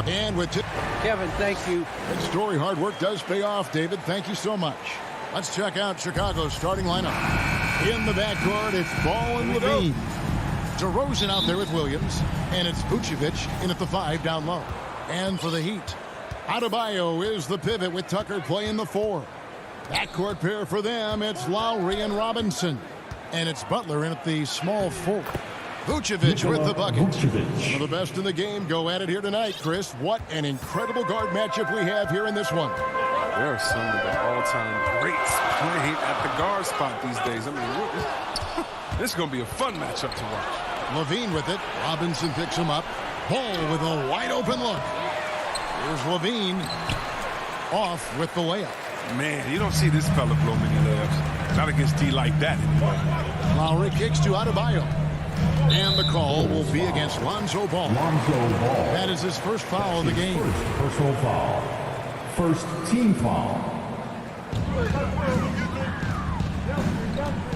And with Kevin, thank you. Good story. Hard work does pay off, David. Thank you so much. Let's check out Chicago's starting lineup. In the backcourt, it's Ball and Levine. DeRozan out there with Williams. And it's Vucevic in at the 5 down low. And for the Heat, Adebayo is the pivot with Tucker playing the 4. Backcourt pair for them, it's Lowry and Robinson. And it's Butler in at the small 4. Vucevic with the bucket. One of the best in the game go at it here tonight, Chris. What an incredible guard matchup we have here in this one. There are some of the all-time greats playing at the guard spot these days. I mean, this is going to be a fun matchup to watch. Levine with it. Robinson picks him up. Ball with a wide-open look. Here's Levine off with the layup. Man, you don't see this fella blow many layups. Not against D like that anymore. Lowry kicks to Adebayo. And the call will be against Lonzo Ball. That is his first foul of the game. Personal foul. First team foul.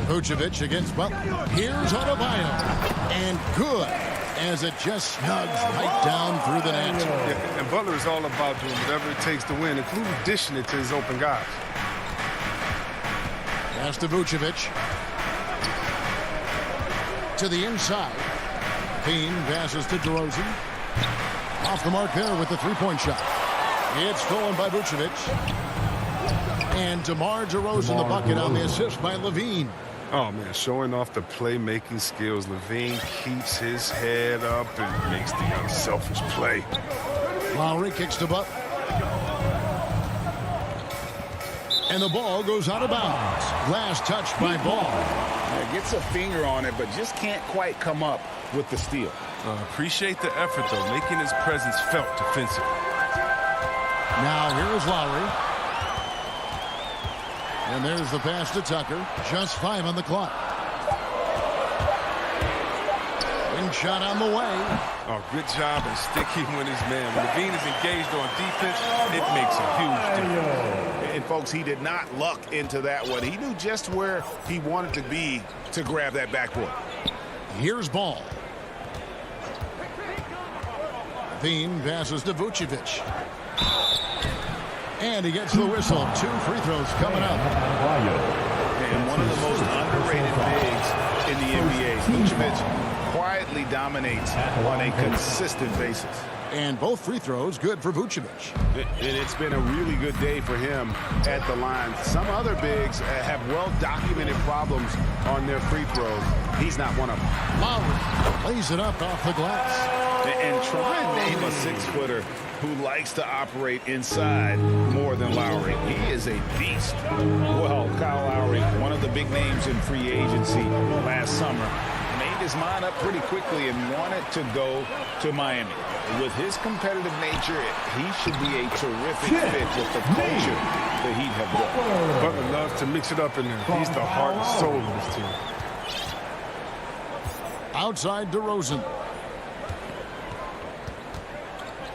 Vucevic against Butler. Here's Adebayo. And good, as it just snugs right down through the net. Yeah, and Butler is all about doing whatever it takes to win, including dishing it to his open guys. Pass to Vucevic. To the inside. Bean passes to DeRozan. Off the mark there with the three-point shot. It's stolen by Vucevic. And DeMar DeRozan the bucket on the assist by Levine. Oh, man, showing off the playmaking skills. Levine keeps his head up and makes the unselfish play. Lowry kicks to Butler. And the ball goes out of bounds. Last touch by Ball. Yeah, gets a finger on it, but just can't quite come up with the steal. Appreciate the effort, though, making his presence felt defensively. Now here is Lowry. And there's the pass to Tucker. Just 5 on the clock. Wing shot on the way. Oh, good job in sticking with his man. When Levine is engaged on defense, it makes a huge difference. And, folks, he did not luck into that one. He knew just where he wanted to be to grab that backboard. Here's Ball. Levine passes to Vucevic. And he gets the whistle. 2 free throws coming up. And one of the most underrated bigs in the NBA. Vucevic quietly dominates on a consistent basis. And both free throws good for Vucevic. It's been a really good day for him at the line. Some other bigs have well-documented problems on their free throws. He's not one of them. Lowry lays it up off the glass. And try and name a 6-footer who likes to operate inside more than Lowry. He is a beast. Well, Kyle Lowry, one of the big names in free agency last summer, made his mind up pretty quickly and wanted to go to Miami. With his competitive nature, he should be a terrific fit with the culture the Heat have built. Butler loves to mix it up in there. He's the heart and soul of this team. Outside DeRozan.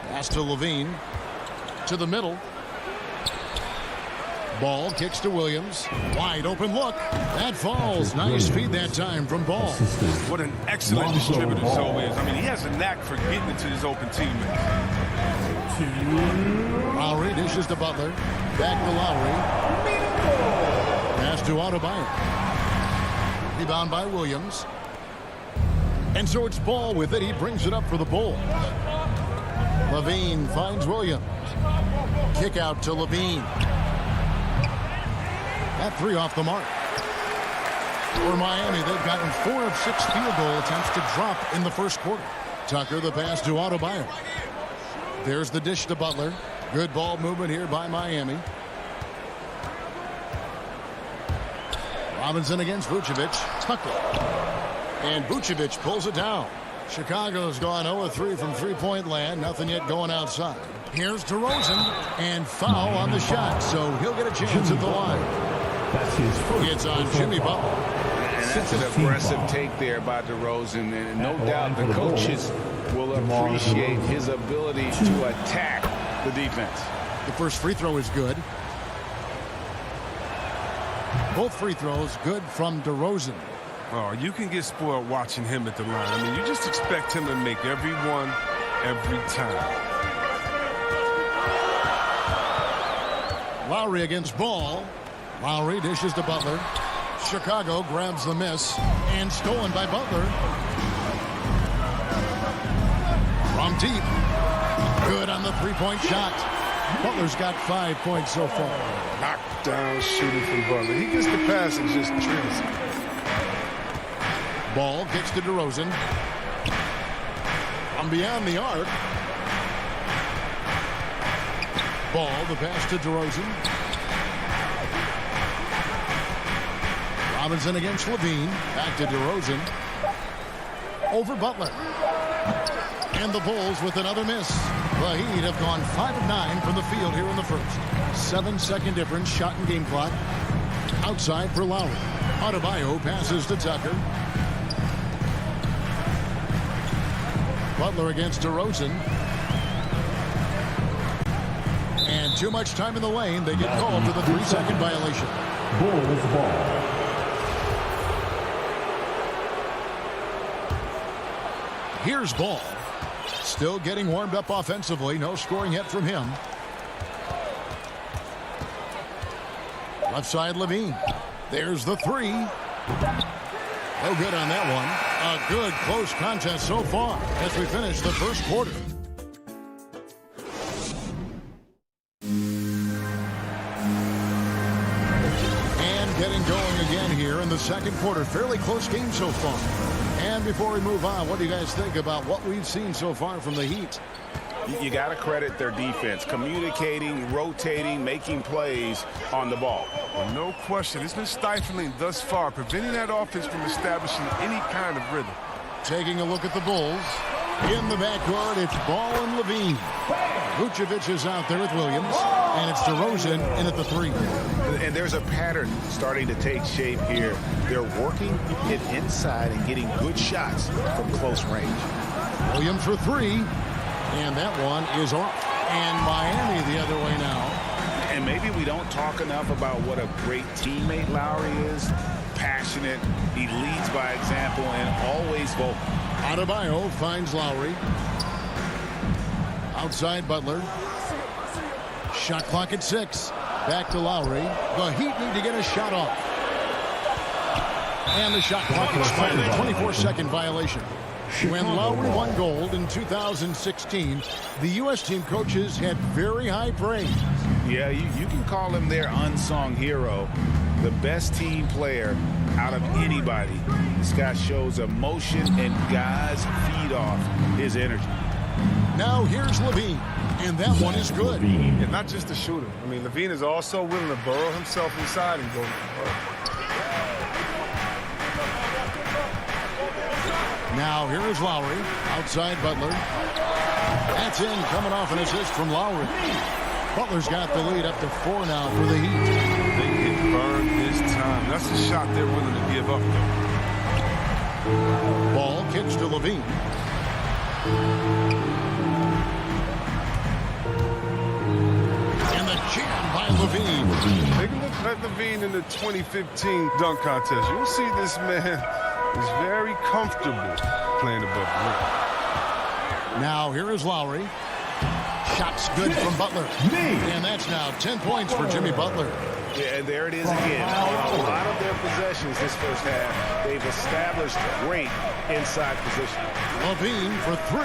Pass to Levine. To the middle. Ball kicks to Williams. Wide open look. That falls. Nice feed that time from Ball. What an excellent distributor Zoe is. I mean, he has a knack for getting it to his open teammates. Lowry dishes to Butler. Back to Lowry. Pass to Adebayo. Rebound by Williams. And so it's Ball with it. He brings it up for the Bulls. Levine finds Williams. Kick out to Levine. That 3 off the mark. For Miami, they've gotten 4 of 6 field goal attempts to drop in the first quarter. Tucker the pass to Adebayo. There's the dish to Butler. Good ball movement here by Miami. Robinson against Vucevic. Tucker. And Vucevic pulls it down. Chicago's gone 0-3 from three-point land. Nothing yet going outside. Here's DeRozan. And foul on the shot. So he'll get a chance at the line. That's his first. It's on Jimmy Butler. And that's an aggressive take there by DeRozan. And no doubt the coaches will appreciate his ability to attack the defense. The first free throw is good. Both free throws good from DeRozan. Oh, you can get spoiled watching him at the line. I mean, you just expect him to make every one, every time. Lowry against Ball. Lowry dishes to Butler. Chicago grabs the miss and stolen by Butler. From deep. Good on the three-point shot. Butler's got 5 points so far. Knockdown shooting from Butler. He gets the pass and just triggers it. Ball kicks to DeRozan. From beyond the arc. Ball, the pass to DeRozan. Robinson against Levine. Back to DeRozan. Over Butler. And the Bulls with another miss. The Heat have gone 5 of 9 from the field here in the first. 7-second difference, shot and game clock. Outside for Lowry. Adebayo passes to Tucker. Butler against DeRozan. And too much time in the lane. They get called for the 3-second violation. Bulls ball. Here's Ball. Still getting warmed up offensively. No scoring yet from him. Left side, Levine. There's the three. No good on that one. A good close contest so far as we finish the first quarter. And getting going again here in the second quarter. Fairly close game so far. And before we move on, what do you guys think about what we've seen so far from the Heat? You got to credit their defense, communicating, rotating, making plays on the ball. Well, no question. It's been stifling thus far, preventing that offense from establishing any kind of rhythm. Taking a look at the Bulls. In the backcourt, it's Ball and Levine. Vucevic is out there with Williams. And it's DeRozan in at the three. And there's a pattern starting to take shape here. They're working it inside and getting good shots from close range. Williams for three. And that one is off. And Miami the other way now. And maybe we don't talk enough about what a great teammate Lowry is. Passionate. He leads by example and always vocal. Adebayo finds Lowry. Outside Butler. Shot clock at 6. Back to Lowry. The Heat need to get a shot off. And the shot clock expired. 24-second violation. When Lowry won gold in 2016, the U.S. team coaches had very high praise. Yeah, you can call him their unsung hero. The best team player out of anybody. This guy shows emotion and guys feed off his energy. Now here's Levine, and that one is good. And not just a shooter. I mean, Levine is also willing to burrow himself inside and go to work. Now here is Lowry, outside Butler. That's in, coming off an assist from Lowry. Butler's got the lead up to 4 now for the Heat. They get burned this time. That's a shot they're willing to give up, though. Ball kicks to Levine. And the jam by Levine. Take a look at Levine in the 2015 dunk contest. You'll see this man is very comfortable playing above the rim. Now here is Lowry. Shots good from Butler. And that's now 10 points for Jimmy Butler. Yeah, and there it is again. A lot of their possessions this first half, they've established great inside position. Levine for 3.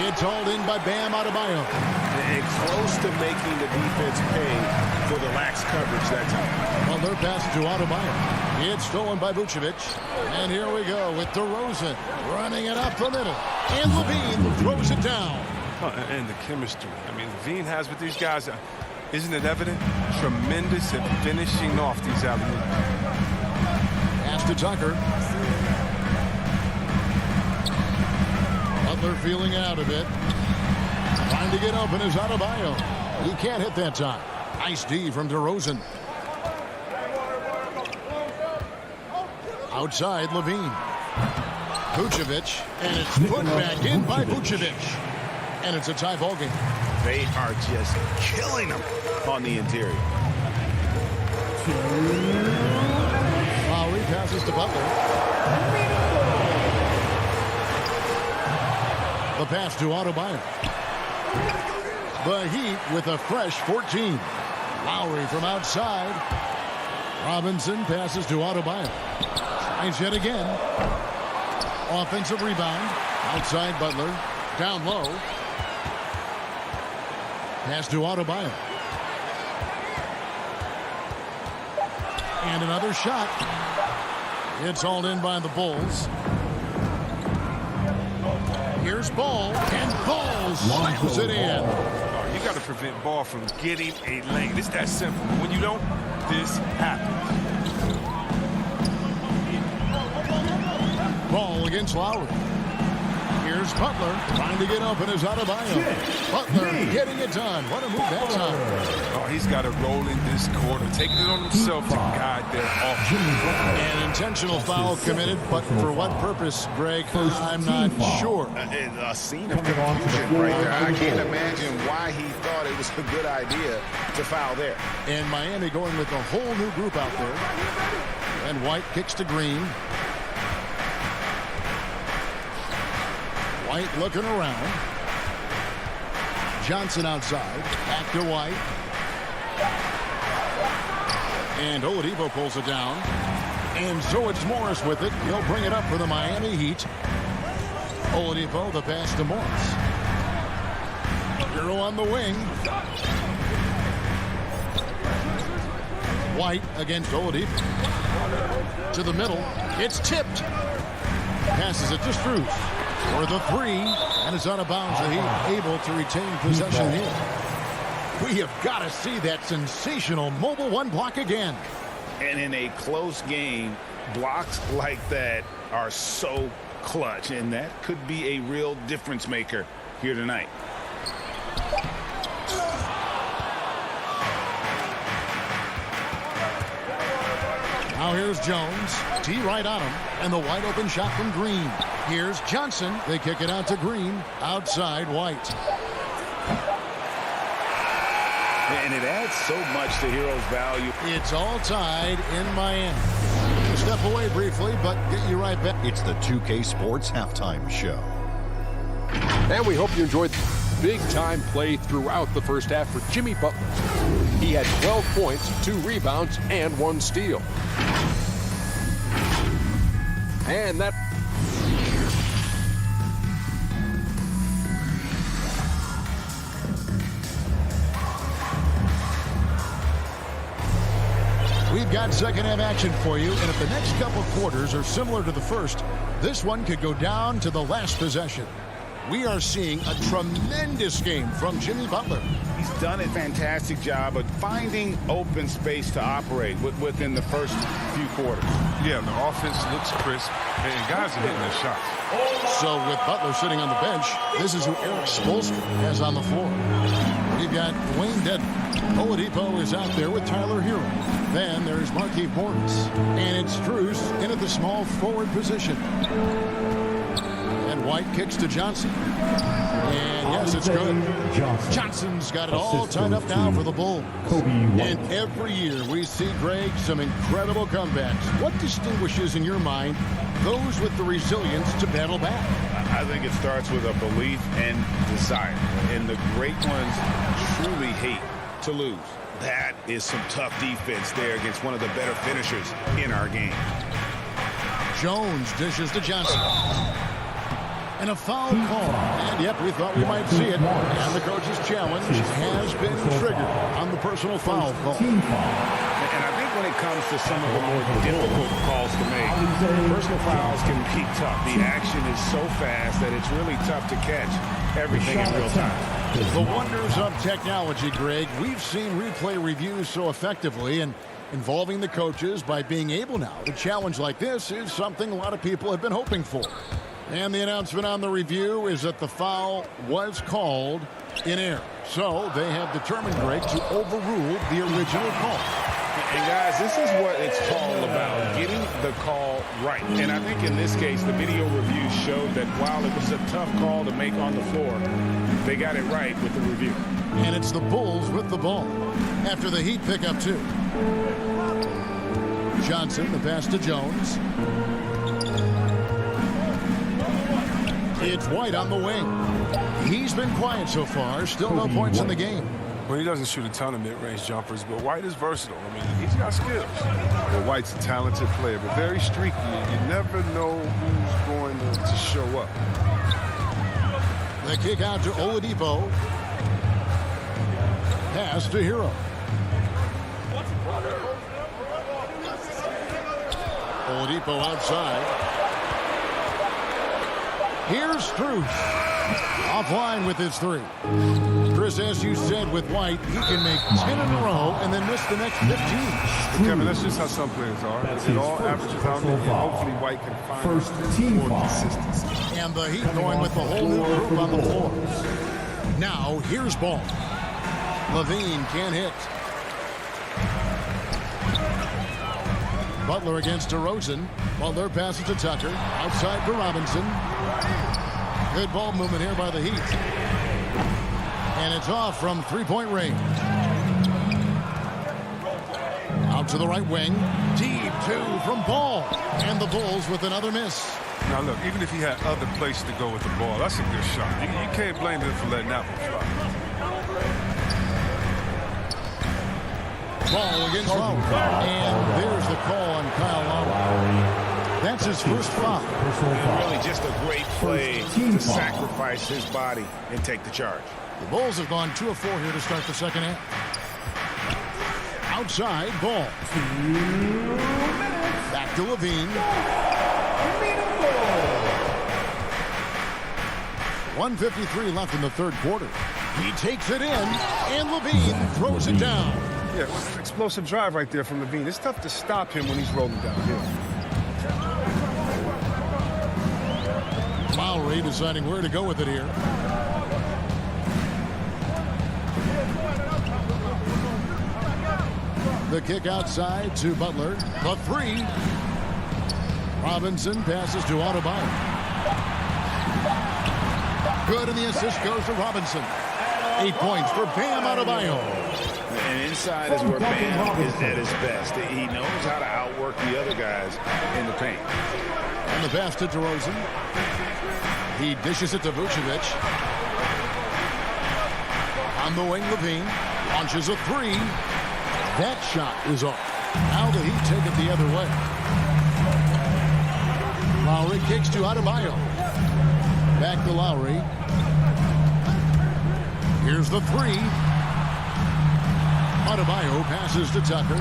It's hauled in by Bam Adebayo. And close to making the defense pay for the lax coverage that time. Butler passes to Adebayo. It's stolen by Vucevic. And here we go with DeRozan running it up the middle. And Levine throws it down. And the chemistry. I mean, Levine has with these guys, isn't it evident? Tremendous at finishing off these alley-oops. Pass to Tucker. Butler feeling out a bit. Trying to get open is Adebayo. He can't hit that time. Nice D from DeRozan. Outside, Levine. Vucevic, and it's put back in by Vucevic. And it's a tie ball game. They are just killing them on the interior. Lowry passes to Butler. The pass to Adebayo. The Heat with a fresh 14. Lowry from outside. Robinson passes to Adebayo. Tries yet again. Offensive rebound. Outside Butler. Down low. Pass to Adebayo. And another shot. It's hauled in by the Bulls. Here's Ball. And Ball slams it in. Oh, you got to prevent Ball from getting a lane. It's that simple. When you don't, this happens. Ball against Lowry. Here's Butler trying to get open as Adebayo. Butler getting it done. What a move that time. Oh, he's got to roll in this quarter, taking it on himself to guide their offense. An intentional foul committed, but for what purpose, Greg? I'm not sure. A scene of confusion right there. I can't imagine why he thought it was a good idea to foul there. And Miami going with a whole new group out there. And White kicks to Green. White looking around. Johnson outside. Back to White. And Oladipo pulls it down. And so it's Morris with it. He'll bring it up for the Miami Heat. Oladipo, the pass to Morris. Hero on the wing. White against Oladipo. To the middle. It's tipped. Passes it to Strus. For the three, and it's out of bounds. The Heat able to retain possession here. We have got to see that sensational mobile one block again. And in a close game, blocks like that are so clutch, and that could be a real difference maker here tonight. Now here's Jones. T right on him. And the wide open shot from Green. Here's Johnson. They kick it out to Green. Outside White. And it adds so much to Hero's value. It's all tied in Miami. Step away briefly, but get you right back. It's the 2K Sports Halftime Show. And we hope you enjoyed big-time play throughout the first half for Jimmy Butler. He had 12 points, 2 rebounds, and 1 steal. And that... We've got second half action for you, and if the next couple quarters are similar to the first, this one could go down to the last possession. We are seeing a tremendous game from Jimmy Butler. He's done a fantastic job of finding open space to operate within the first few quarters. Yeah, the offense looks crisp, and guys are hitting their shots. So with Butler sitting on the bench, this is who Eric Spoelstra has on the floor. We've got Wayne Dedmon. Oladipo is out there with Tyler Hero. Then there's Markieff Morris. And it's Strus in at the small forward position. And White kicks to Johnson. And yes, it's good. Johnson's got it all tied up now for the Bulls. And every year we see, Greg, some incredible comebacks. What distinguishes in your mind those with the resilience to battle back? I think it starts with a belief and desire. And the great ones truly hate to lose. That is some tough defense there against one of the better finishers in our game. Jones dishes to Johnson. And a foul call. And yep, we thought we might see it. And the coach's challenge has been triggered on the personal foul call. And I think when it comes to some of the more difficult calls to make, personal fouls can be tough. The action is so fast that it's really tough to catch everything in real time. The wonders of technology, Greg. We've seen replay reviews so effectively, and involving the coaches by being able now to challenge like this is something a lot of people have been hoping for. And the announcement on the review is that the foul was called in error. So they have determined, Greg, to overrule the original call. And guys, this is what it's all about, getting the call right. And I think in this case, the video review showed that while it was a tough call to make on the floor, they got it right with the review. And it's the Bulls with the ball after the Heat pick up 2. Johnson, the pass to Jones. It's White on the wing. He's been quiet so far. Still no points in the game. Well, he doesn't shoot a ton of mid-range jumpers, but White is versatile. I mean, he's got skills. Well, White's a talented player, but very streaky. You never know who's going to show up. The kick out to Oladipo. Pass to Hero. Oladipo outside. Here's Strus. Offline with his three. Chris, as you said with White, he can make 10 in a row and then miss the next 15. Kevin, that's just how some players are. It all averages out, and hopefully White can find more consistency. And the Heat going with the whole new group on the floor. Now, here's Ball. Levine can't hit. Butler against DeRozan. Butler passes to Tucker. Outside for Robinson. Good ball movement here by the Heat. And it's off from three-point range. Out to the right wing. Deep two from Ball. And the Bulls with another miss. Now, look, even if he had other places to go with the ball, that's a good shot. You can't blame him for letting that one fly. Ball against Lowry. And there's the call on Kyle Lowry. That's his first foul. And really just a great play to sacrifice his body and take the charge. The Bulls have gone 2 of 4 here to start the second half. Outside, Ball. Back to Levine. 1:53 left in the third quarter. He takes it in, and Levine throws it down. Yeah, it was an explosive drive right there from Levine. It's tough to stop him when he's rolling downhill. Lowry deciding where to go with it here. The kick outside to Butler. The three. Robinson passes to Adebayo. Good, and the assist goes to Robinson. 8 points for Bam Adebayo. And inside is where Bam is at his best. He knows how to outwork the other guys in the paint. And the pass to DeRozan. He dishes it to Vucevic. On the wing, Levine launches a three. That shot is off. Now the Heat take it the other way. Lowry kicks to Adebayo. Back to Lowry. Here's the three. Adebayo passes to Tucker.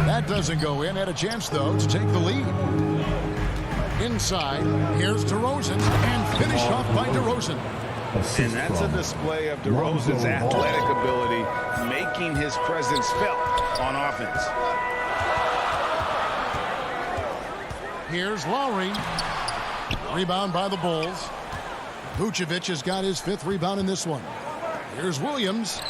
That doesn't go in. Had a chance, though, to take the lead. Inside, here's DeRozan, and finish off by DeRozan. And that's a display of DeRozan's athletic ability, making his presence felt on offense. Here's Lowry. Rebound by the Bulls. Vucevic has got his 5th rebound in this one. Here's Williams.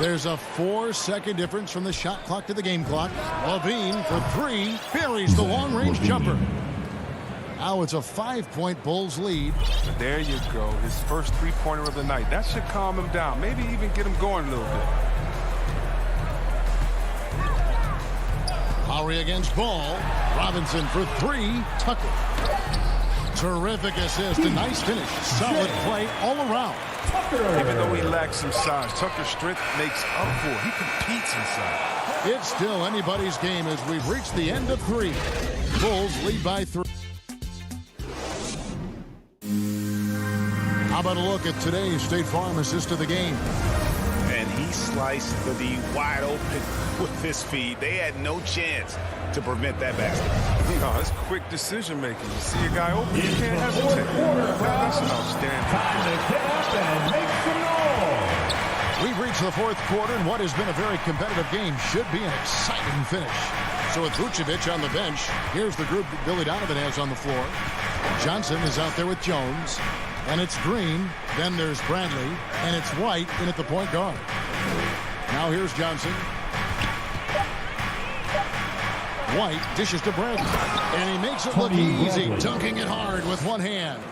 There's a 4-second difference from the shot clock to the game clock. Levine for three. Buries the long-range jumper. Now it's a 5-point Bulls lead. There you go. His first three-pointer of the night. That should calm him down. Maybe even get him going a little bit. Lowry against Ball. Robinson for three. Tucker. Terrific assist. A nice finish. Solid play all around. Even though he lacks some size, Tucker's strength makes up for it. He competes inside. It's still anybody's game as we've reached the end of 3. Bulls lead by 3. How about a look at today's State Farm assist of the game? And he sliced the D wide open with his feet. They had no chance to prevent that basket. No, it's quick decision making. You see a guy open, you can't hesitate. That's outstanding. We've reached the 4th quarter, and what has been a very competitive game should be an exciting finish. So with Vucevic on the bench, here's the group that Billy Donovan has on the floor. Johnson is out there with Jones. And it's Green, then there's Bradley, and it's White in at the point guard. Now here's Johnson. White dishes to Bradley, and he makes it look easy, dunking it hard with one hand.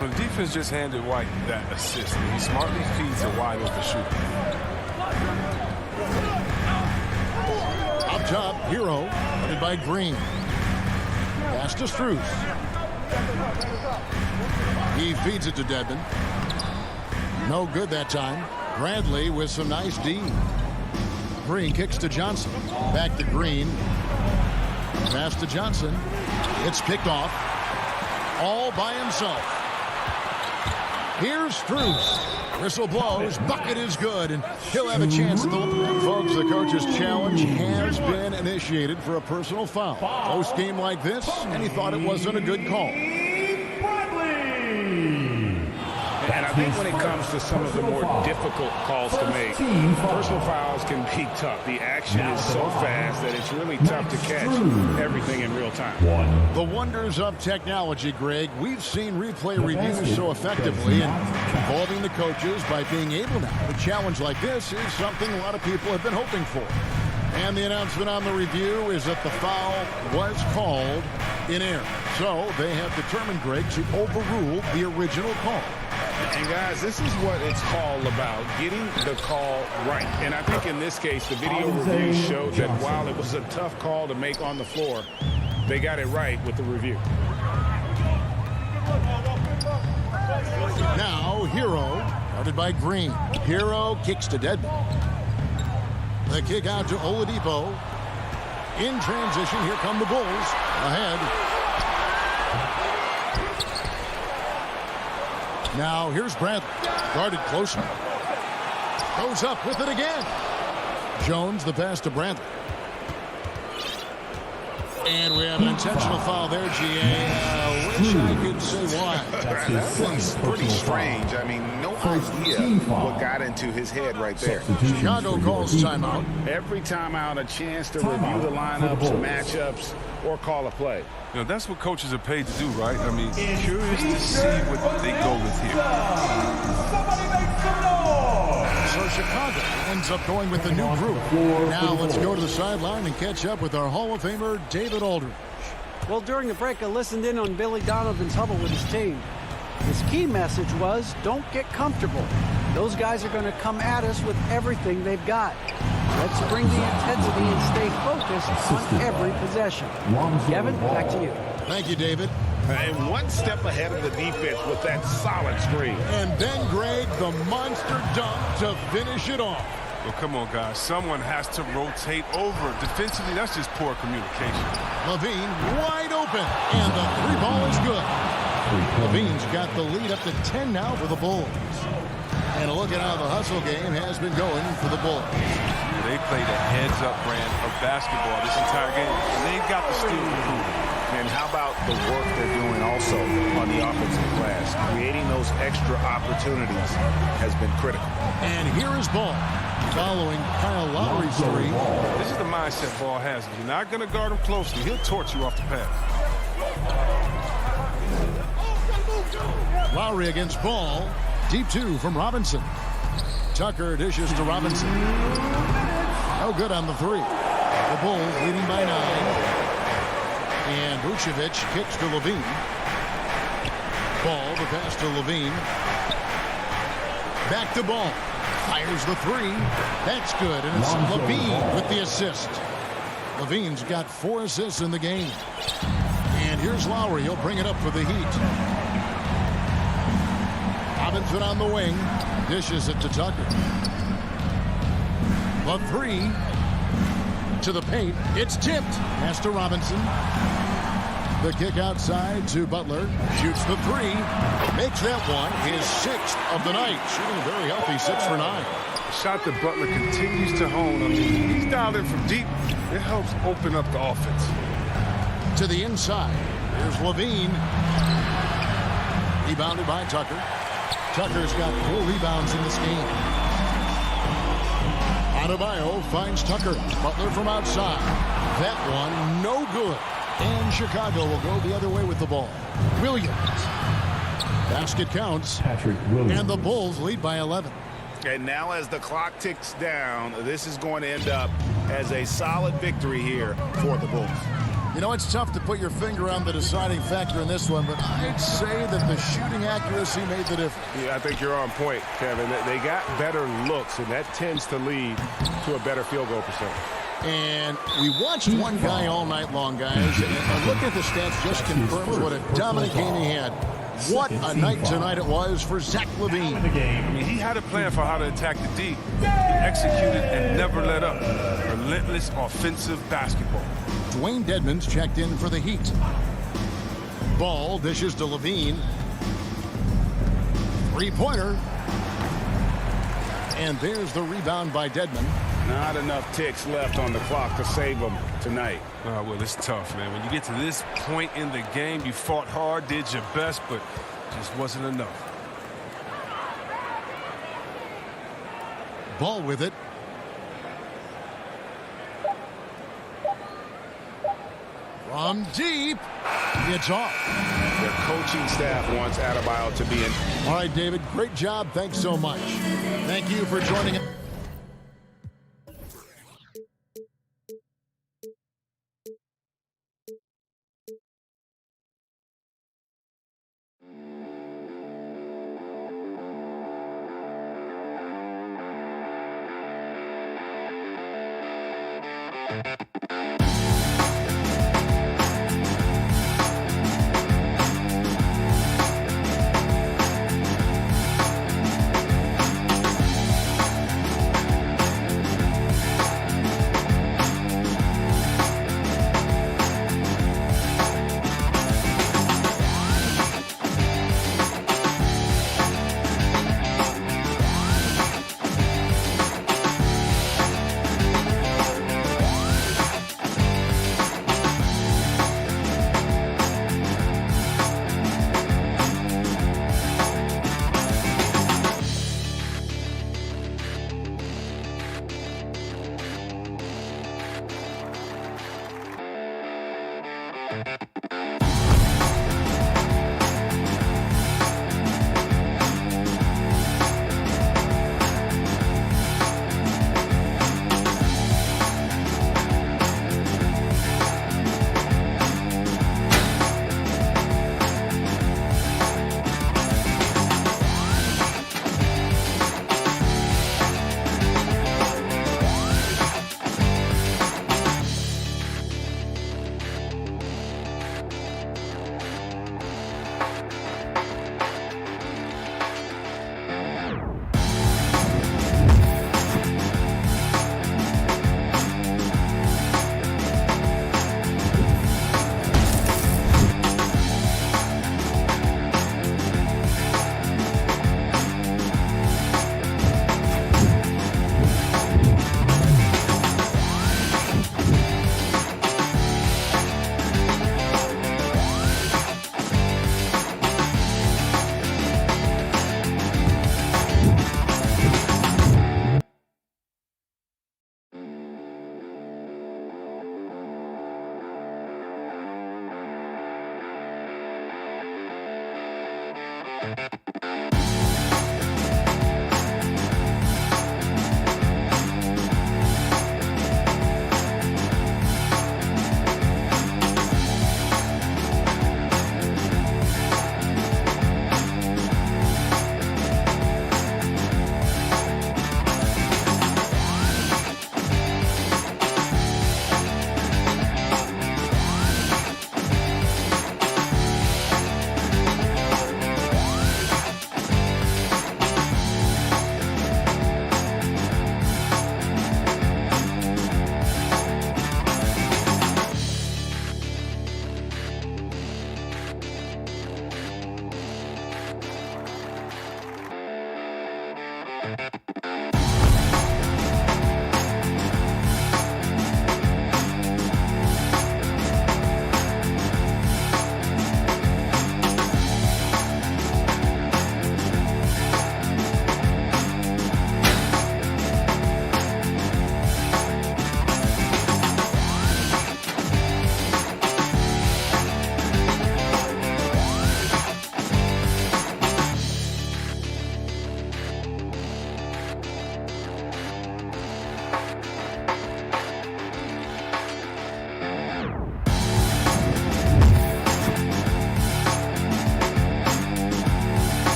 The defense just handed White that assist, and he smartly feeds a wide open shooter. Up top, Hero, headed by Green. Pass to Struce. He feeds it to Dedmon. No good that time. Bradley with some nice D. Green kicks to Johnson. Back to Green. Pass to Johnson. It's picked off. All by himself. Here's Struce. Whistle blows. Bucket is good, and he'll have a chance at the... Folks, the coach's challenge has been initiated for a personal foul. Close game like this, and he thought it wasn't a good call. And I think when it comes to some of the more difficult calls to make, personal fouls can be tough. The action is so fast that it's really tough to catch everything in real time. The wonders of technology, Greg. We've seen replay reviews so effectively, and involving the coaches by being able now. A challenge like this is something a lot of people have been hoping for. And the announcement on the review is that the foul was called in error. So they have determined, Greg, to overrule the original call. And guys, this is what it's all about, getting the call right. And I think in this case, the video review showed that while it was a tough call to make on the floor, they got it right with the review. Now, Hero, guarded by Green. Hero kicks to Dedmon. The kick out to Oladipo. In transition, here come the Bulls. Ahead. Now, here's Bradley. Guarded closer. Goes up with it again. Jones, the pass to Bradley. And we have an intentional foul there, GA. Wish I could say why. That one's pretty strange. I mean, no idea what got into his head right there. Chicago calls timeout. Every timeout, a chance to review the lineups, matchups, or call a play. You know, that's what coaches are paid to do, right? I mean, curious to see what they go with here. So Chicago ends up going with the new group. Now let's go to the sideline and catch up with our Hall of Famer, David Aldridge. Well, during the break, I listened in on Billy Donovan's huddle with his team. His key message was, don't get comfortable. Those guys are going to come at us with everything they've got. Let's bring the intensity and stay focused on every possession. Kevin, back to you. Thank you, David. And one step ahead of the defense with that solid screen. And then, Greg, the monster dunk to finish it off. Well, come on, guys. Someone has to rotate over. Defensively, that's just poor communication. Levine wide open, and the three ball is good. Levine's got the lead up to 10 now for the Bulls. And a look at how the hustle game has been going for the Bulls. They played a heads-up brand of basketball this entire game, and they've got the steal to prove it. And how about the work they're doing also on the offensive glass? Creating those extra opportunities has been critical. And here is Ball following Kyle Lowry's three. This is the mindset Ball has. If you're not going to guard him closely, he'll torch you off the pass. Lowry against Ball. Deep two from Robinson. Tucker dishes to Robinson. No good on the three. The Bulls leading by 9. And Vucevic kicks to Levine. Ball, the pass to Levine. Back to Ball. Fires the three. That's good. And it's Levine with the assist. Levine's got 4 assists in the game. And here's Lowry. He'll bring it up for the Heat. Robinson on the wing. Dishes it to Tucker. The three. To the paint. It's tipped. Pass to Robinson. The kick outside to Butler. Shoots the three. Makes that one his 6th of the night. Shooting a very healthy 6 for 9. The shot that Butler continues to hone. I mean, he's dialed in from deep. It helps open up the offense. To the inside. Here's Levine. Rebounded by Tucker. Tucker's got 4 rebounds in this game. Adebayo finds Tucker. Butler from outside. That one, no good. And Chicago will go the other way with the ball. Williams. Basket counts. Patrick Williams. And the Bulls lead by 11. And now as the clock ticks down, this is going to end up as a solid victory here for the Bulls. You know, it's tough to put your finger on the deciding factor in this one, but I'd say that the shooting accuracy made the difference. Yeah, I think you're on point, Kevin. They got better looks, and that tends to lead to a better field goal percentage. And we watched one guy all night long, guys, and look at the stats just confirms what a dominant game he had. What a night tonight it was for Zach LaVine. I mean, he had a plan for how to attack the D. He executed and never let up. Relentless offensive basketball. Dwayne Dedmon's checked in for the Heat. Ball dishes to LaVine. Three-pointer. And there's the rebound by Dedmon. Not enough ticks left on the clock to save them tonight. Well, it's tough, man. When you get to this point in the game, you fought hard, did your best, but just wasn't enough. Ball with it. From deep. It's off. Their coaching staff wants Adebayo to be in. All right, David, great job. Thanks so much. Thank you for joining us.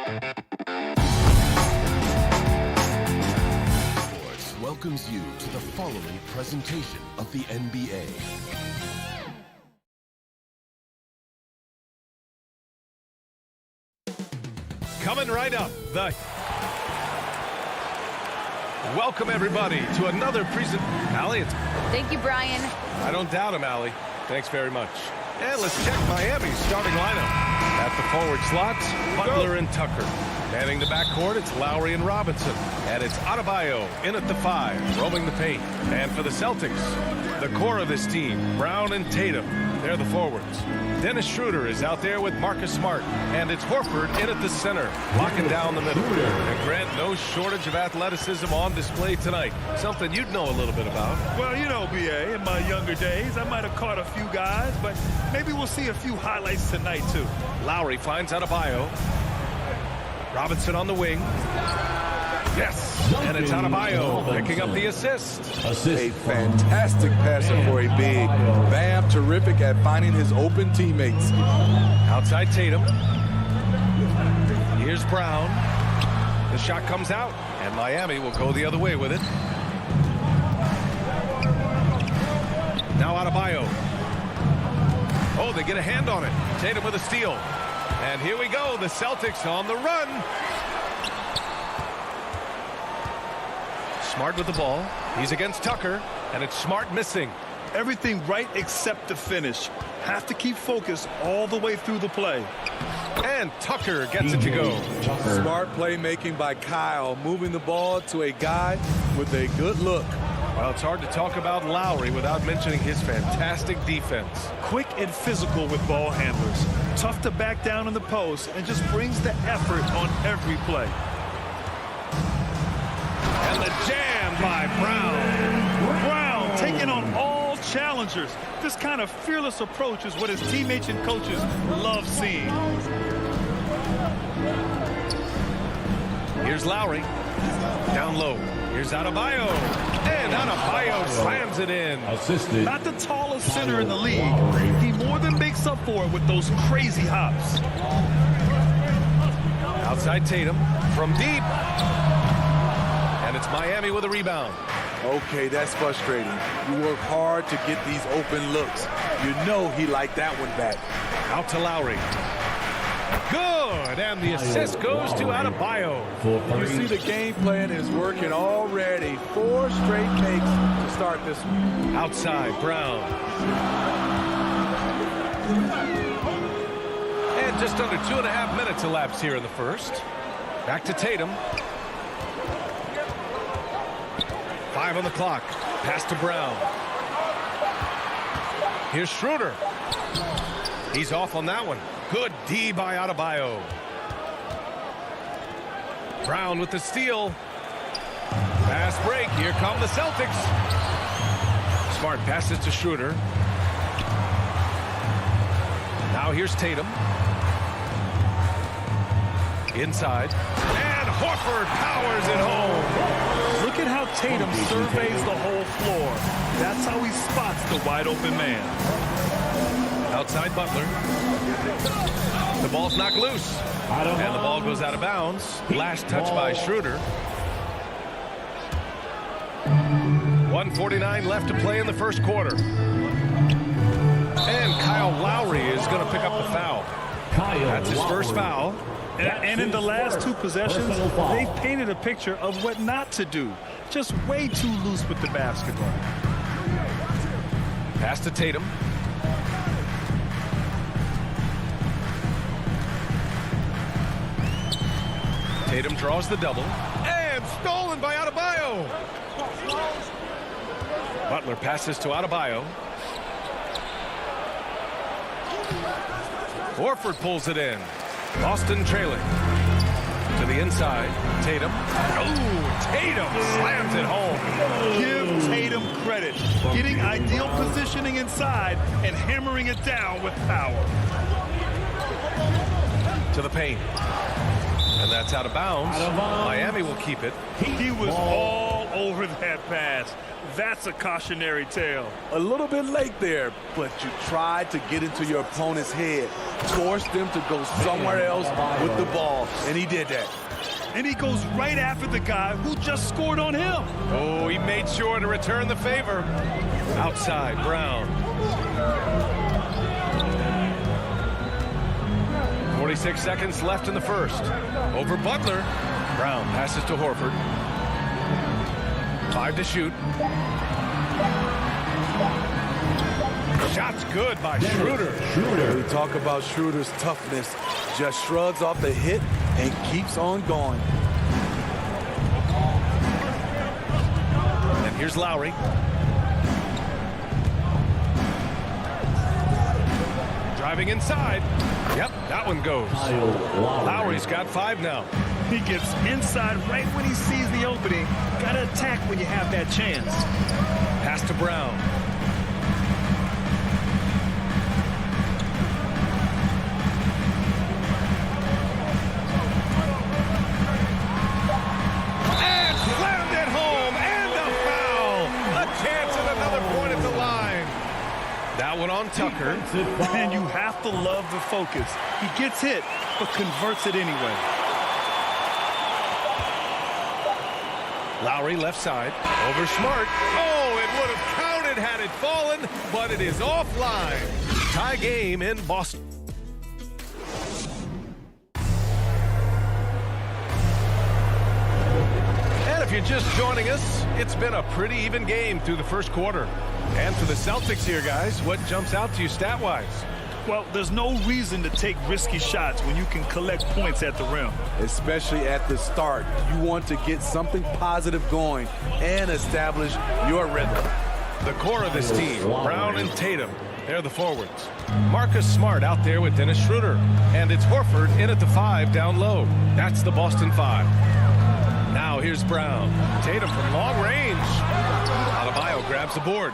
Sports welcomes you to the following presentation of the NBA. Coming right up, welcome everybody to another Allie, Thank you, Brian. I don't doubt him, Allie. Thanks very much. And let's check Miami's starting lineup. At the forward slots, Butler and Tucker. Manning the backcourt, it's Lowry and Robinson. And it's Adebayo in at the 5, roaming the paint. And for the Celtics, the core of this team, Brown and Tatum. They're the forwards. Dennis Schroeder is out there with Marcus Smart. And it's Horford in at the center, locking down the middle. And Grant, no shortage of athleticism on display tonight. Something you'd know a little bit about. Well, you know, BA, in my younger days, I might have caught a few guys, but maybe we'll see a few highlights tonight, too. Lowry finds Adebayo. Robinson on the wing. Yes, and it's Adebayo picking up the assist. A fantastic passer for a big. Bam, terrific at finding his open teammates. Outside Tatum. Here's Brown. The shot comes out, and Miami will go the other way with it. Now Adebayo. Oh, they get a hand on it. Tatum with a steal. And here we go, the Celtics on the run. Smart with the ball. He's against Tucker, and it's Smart missing. Everything right except the finish. Have to keep focused all the way through the play. And Tucker gets it to go. Smart playmaking by Kyle, moving the ball to a guy with a good look. Well, it's hard to talk about Lowry without mentioning his fantastic defense. Quick and physical with ball handlers. Tough to back down in the post and just brings the effort on every play. And the jam by Brown. Brown taking on all challengers. This kind of fearless approach is what his teammates and coaches love seeing. Here's Lowry. Down low. Here's Adebayo. And Adebayo slams it in. Assisted. Not the tallest center in the league. He more than makes up for it with those crazy hops. Outside Tatum from deep. And it's Miami with a rebound. Okay, that's frustrating. You work hard to get these open looks. You know he liked that one back. Out to Lowry. Good, and the assist goes to Adebayo. You see the game plan is working already. 4 straight makes to start this one. Outside, Brown. And just under 2.5 minutes elapsed here in the first. Back to Tatum. 5 on the clock. Pass to Brown. Here's Schroeder. He's off on that one. Good D by Adebayo. Brown with the steal. Fast break. Here come the Celtics. Smart passes to Schroeder. Now here's Tatum. Inside. And Horford powers it home. Look at how Tatum surveys the whole floor. That's how he spots the wide open man. Outside Butler. The ball's knocked loose. And the ball goes out of bounds. Last touch by Schroeder. 1:49 left to play in the first quarter. And Kyle Lowry is going to pick up the foul. That's his first foul. And in the last 2 possessions, they painted a picture of what not to do. Just way too loose with the basketball. Pass to Tatum. Tatum draws the double. And stolen by Adebayo. Butler passes to Adebayo. Horford pulls it in. Boston trailing. To the inside. Tatum. Oh, Tatum slams it home. Give Tatum credit. Getting ideal positioning inside and hammering it down with power. To the paint. And that's out of bounds. Miami will keep it. He was all over that pass. That's a cautionary tale. A little bit late there, but you tried to get into your opponent's head, force them to go somewhere else with the ball, and he did that. And he goes right after the guy who just scored on him. Oh, he made sure to return the favor. Outside, Brown. 46 seconds left in the first. Over Butler. Brown passes to Horford. 5 to shoot. Shot's good by Schroeder. We talk about Schroeder's toughness. Just shrugs off the hit and keeps on going. And here's Lowry. Driving inside. Yep, that one goes. Lowry's got 5 now. He gets inside right when he sees the opening. Got to attack when you have that chance. Pass to Brown. And slammed it home. And a foul. A chance at another point at the line. That one on Tucker. And you have to love the focus. He gets hit, but converts it anyway. Lowry left side. Over Smart. Oh, it would have counted had it fallen, but it is offline. Tie game in Boston. And if you're just joining us, it's been a pretty even game through the first quarter. And for the Celtics here, guys, what jumps out to you stat-wise? Well, there's no reason to take risky shots when you can collect points at the rim. Especially at the start. You want to get something positive going and establish your rhythm. The core of this team, Brown and Tatum, they're the forwards. Marcus Smart out there with Dennis Schroeder. And it's Horford in at the 5 down low. That's the Boston 5. Now here's Brown. Tatum from long range. Adebayo grabs the board.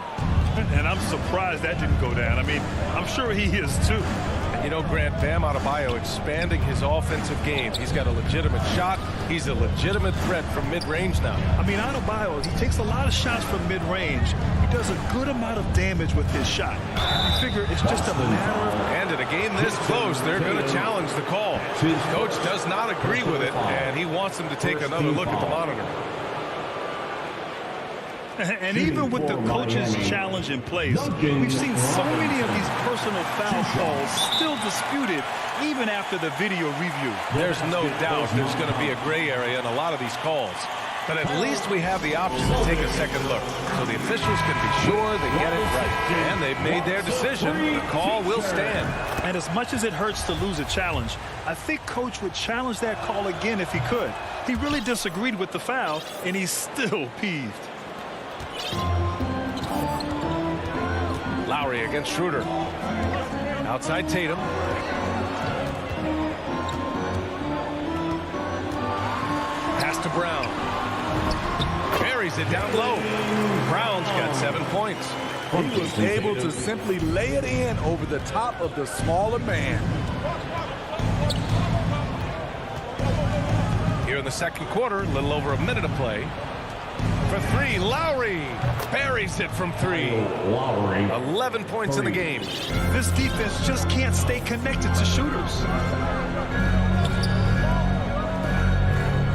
And I'm surprised that didn't go down. I mean, I'm sure he is too. And you know, Grant, Bam Adebayo expanding his offensive game. He's got a legitimate shot. He's a legitimate threat from mid-range now. I mean, Adebayo, he takes a lot of shots from mid-range. He does a good amount of damage with his shot. I figure it's just a matter of... And in a game this close, they're going to challenge the call. Coach does not agree with it, and he wants them to take another look at the monitor. And even with the coach's challenge in place, we've seen so many of these personal foul calls still disputed even after the video review. There's no doubt there's going to be a gray area in a lot of these calls. But at least we have the option to take a second look, so the officials can be sure they get it right. And they've made their decision. The call will stand. And as much as it hurts to lose a challenge, I think Coach would challenge that call again if he could. He really disagreed with the foul, and he's still peeved. Lowry against Schroeder. Outside Tatum. Pass to Brown. Buries it down low. Brown's got 7 points. He was able to simply lay it in over the top of the smaller man. Here in the second quarter, a little over a minute of play. For 3, Lowry buries it from 3. 11 points in the game. This defense just can't stay connected to shooters.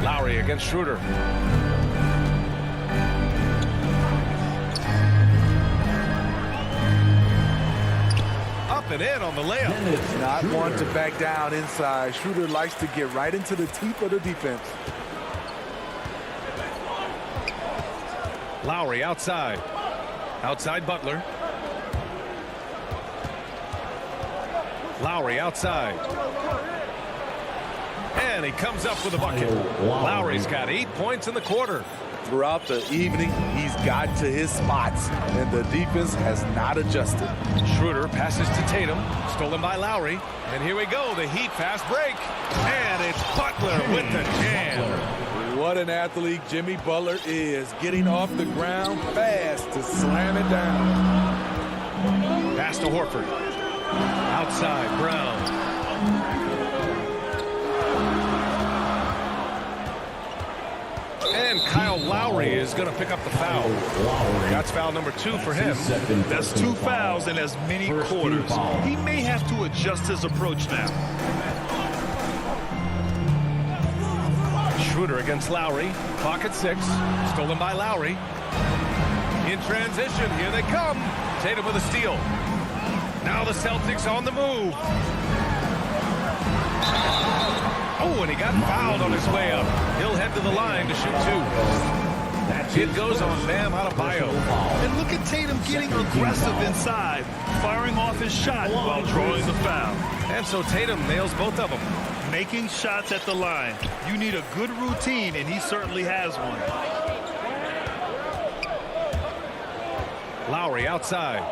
Lowry against Schroeder. Up and in on the layup. Not one to back down inside. Schroeder likes to get right into the teeth of the defense. Lowry outside. Outside Butler. Lowry outside. And he comes up with a bucket. Lowry's got 8 points in the quarter. Throughout the evening, he's got to his spots, and the defense has not adjusted. Schroeder passes to Tatum. Stolen by Lowry. And here we go, the Heat fast break. And it's Butler with the jam. What an athlete Jimmy Butler is, getting off the ground fast to slam it down. Pass to Horford. Outside, Brown. And Kyle Lowry Lowry is going to pick up the foul. That's foul number 2 for him. That's 2 fouls in as many quarters. He may have to adjust his approach now. Schroeder against Lowry. Clock at 6. Stolen by Lowry. In transition, here they come. Tatum with a steal. Now the Celtics on the move. Oh, and he got fouled on his way up. He'll head to the line to shoot 2. It goes on Bam Adebayo. And look at Tatum getting aggressive inside, firing off his shot while drawing the foul. And so Tatum nails both of them. Making shots at the line. You need a good routine, and he certainly has one. Lowry outside.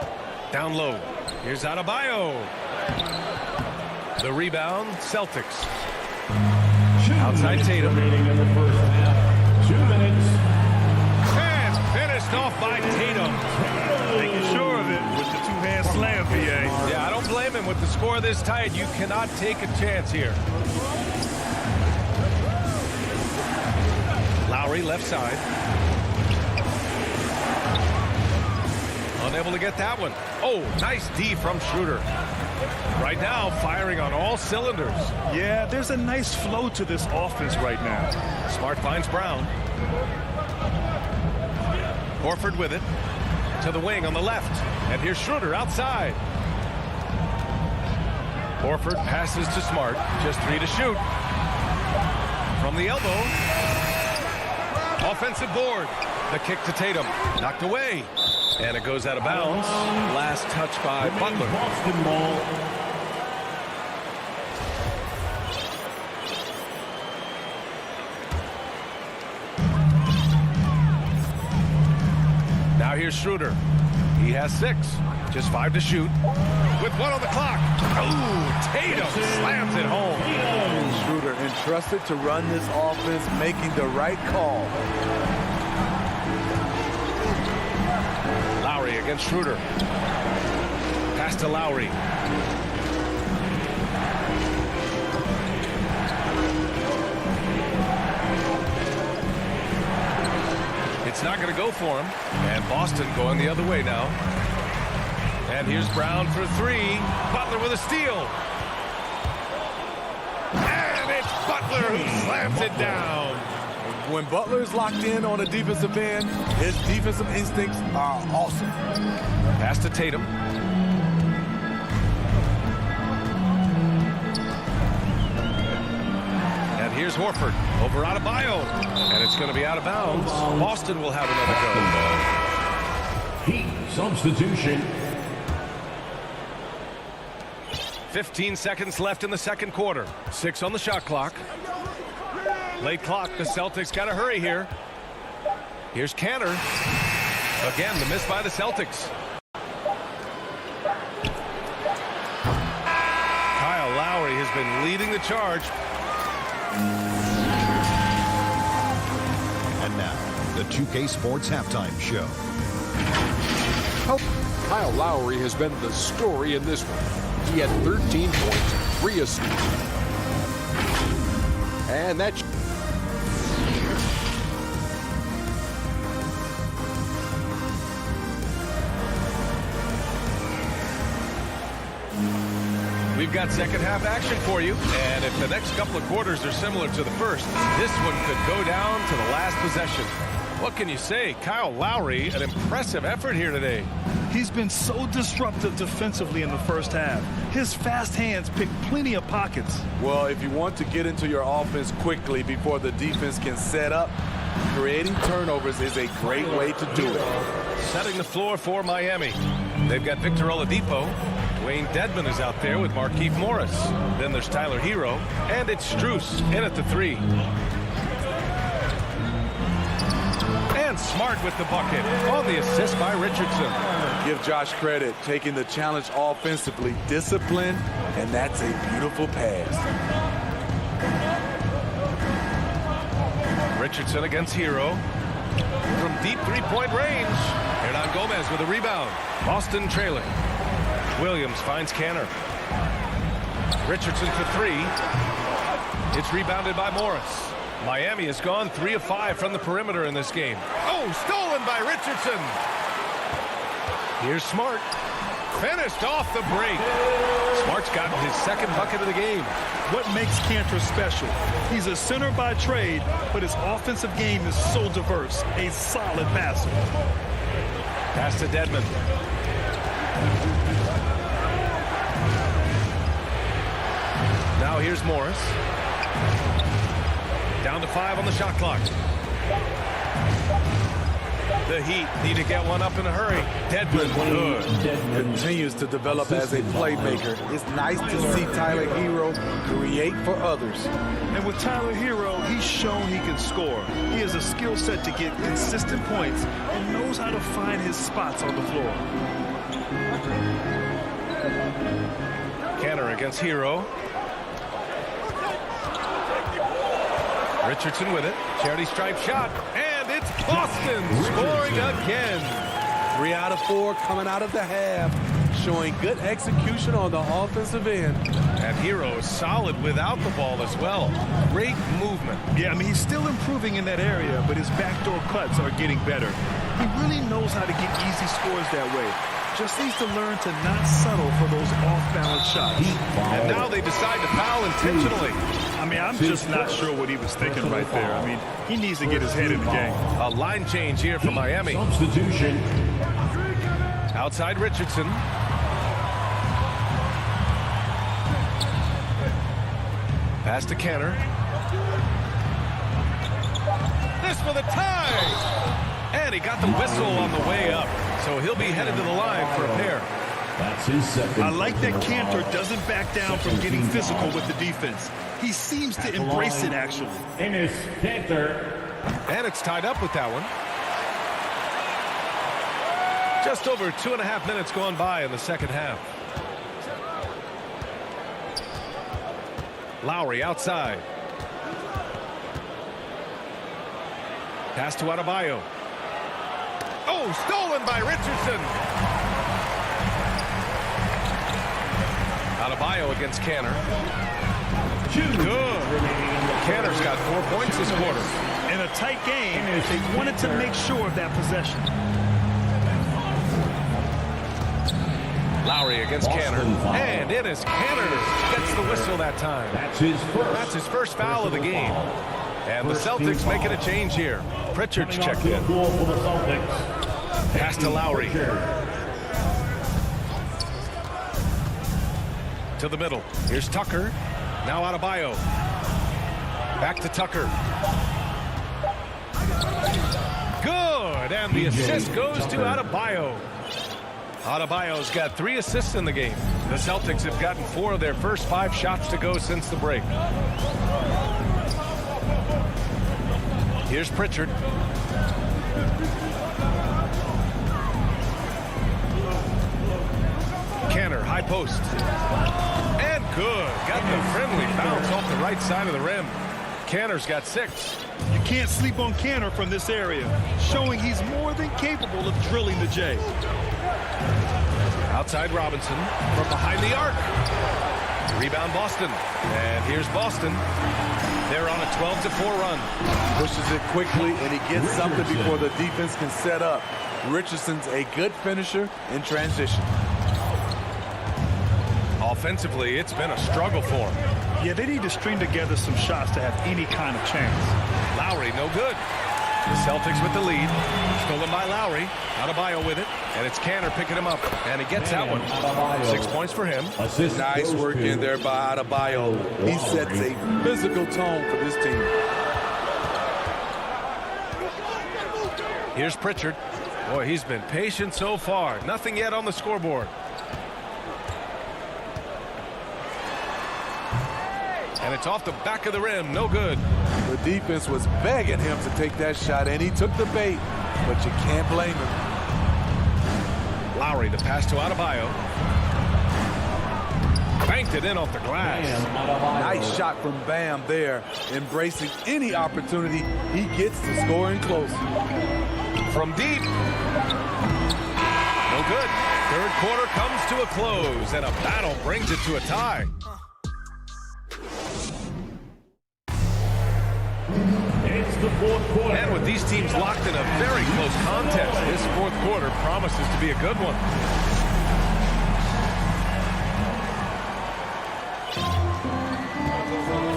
Down low. Here's Adebayo. The rebound, Celtics. Outside Tatum. In the first half, 2 minutes. And finished off by Tatum. Making sure of it with the 2-hand slam, BA. Yeah, I don't blame him. With the score this tight, you cannot take a chance here. Lowry left side. Unable to get that one. Oh, nice D from Schroeder. Right now, firing on all cylinders. Yeah, there's a nice flow to this offense right now. Smart finds Brown. Horford with it. To the wing on the left. And here's Schroeder outside. Horford passes to Smart. Just 3 to shoot. From the elbow. Offensive board. The kick to Tatum. Knocked away. And it goes out of bounds. Last touch by Butler. Boston ball. Now here's Schroeder. He has 6. Just 5 to shoot. With 1 on the clock. Ooh, Tatum slams it home. Schroeder entrusted to run this offense, making the right call. Lowry against Schroeder. Pass to Lowry. It's not going to go for him. And Boston going the other way now. And here's Brown for 3. Butler with a steal. And it's Butler who slams it down. When Butler is locked in on a defensive end, his defensive instincts are awesome. Pass to Tatum. And here's Horford over Adebayo. And it's going to be out of bounds. Boston will have another go. Heat substitution. 15 seconds left in the second quarter. 6 on the shot clock. Late clock. The Celtics got to hurry here. Here's Cantor. Again, the miss by the Celtics. Kyle Lowry has been leading the charge. And now, the 2K Sports Halftime Show. Kyle Lowry has been the story in this one. He had 13 points, 3 assists. And that... We've got second half action for you. And if the next couple of quarters are similar to the first, this one could go down to the last possession. What can you say? Kyle Lowry, an impressive effort here today. He's been so disruptive defensively in the first half. His fast hands pick plenty of pockets. Well, if you want to get into your offense quickly before the defense can set up, creating turnovers is a great way to do it. Setting the floor for Miami. They've got Victor Oladipo. Dwayne Dedmon is out there with Markieff Morris. Then there's Tyler Hero. And it's Strus in at the 3. And Smart with the bucket on the assist by Richardson. Give Josh credit, taking the challenge offensively, discipline, and that's a beautiful pass. Richardson against Hero. From deep three-point range. Hernan Gomez with a rebound. Boston trailing. Williams finds Cantor. Richardson for 3. It's rebounded by Morris. Miami has gone 3 of 5 from the perimeter in this game. Oh, stolen by Richardson. Here's Smart. Finished off the break. Smart's gotten his second bucket of the game. What makes Cantor special? He's a center by trade, but his offensive game is so diverse. A solid passer. Pass to Dedmon. Now here's Morris. Down to 5 on the shot clock. The Heat need to get one up in a hurry. Dedmon, good. Continues to develop as a playmaker. It's nice to see Tyler Hero create for others. And with Tyler Hero, he's shown he can score. He has a skill set to get consistent points and knows how to find his spots on the floor. Cantor against Hero. Richardson with it. Charity stripe shot. And it's Boston scoring again. 3 out of 4 coming out of the half, showing good execution on the offensive end. And Hero is solid without the ball as well. Great movement. Yeah, I mean, he's still improving in that area, but his backdoor cuts are getting better. He really knows how to get easy scores that way. Just needs to learn to not settle for those off-balance shots. And now they decide to foul intentionally. I mean, I'm just not sure what he was thinking right there. I mean, he needs to get his head in the game. A line change here for Miami. Substitution. Outside Richardson. Pass to Cantor. This for the tie! And he got the whistle on the way up. So he'll be headed to the line for a pair. That's his second. I like that Cantor doesn't back down from getting physical with the defense. He seems to embrace it, actually. Enes Kanter. And it's tied up with that one. Just over 2.5 minutes gone by in the second half. Lowry outside. Pass to Adebayo. Oh, stolen by Richardson. Adebayo against Cantor. Good. Cantor's got 4 points this quarter. In a tight game, they wanted to make sure of that possession. Lowry against Cantor. And it is Cantor gets the whistle that time. That's his first foul of the game. And the Celtics making a change here. Pritchard's checked in. Pass to Lowry. To the middle. Here's Tucker. Now Adebayo. Back to Tucker. Good. And the assist goes to Adebayo. Adebayo's got 3 assists in the game. The Celtics have gotten 4 of their first 5 shots to go since the break. Here's Pritchard. Cantor, high post. And good. Got the friendly bounce off the right side of the rim. Cantor's got 6. You can't sleep on Cantor from this area, showing he's more than capable of drilling the J. Outside Robinson from behind the arc. Rebound Boston. And here's Boston. They're on a 12-4 run. Pushes it quickly, and he gets something before the defense can set up. Richardson's a good finisher in transition. Offensively, it's been a struggle for him. Yeah, they need to string together some shots to have any kind of chance. Lowry, no good. The Celtics with the lead. Stolen by Lowry. Adebayo with it. And it's Cantor picking him up. And he gets that one. 6 points for him. Nice work in there by Adebayo. He sets a physical tone for this team. Here's Pritchard. Boy, he's been patient so far. Nothing yet on the scoreboard. And it's off the back of the rim. No good. The defense was begging him to take that shot, and he took the bait, but you can't blame him. Lowry, the pass to Adebayo. Banked it in off the glass. Nice shot from Bam there, embracing any opportunity he gets to scoring close. From deep. No good. Third quarter comes to a close, and a battle brings it to a tie. It's the And with these teams locked in a very close contest, this fourth quarter promises to be a good one.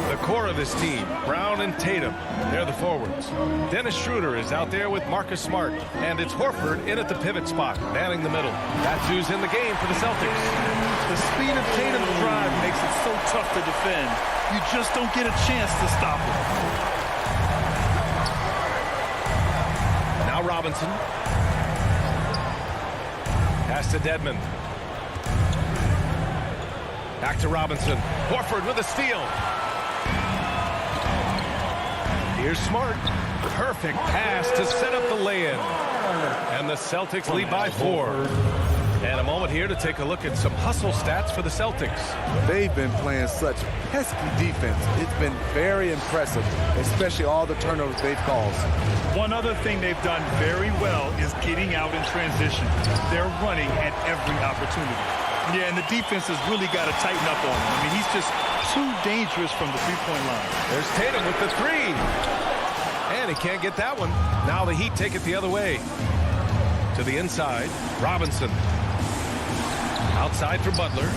The core of this team, Brown and Tatum, they're the forwards. Dennis Schroeder is out there with Marcus Smart, and it's Horford in at the pivot spot, manning the middle. That's who's in the game for the Celtics. The speed of Tatum's drive makes it so tough to defend. You just don't get a chance to stop it. Now Robinson. Pass to Dedmon. Back to Robinson. Horford with a steal. Here's Smart. Perfect pass to set up the lay-in. And the Celtics lead by 4. And a moment here to take a look at some hustle stats for the Celtics. They've been playing such pesky defense. It's been very impressive, especially all the turnovers they've caused. One other thing they've done very well is getting out in transition. They're running at every opportunity. Yeah, and the defense has really got to tighten up on him. I mean, he's just too dangerous from the three-point line. There's Tatum with the 3. And he can't get that one. Now the Heat take it the other way. To the inside, Robinson. Outside for Butler.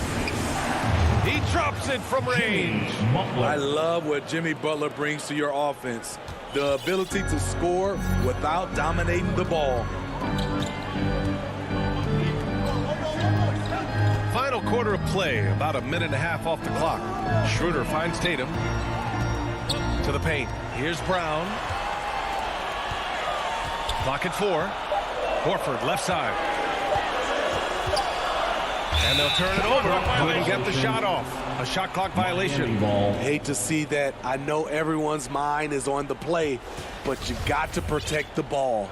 He drops it from range. I love what Jimmy Butler brings to your offense. The ability to score without dominating the ball. Final quarter of play, about a minute and a half off the clock. Schroeder finds Tatum. To the paint. Here's Brown. Clock at 4. Horford left side. And they'll turn it over. Couldn't get the shot off. A shot clock violation. Hate to see that. I know everyone's mind is on the play, but you've got to protect the ball.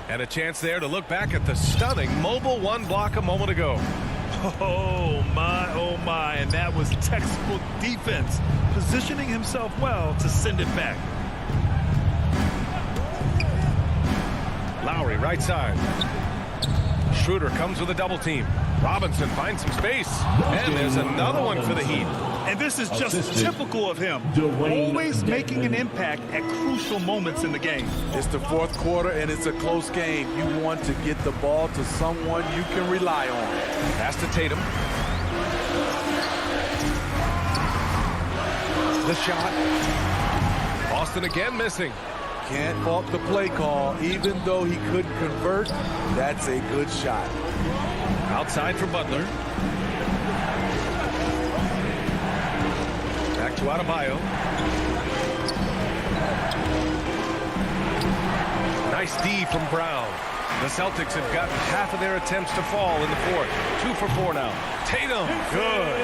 And a chance there to look back at the stunning mobile 1 block a moment ago. Oh my, and that was textbook defense. Positioning himself well to send it back. Lowry right side. Schroeder comes with a double team. Robinson finds some space. And there's another one for the Heat. And this is just typical of him. Always making an impact at crucial moments in the game. It's the fourth quarter and it's a close game. You want to get the ball to someone you can rely on. Pass to Tatum. The shot. Boston again missing. Can't fault the play call. Even though he couldn't convert, that's a good shot. Outside for Butler. Back to Adebayo. Nice D from Brown. The Celtics have gotten half of their attempts to fall in the fourth. 2 for 4 now. Tatum, good.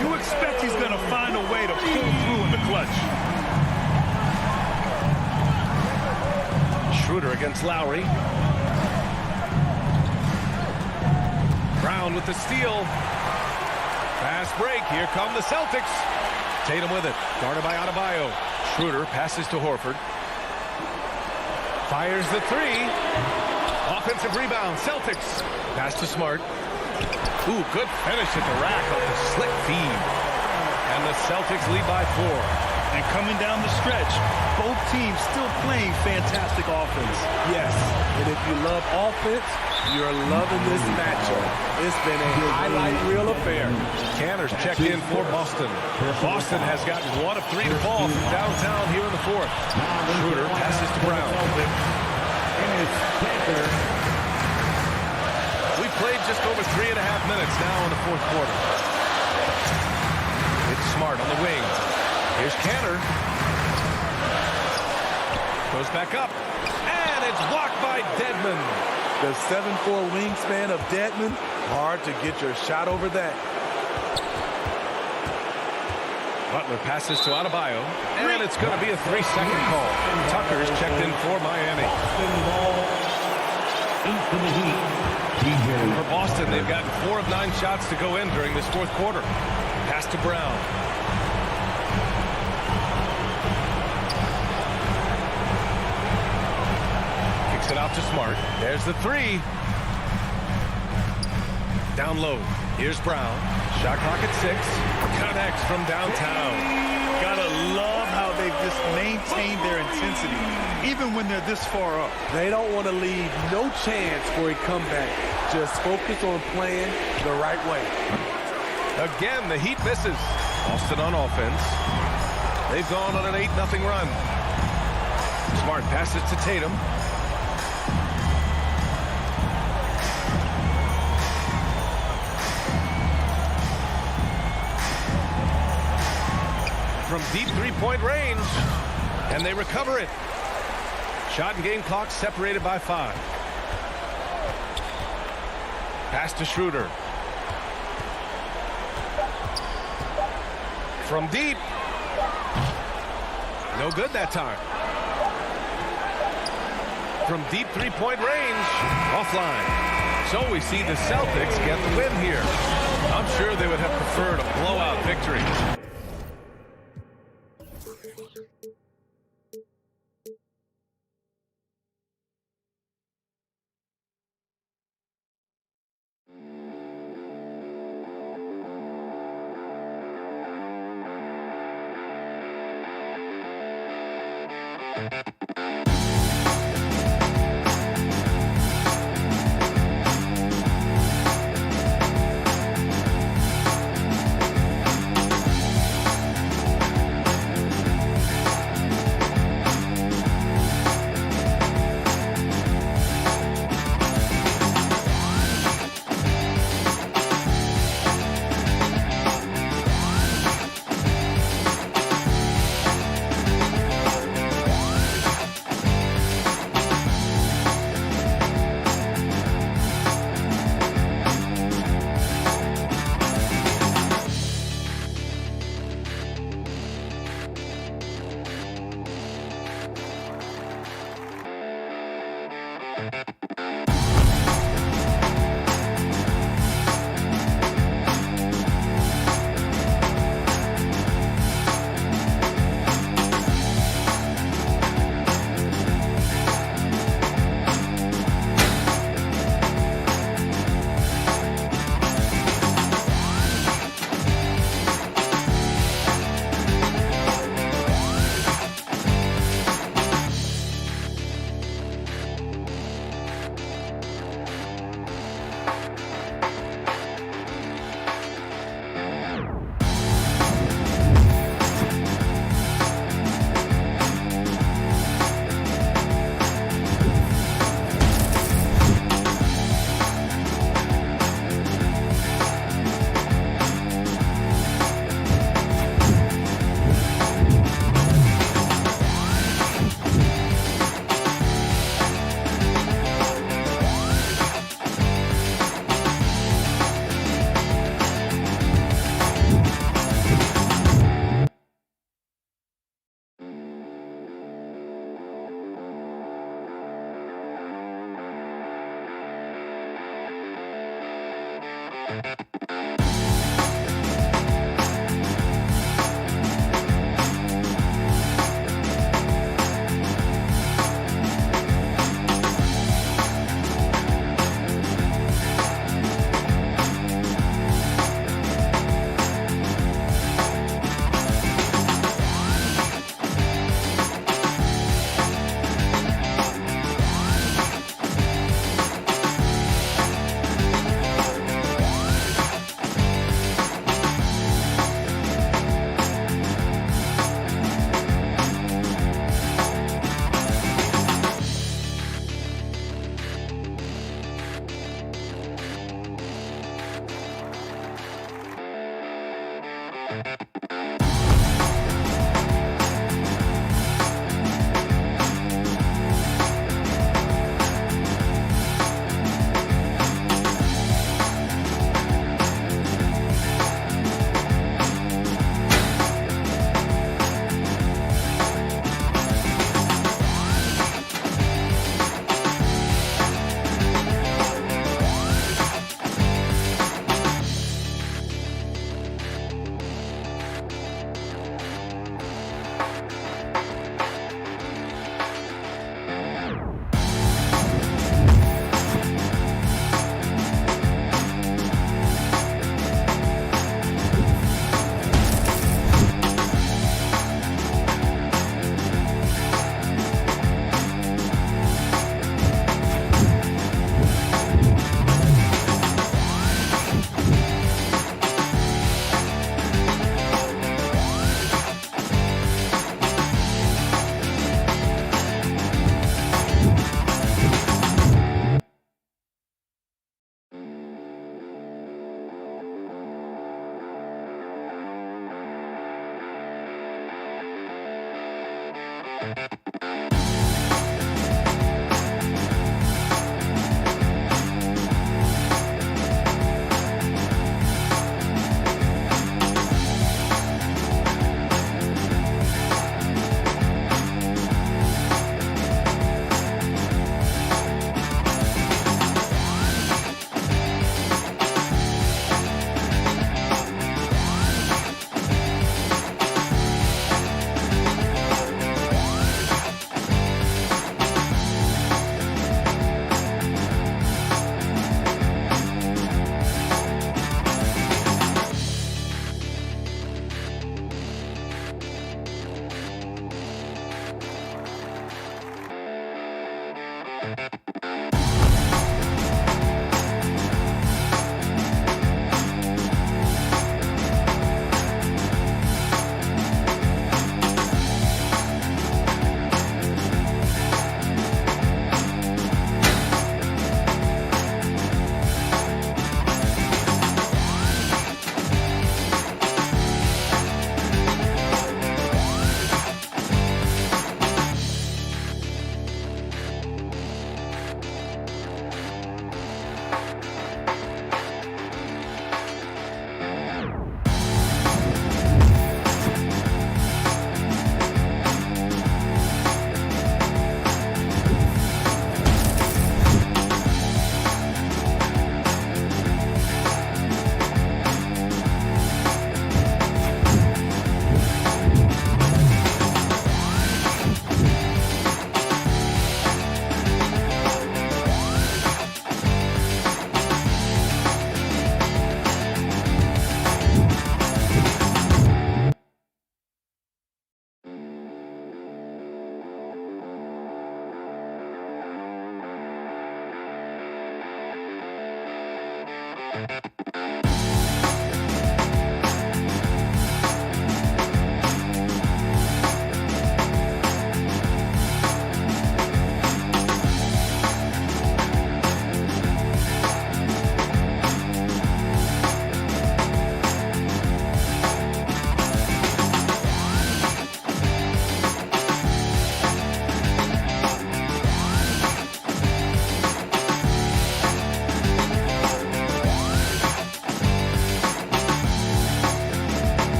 You expect he's going to find a way to pull through in the clutch. Schroeder against Lowry. Brown with the steal. Fast break. Here come the Celtics. Tatum with it. Guarded by Adebayo. Schroeder passes to Horford. Fires the 3. Offensive rebound. Celtics. Pass to Smart. Ooh, good finish at the rack on the slick feed. And the Celtics lead by 4. And coming down the stretch, both teams still playing fantastic offense. Yes, and if you love offense, you're loving this matchup. It's been a highlight reel affair. Canner's checked in for Boston. Boston has gotten 1 of 3 to fall from downtown here in the fourth. Schroeder passes to Brown. We've played just over 3.5 minutes now in the fourth quarter. It's Smart on the wing. Here's Canner. Goes back up. And it's blocked by Dedmon. The 7'4" wingspan of Dedmon. Hard to get your shot over that. Butler passes to Adebayo. And it's going to be a 3-second call. Tucker's checked in for Miami. For Boston, they've gotten 4 of 9 shots to go in during this fourth quarter. Pass to Brown. It out to Smart. There's the 3. Down low. Here's Brown. Shot clock at 6. Connects from downtown. Gotta love how they've just maintained their intensity. Even even when they're this far up. They don't want to leave no chance for a comeback. Just focus on playing the right way. Again, the Heat misses. Boston on offense. They've gone on an 8-0 run. Smart passes to Tatum. From deep three-point range, and they recover it. Shot and game clock separated by 5. Pass to Schroeder. From deep. No good that time. From deep three-point range, offline. So we see the Celtics get the win here. I'm sure they would have preferred a blowout victory.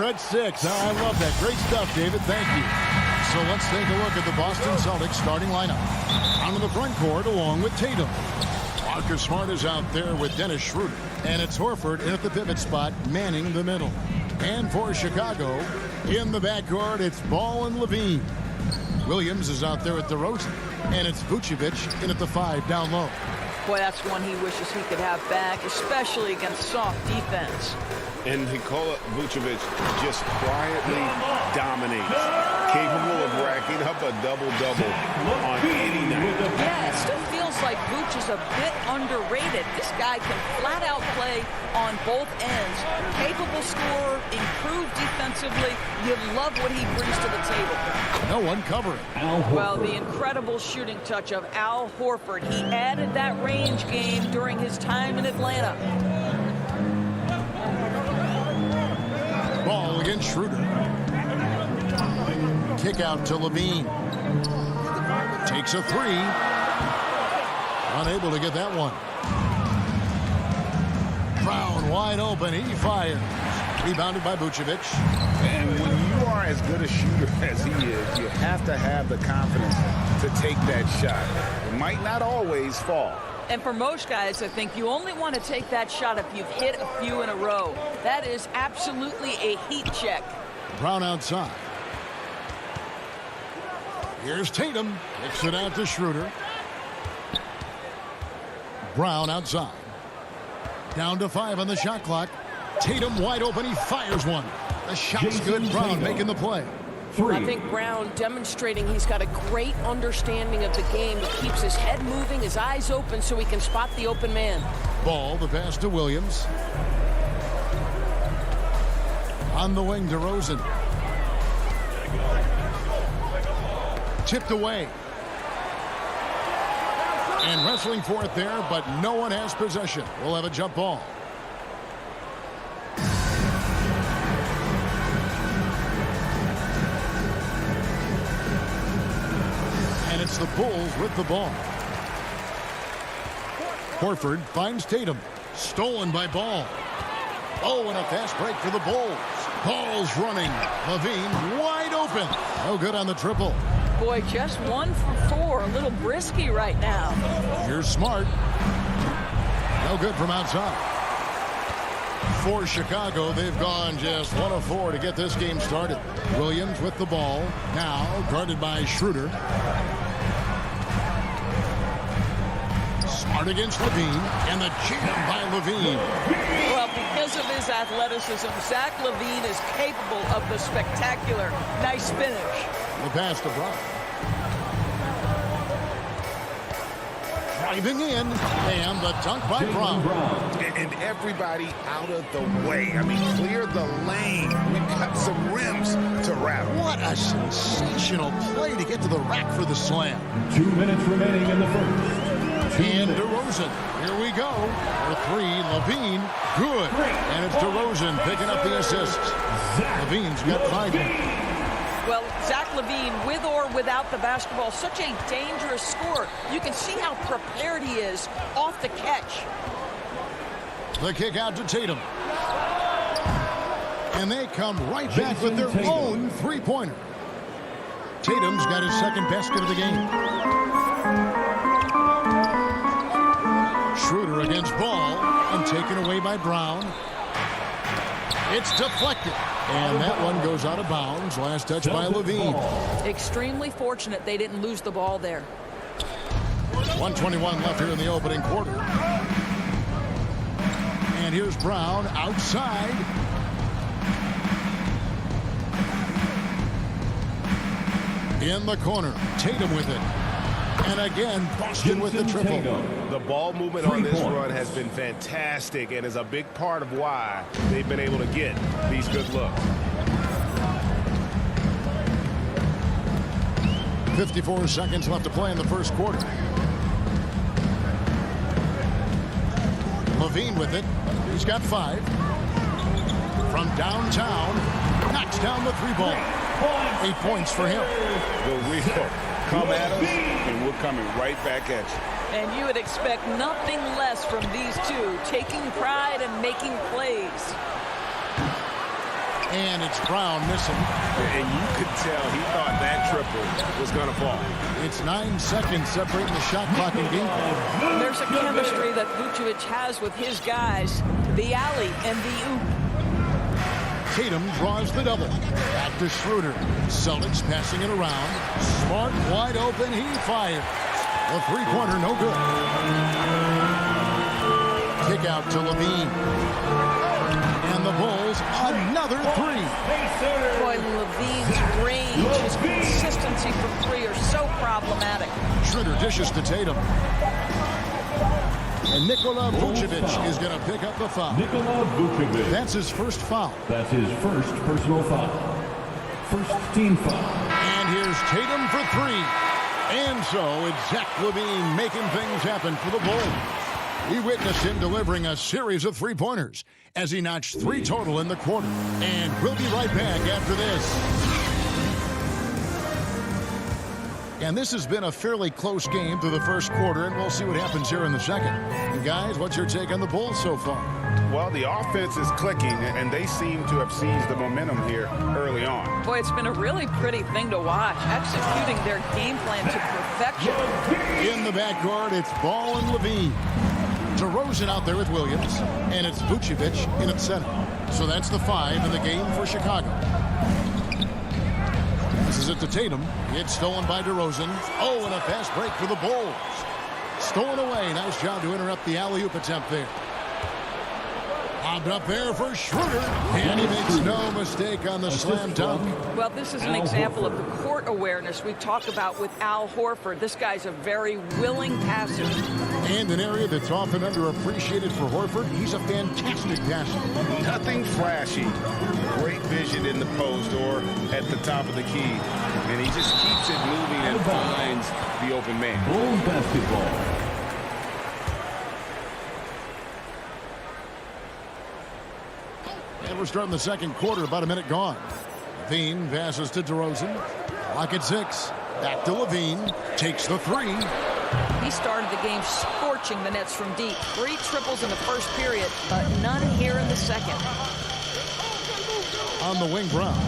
Stretch 6. I love that. Great stuff, David. Thank you. So let's take a look at the Boston Celtics starting lineup. Onto the front court along with Tatum. Marcus Smart is out there with Dennis Schroeder. And it's Horford in at the pivot spot, manning the middle. And for Chicago, in the backcourt, it's Ball and Levine. Williams is out there at DeRozan. And it's Vucevic in at the 5 down low. Boy, that's one he wishes he could have back, especially against soft defense. And Nikola Vucevic just quietly dominates, capable of racking up a double-double on any night. Yeah, it still feels like Vuce is a bit underrated. This guy can flat-out play on both ends. Capable scorer, improved defensively. You love what he brings to the table. No one covering. Well, the incredible shooting touch of Al Horford. He added that range game during his time in Atlanta. Ball against Schroeder. Kick out to Levine. Takes a 3. Unable to get that one. Brown wide open. He fires. Rebounded by Vucevic. And when you are as good a shooter as he is, you have to have the confidence to take that shot. It might not always fall. And for most guys, I think you only want to take that shot if you've hit a few in a row. That is absolutely a heat check. Brown outside. Here's Tatum. Kicks it out to Schroeder. Brown outside. Down to 5 on the shot clock. Tatum wide open. He fires one. The shot's good. Brown making the play. I think Brown demonstrating he's got a great understanding of the game. He keeps his head moving, his eyes open so he can spot the open man. Ball, the pass to Williams. On the wing, DeRozan. Tipped away. And wrestling for it there, but no one has possession. We'll have a jump ball. And it's the Bulls with the ball. Horford finds Tatum. Stolen by Ball. Oh, and a fast break for the Bulls. Ball's running. Levine wide open. No good on the triple. Boy, just 1 for 4. A little brisky right now. Here's Smart. No good from outside. For Chicago, they've gone just 1 of 4 to get this game started. Williams with the ball. Now guarded by Schroeder. Smart against Levine. And the jam by Levine. Well, because of his athleticism, Zach Levine is capable of the spectacular. Nice finish. The pass to Brown. Driving in, and the dunk by Brown. And everybody out of the way. I mean, clear the lane. We've got some rims to rattle. What a sensational play to get to the rack for the slam. 2 minutes remaining in the first. And DeRozan, here we go. For 3, Levine, good. And it's DeRozan picking up the assist. Levine's got 5. Well, Zach Levine, with or without the basketball, such a dangerous scorer. You can see how prepared he is off the catch. The kick out to Tatum. And they come right back with their own three-pointer. Tatum's got his second basket of the game. Schroeder against Ball and taken away by Brown. It's deflected. And that one goes out of bounds. Last touch by Levine. Extremely fortunate they didn't lose the ball there. 1:21 left here in the opening quarter. And here's Brown outside. In the corner, Tatum with it. And again, Boston with the triple. The ball movement on this run has been fantastic and is a big part of why they've been able to get these good looks. 54 seconds left to play in the first quarter. Levine with it. He's got 5. From downtown, knocks down the 3-ball. 8 points for him. The wheel come at us, and we're coming right back at you. And you would expect nothing less from these two, taking pride and making plays. And it's Brown missing. And you could tell he thought that triple was going to fall. It's 9 seconds separating the shot clock and game. There's a chemistry that Vucevic has with his guys, the alley and the oop. Tatum draws the double. Back to Schroeder. Celtics passing it around. Smart, wide open. He fires. The three-pointer, no good. Kick out to Levine. And the Bulls, another 3. Boy, Levine's range, his consistency from 3 are so problematic. Schroeder dishes to Tatum. And Nikola Vucevic is going to pick up the foul. Nikola Vucevic. That's his first foul. That's his first personal foul. First team foul. And here's Tatum for 3. And so it's Zach LaVine making things happen for the Bulls. We witnessed him delivering a series of three-pointers as he notched 3 total in the quarter. And we'll be right back after this. And this has been a fairly close game through the first quarter, and we'll see what happens here in the second. And guys, what's your take on the Bulls so far? Well, the offense is clicking, and they seem to have seized the momentum here early on. Boy, it's been a really pretty thing to watch, executing their game plan to perfection. In the backcourt, it's Ball and Levine. DeRozan out there with Williams, and it's Vucevic in at center. So that's the 5 in the game for Chicago. Passes it to Tatum. It's stolen by DeRozan. Oh, and a fast break for the Bulls. Stolen away. Nice job to interrupt the alley-oop attempt there. Lobbed up there for Schroeder. And he makes no mistake on the slam dunk. Well, this is an example of the court awareness we talk about with Al Horford. This guy's a very willing passer. And an area that's often underappreciated for Horford, he's a fantastic passer. Nothing flashy. Great vision in the post or at the top of the key. And he just keeps it moving and finds the open man. Bulls basketball. And we're starting the second quarter, about a minute gone. Levine passes to DeRozan. Clock at 6. Back to Levine. Takes the 3. He started the game scorching the Nets from deep. 3 triples in the first period, but none here in the second. On the wing, Brown.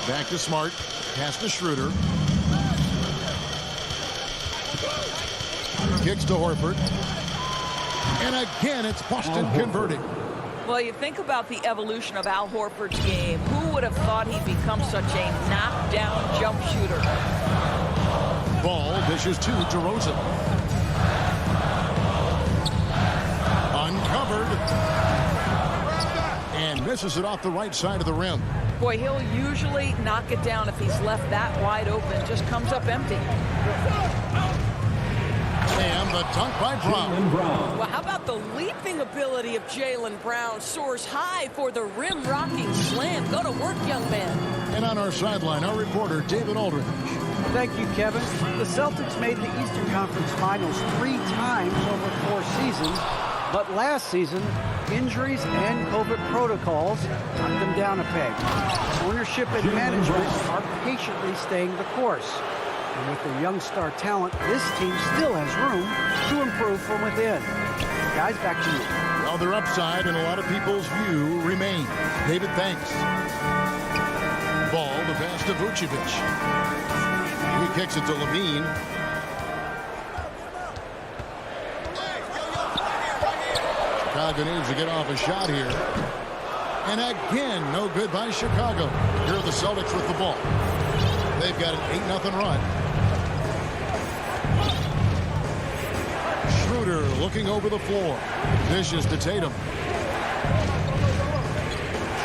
Back to Smart. Pass to Schroeder. Kicks to Horford. And again, it's Boston converting. Well, you think about the evolution of Al Horford's game. Who would have thought he'd become such a knockdown jump shooter? Ball dishes to DeRozan. Uncovered. And misses it off the right side of the rim. Boy, he'll usually knock it down if he's left that wide open. Just comes up empty. And the dunk by Brown. Well, how about the leaping ability of Jaylen Brown? Soars high for the rim-rocking slam. Go to work, young man. And on our sideline, our reporter, David Aldridge. Thank you, Kevin. The Celtics made the Eastern Conference Finals 3 times over 4 seasons, but last season, injuries and COVID protocols knocked them down a peg. Ownership and management are patiently staying the course. And with the young star talent, this team still has room to improve from within. Guys, back to you. Well, their upside in a lot of people's view remains. David, thanks. Ball, the pass to Vucevic. He kicks it to Levine. Chicago needs to get off a shot here. And again, no good by Chicago. Here are the Celtics with the ball. They've got an 8-0 run. Schroeder Cantor looking over the floor. Dishes to Tatum.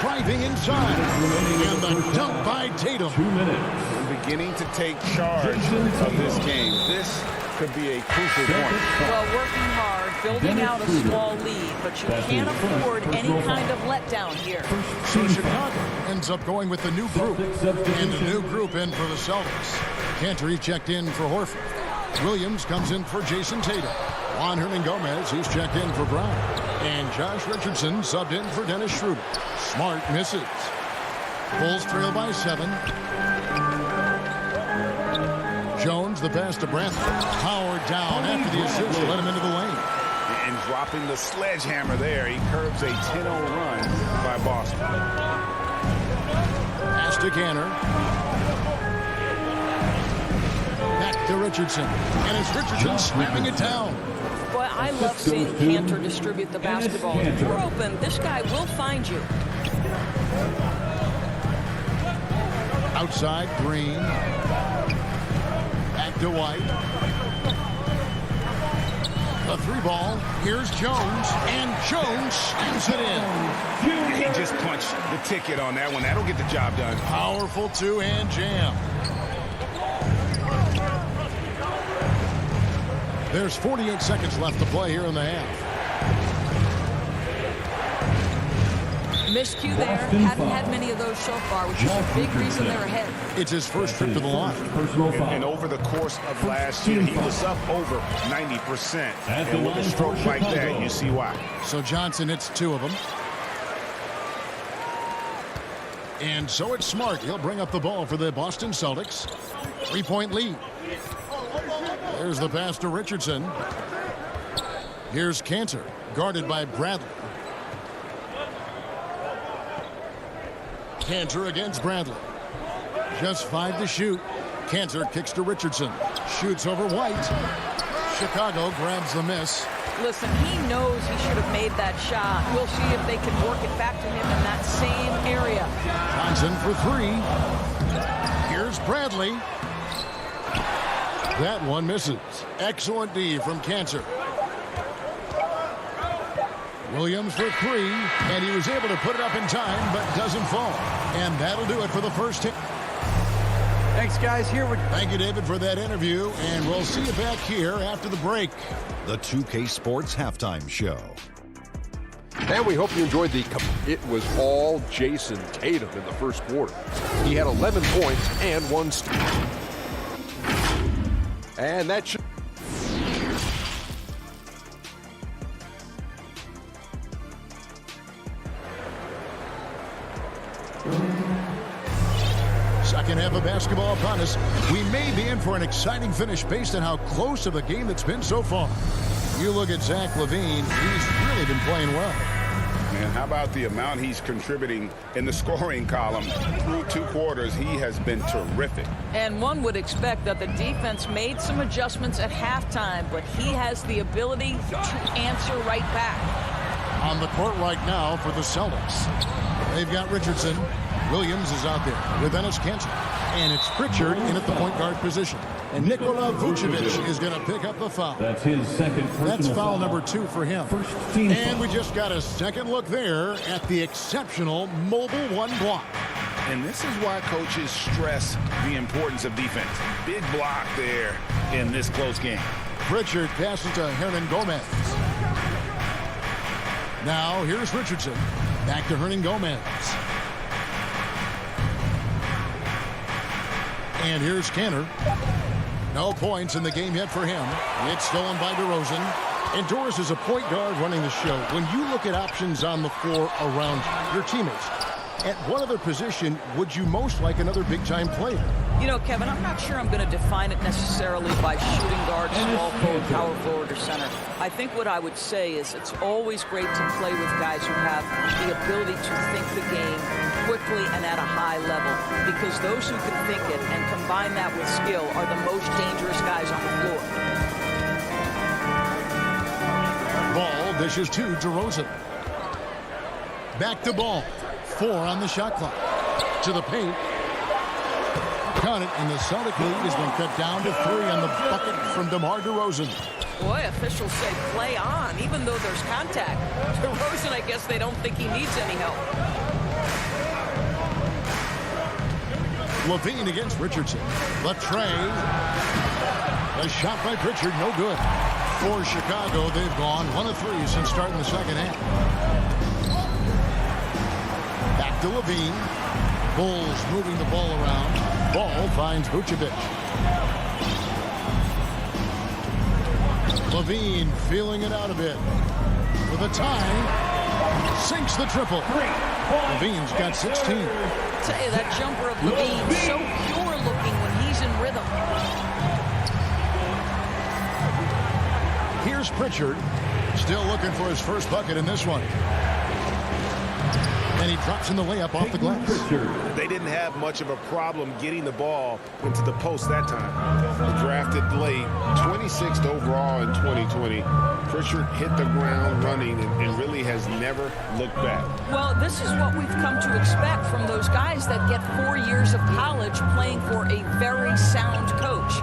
Driving inside. And the dunk by Tatum. 2 minutes. Beginning to take charge of this game. This could be a crucial point. Well, working hard, building out a small lead, but you can't afford any kind of letdown here. So Chicago ends up going with the new group. And the new group in for the Celtics. Cantor, he checked in for Horford. Williams comes in for Jason Tatum. Juan Hernan-Gomez, he's checked in for Brown. And Josh Richardson subbed in for Dennis Schroeder. Smart misses. Bulls trail by 7. Jones, the pass to Bradley. Howard down after the assist, let him into the lane. And dropping the sledgehammer there, he curbs a 10-0 run by Boston. Pass to Cantor. Back to Richardson. And it's Richardson slamming it down. Boy, I love seeing Cantor distribute the basketball. If you're open, this guy will find you. Outside, Green. Back to White. The 3 ball. Here's Jones. And Jones slams it in. He just punched the ticket on that one. That'll get the job done. Powerful 2-hand jam. There's 48 seconds left to play here in the half. Miscue there. Hadn't had many of those so far, which is a big reason they're ahead. It's his first trip to the line. And over the course of last year, he was up over 90%. And with a stroke like that, you see why. So Johnson hits 2 of them. And so it's Smart. He'll bring up the ball for the Boston Celtics. 3-point lead. There's the pass to Richardson. Here's Cantor, guarded by Bradley. Cantor against Bradley. Just 5 to shoot. Cantor kicks to Richardson. Shoots over White. Chicago grabs the miss. Listen, he knows he should have made that shot. We'll see if they can work it back to him in that same area. Johnson for 3. Here's Bradley. That one misses. Excellent D from Cantor. Williams for 3, and he was able to put it up in time, but doesn't fall. And that'll do it for the first hit. Thanks, guys. Thank you, David, for that interview, and we'll see you back here after the break. The 2K Sports Halftime Show. And we hope you enjoyed it was all Jason Tatum in the first quarter. He had 11 points and 1 steal. And that should... Second half of basketball upon us. We may be in for an exciting finish based on how close to the game that's been so far. You look at Zach LaVine, he's really been playing well. And how about the amount he's contributing in the scoring column? Through 2 quarters, he has been terrific. And one would expect that the defense made some adjustments at halftime, but he has the ability to answer right back. On the court right now for the Celtics. They've got Richardson. Williams is out there with Enes Kanter. And it's Pritchard in at the point guard position. And Nikola Vucevic is going to pick up the foul. That's his second personal That's foul number 2 for him. And we just got a second look there at the exceptional mobile 1 block. And this is why coaches stress the importance of defense. Big block there in this close game. Pritchard passes to Hernan-Gomez. Now here's Richardson. Back to Hernan-Gomez. And here's Cantor. No points in the game yet for him. It's stolen by DeRozan. And Doris is a point guard running the show. When you look at options on the floor around your teammates, at what other position would you most like another big-time player? You know, Kevin, I'm not sure I'm going to define it necessarily by shooting guard, small forward, power forward, or center. I think what I would say is it's always great to play with guys who have the ability to think the game quickly and at a high level, because those who can think it and combine that with skill are the most dangerous guys on the floor. Ball dishes to DeRozan. Back to Ball. 4 on the shot clock. To the paint. Got it, and the Celtic lead has been cut down to 3 on the bucket from DeMar DeRozan. Boy, officials say play on, even though there's contact. DeRozan, I guess they don't think he needs any help. Levine against Richardson. The tray. A shot by Pritchard, no good. For Chicago, they've gone 1 of 3 since starting the second half. Back to Levine. Bulls moving the ball around. Ball finds Vucevic. Levine feeling it out a bit. For the tie. Sinks the triple. Levine's got 16. I'll tell you, that jumper of Levine, so pure looking when he's in rhythm. Here's Pritchard, still looking for his first bucket in this one. And he drops in the layup off the glass. They didn't have much of a problem getting the ball into the post that time. Drafted late, 26th overall in 2020. Pritchard hit the ground running and really has never looked back. Well, this is what we've come to expect from those guys that get 4 years of college playing for a very sound coach.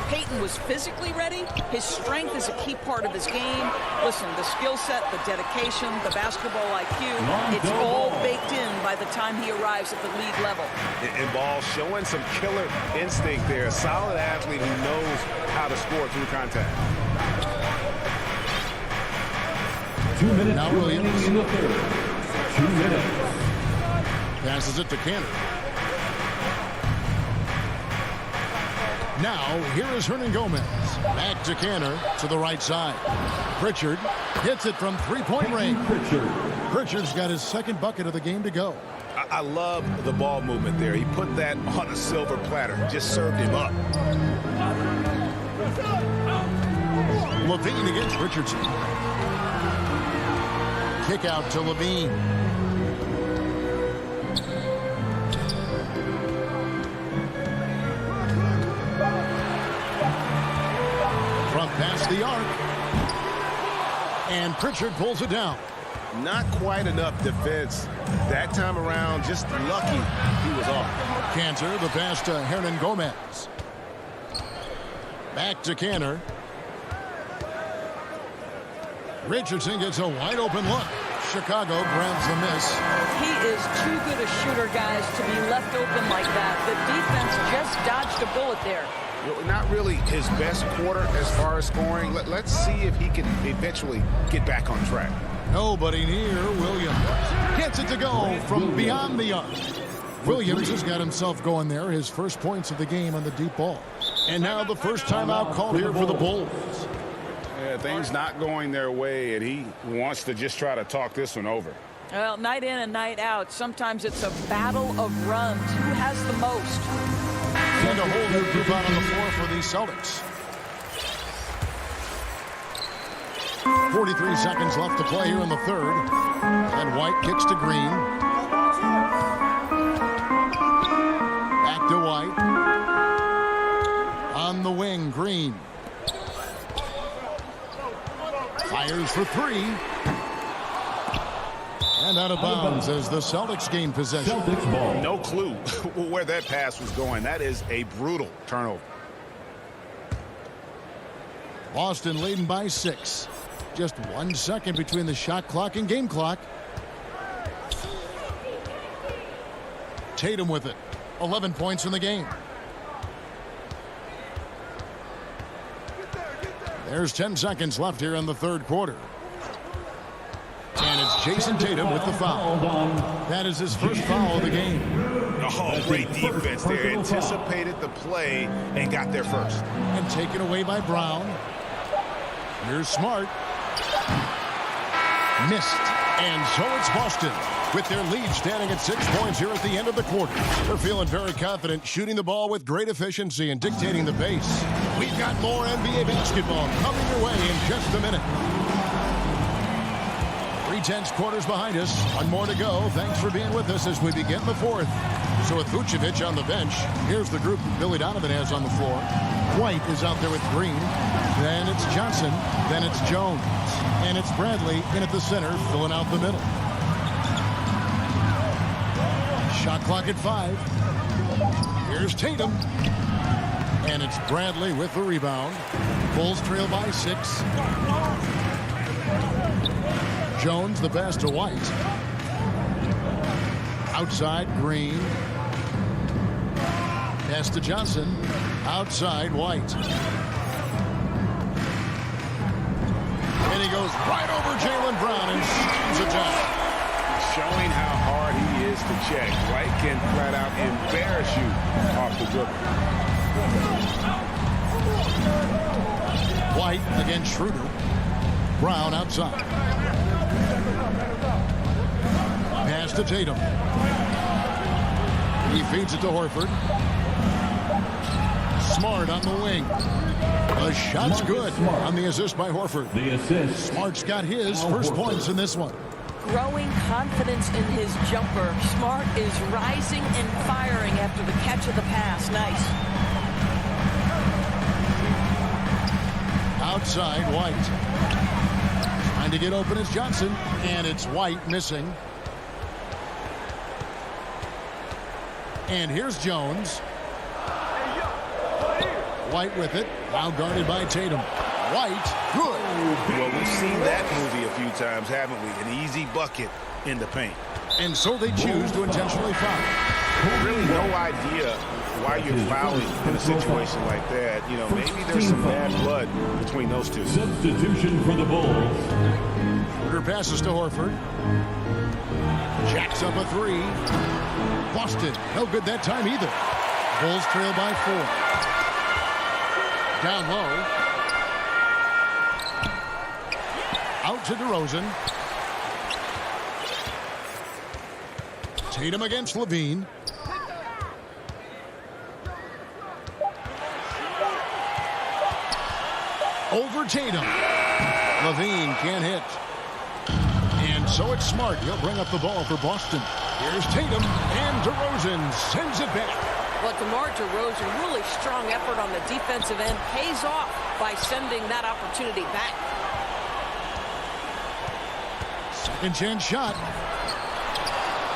Peyton was physically ready. His strength is a key part of his game. Listen, the skill set, the dedication, the basketball IQ, it's all baked in by the time he arrives at the league level. And Ball showing some killer instinct there. A solid athlete who knows how to score through contact. 2 minutes. Now Williams. In the third. 2 minutes. Passes it to Cantor. Now, here is Hernan Gomez. Back to Cantor to the right side. Pritchard hits it from three-point range. Pritchard's got his second bucket of the game to go. I love the ball movement there. He put that on a silver platter. Just served him up. Levine against Richardson. Kick out to Levine. Past the arc. And Pritchard pulls it down. Not quite enough defense that time around. Just lucky he was off. Cantor, the pass to Hernan Gomez. Back to Cantor. Richardson gets a wide open look. Chicago grabs the miss. He is too good a shooter, guys, to be left open like that. The defense just dodged a bullet there. Not really his best quarter as far as scoring. Let's see if he can eventually get back on track. Nobody near. Williams gets it to go from beyond the arc. Williams has got himself going there. His first points of the game on the deep ball. And now the first timeout called here for the Bulls. Yeah, things not going their way, and he wants to just try to talk this one over. Well, night in and night out, sometimes it's a battle of runs. Who has the most? And a whole new group out on the floor for the Celtics. 43 seconds left to play here in the third. And White kicks to Green. Back to White. On the wing, Green. Fires for three. And out of bounds as the Celtics gain possession. No clue where that pass was going. That is a brutal turnover. Boston leading by 6. Just 1 second between the shot clock and game clock. Tatum with it. 11 points in the game. There's 10 seconds left here in the third quarter. And it's Jason Tatum with the foul. That is his first foul of the game. Oh, great defense there. Anticipated the play and got there first. And taken away by Brown. Here's Smart. Missed. And so it's Boston with their lead standing at 6 points here at the end of the quarter. They're feeling very confident, shooting the ball with great efficiency and dictating the pace. We've got more NBA basketball coming your way in just a minute. 3/10 quarters behind us. One more to go. Thanks for being with us as we begin the fourth. So with Vucevic on the bench, here's the group that Billy Donovan has on the floor. White is out there with Green. Then it's Johnson. Then it's Jones. And it's Bradley in at the center, filling out the middle. Shot clock at 5. Here's Tatum. And it's Bradley with the rebound. Bulls trail by 6. Jones the pass to White. Outside Green. Pass to Johnson. Outside White. And he goes right over Jaylen Brown and slams it down. Showing how hard he is to check. White can flat out embarrass you off the dribble. White against Schroeder. Brown outside. Pass to Tatum. He feeds it to Horford. Smart on the wing. The shot's good on the assist by Horford. The assist. Smart's got his first points in this one. Growing confidence in his jumper. Smart is rising and firing after the catch of the pass. Nice. Outside White. Trying to get open is Johnson. And it's White missing. And here's Jones. White with it. Now guarded by Tatum. White, good. Well, we've seen that movie a few times, haven't we? An easy bucket in the paint. And so they choose to intentionally foul. Really no idea why you're fouling in a situation like that. You know, maybe there's some bad blood between those two. Substitution for the Bulls. Schroeder passes to Horford. Jacks up a 3. Boston, no good that time either. Bulls trail by 4. Down low. Out to DeRozan. Tatum against Levine. Over Tatum. Levine can't hit. And so it's Smart. He'll bring up the ball for Boston. Here's Tatum, and DeRozan sends it back. But DeMar DeRozan, really strong effort on the defensive end, pays off by sending that opportunity back. Second chance shot.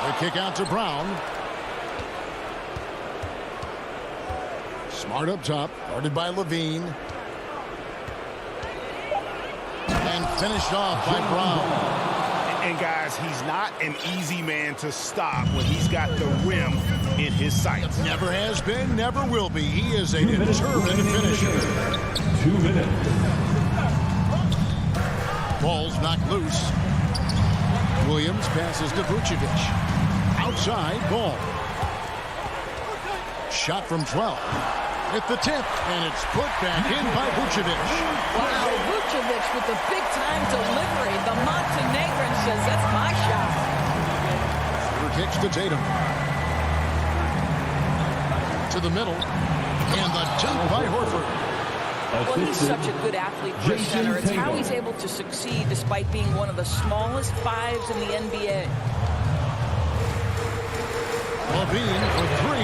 The kick out to Brown. Smart up top, guarded by Levine. And finished off by Brown. And guys, he's not an easy man to stop when he's got the rim in his sights. Never has been, never will be. He is a determined finisher. 2 minutes. Ball's knocked loose. Williams passes to Vucevic. Outside, ball. Shot from 12. At the tip, and it's put back in by Vucevic. Wow, Vucevic with the big-time delivery. The Montenegrin says, that's my shot. Schroeder kicks to Tatum. To the middle. And the dunk by Horford. Well, he's such a good athlete for a center. It's how he's able to succeed despite being one of the smallest 5s in the NBA. Levine for 3.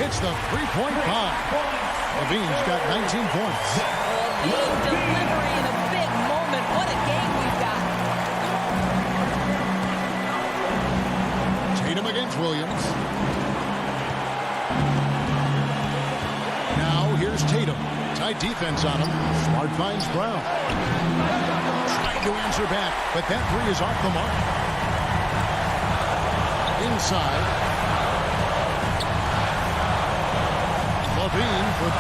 Hits the three-point bomb. Levine's got 19 points. Levine delivery in a big moment. What a game we've got. Tatum against Williams. Now here's Tatum. Tight defense on him. Smart finds Brown. Trying to answer back, but that 3 is off the mark. Inside. Levine for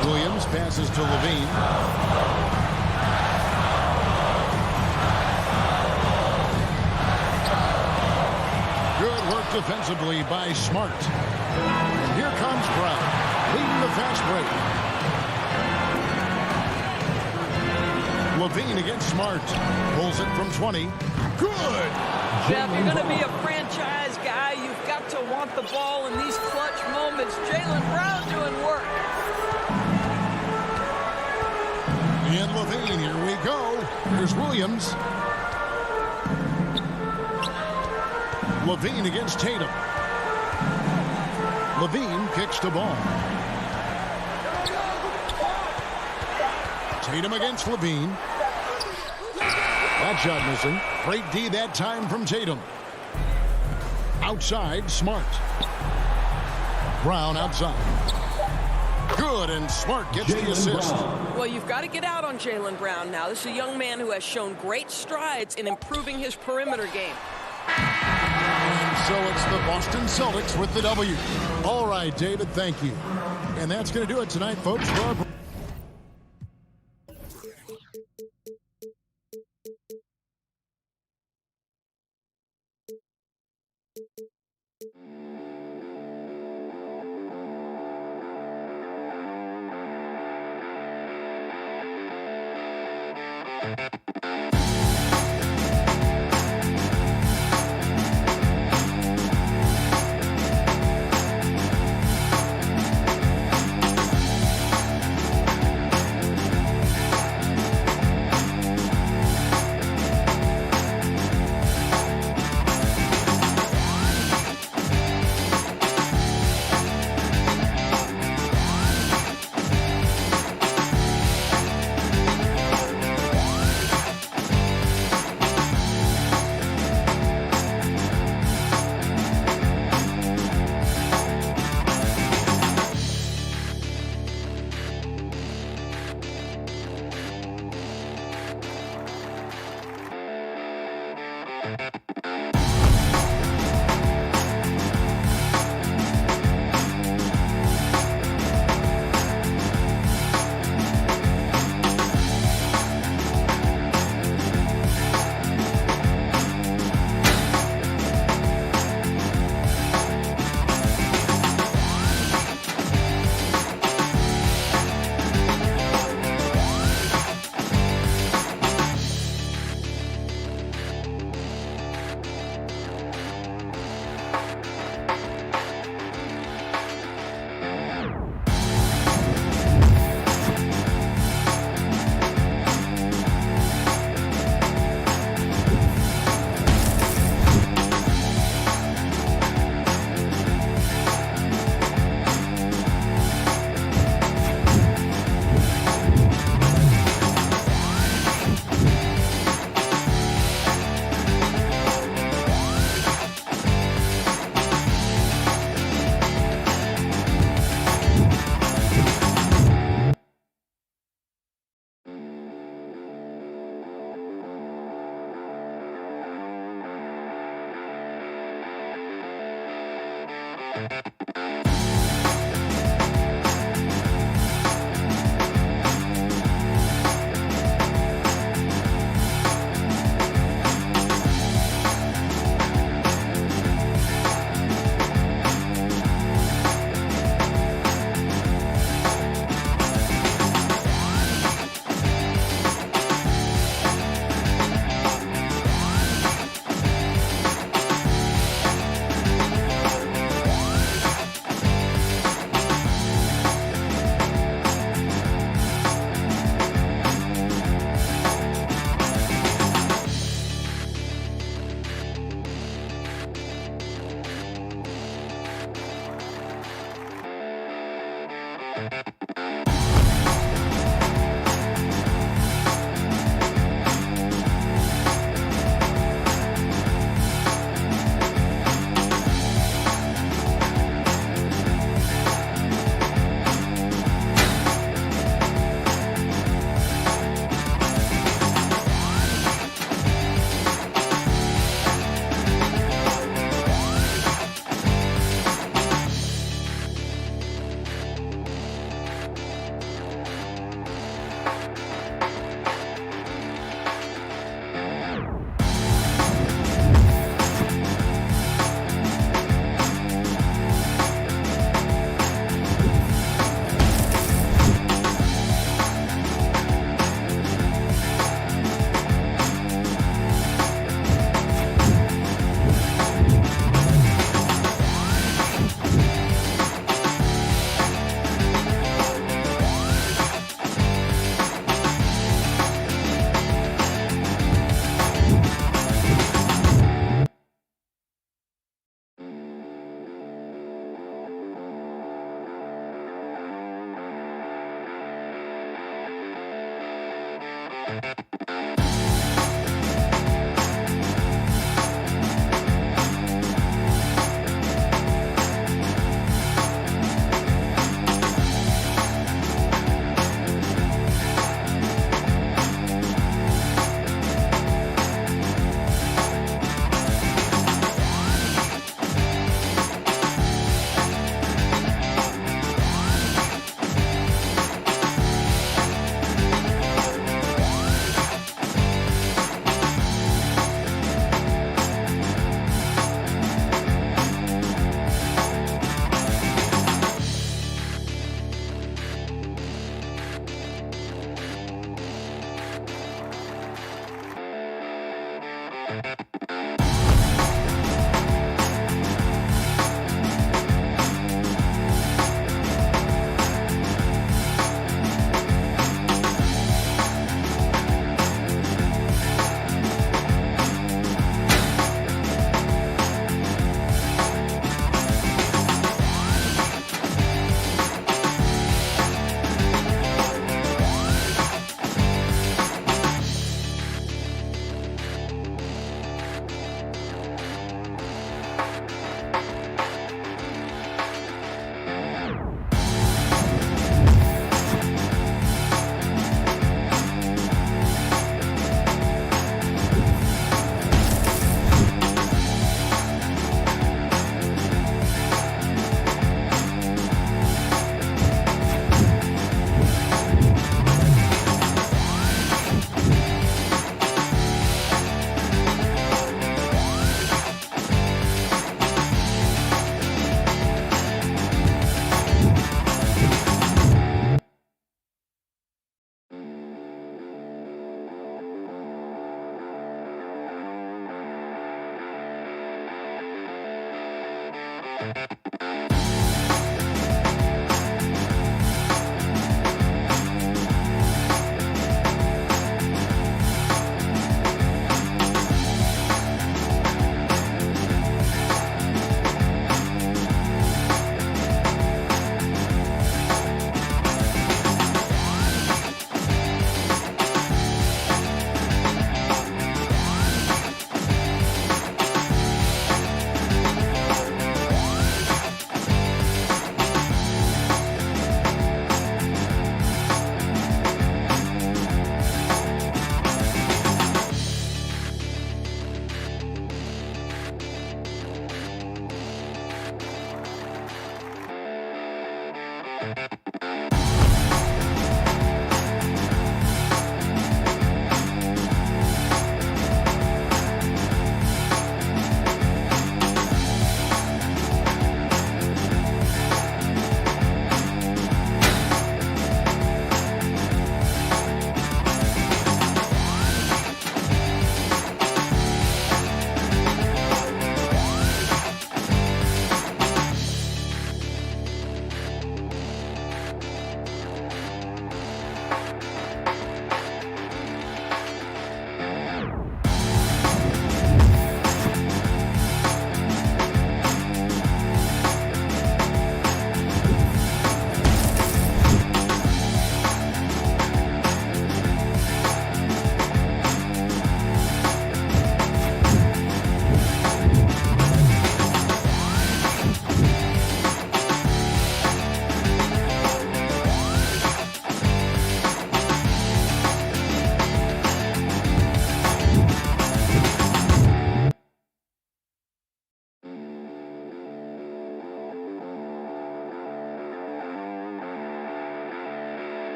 3. Williams passes to Levine. Good work defensively by Smart. And here comes Brown, leading the fast break. Levine against Smart. Pulls it from 20. Good! Jeff, you're going to be a franchise guy. You've got to want the ball in these clutch moments. Jaylen Brown doing work. And Levine, here we go. Here's Williams. Levine against Tatum. Levine kicks the ball. Tatum against Levine. That shot missing. Great D that time from Tatum. Outside, Smart. Brown outside. Good good, and Smart gets the assist. Well, you've got to get out on Jaylen Brown now. This is a young man who has shown great strides in improving his perimeter game. And so it's the Boston Celtics with the W. All right, David, thank you. And that's going to do it tonight, folks. For our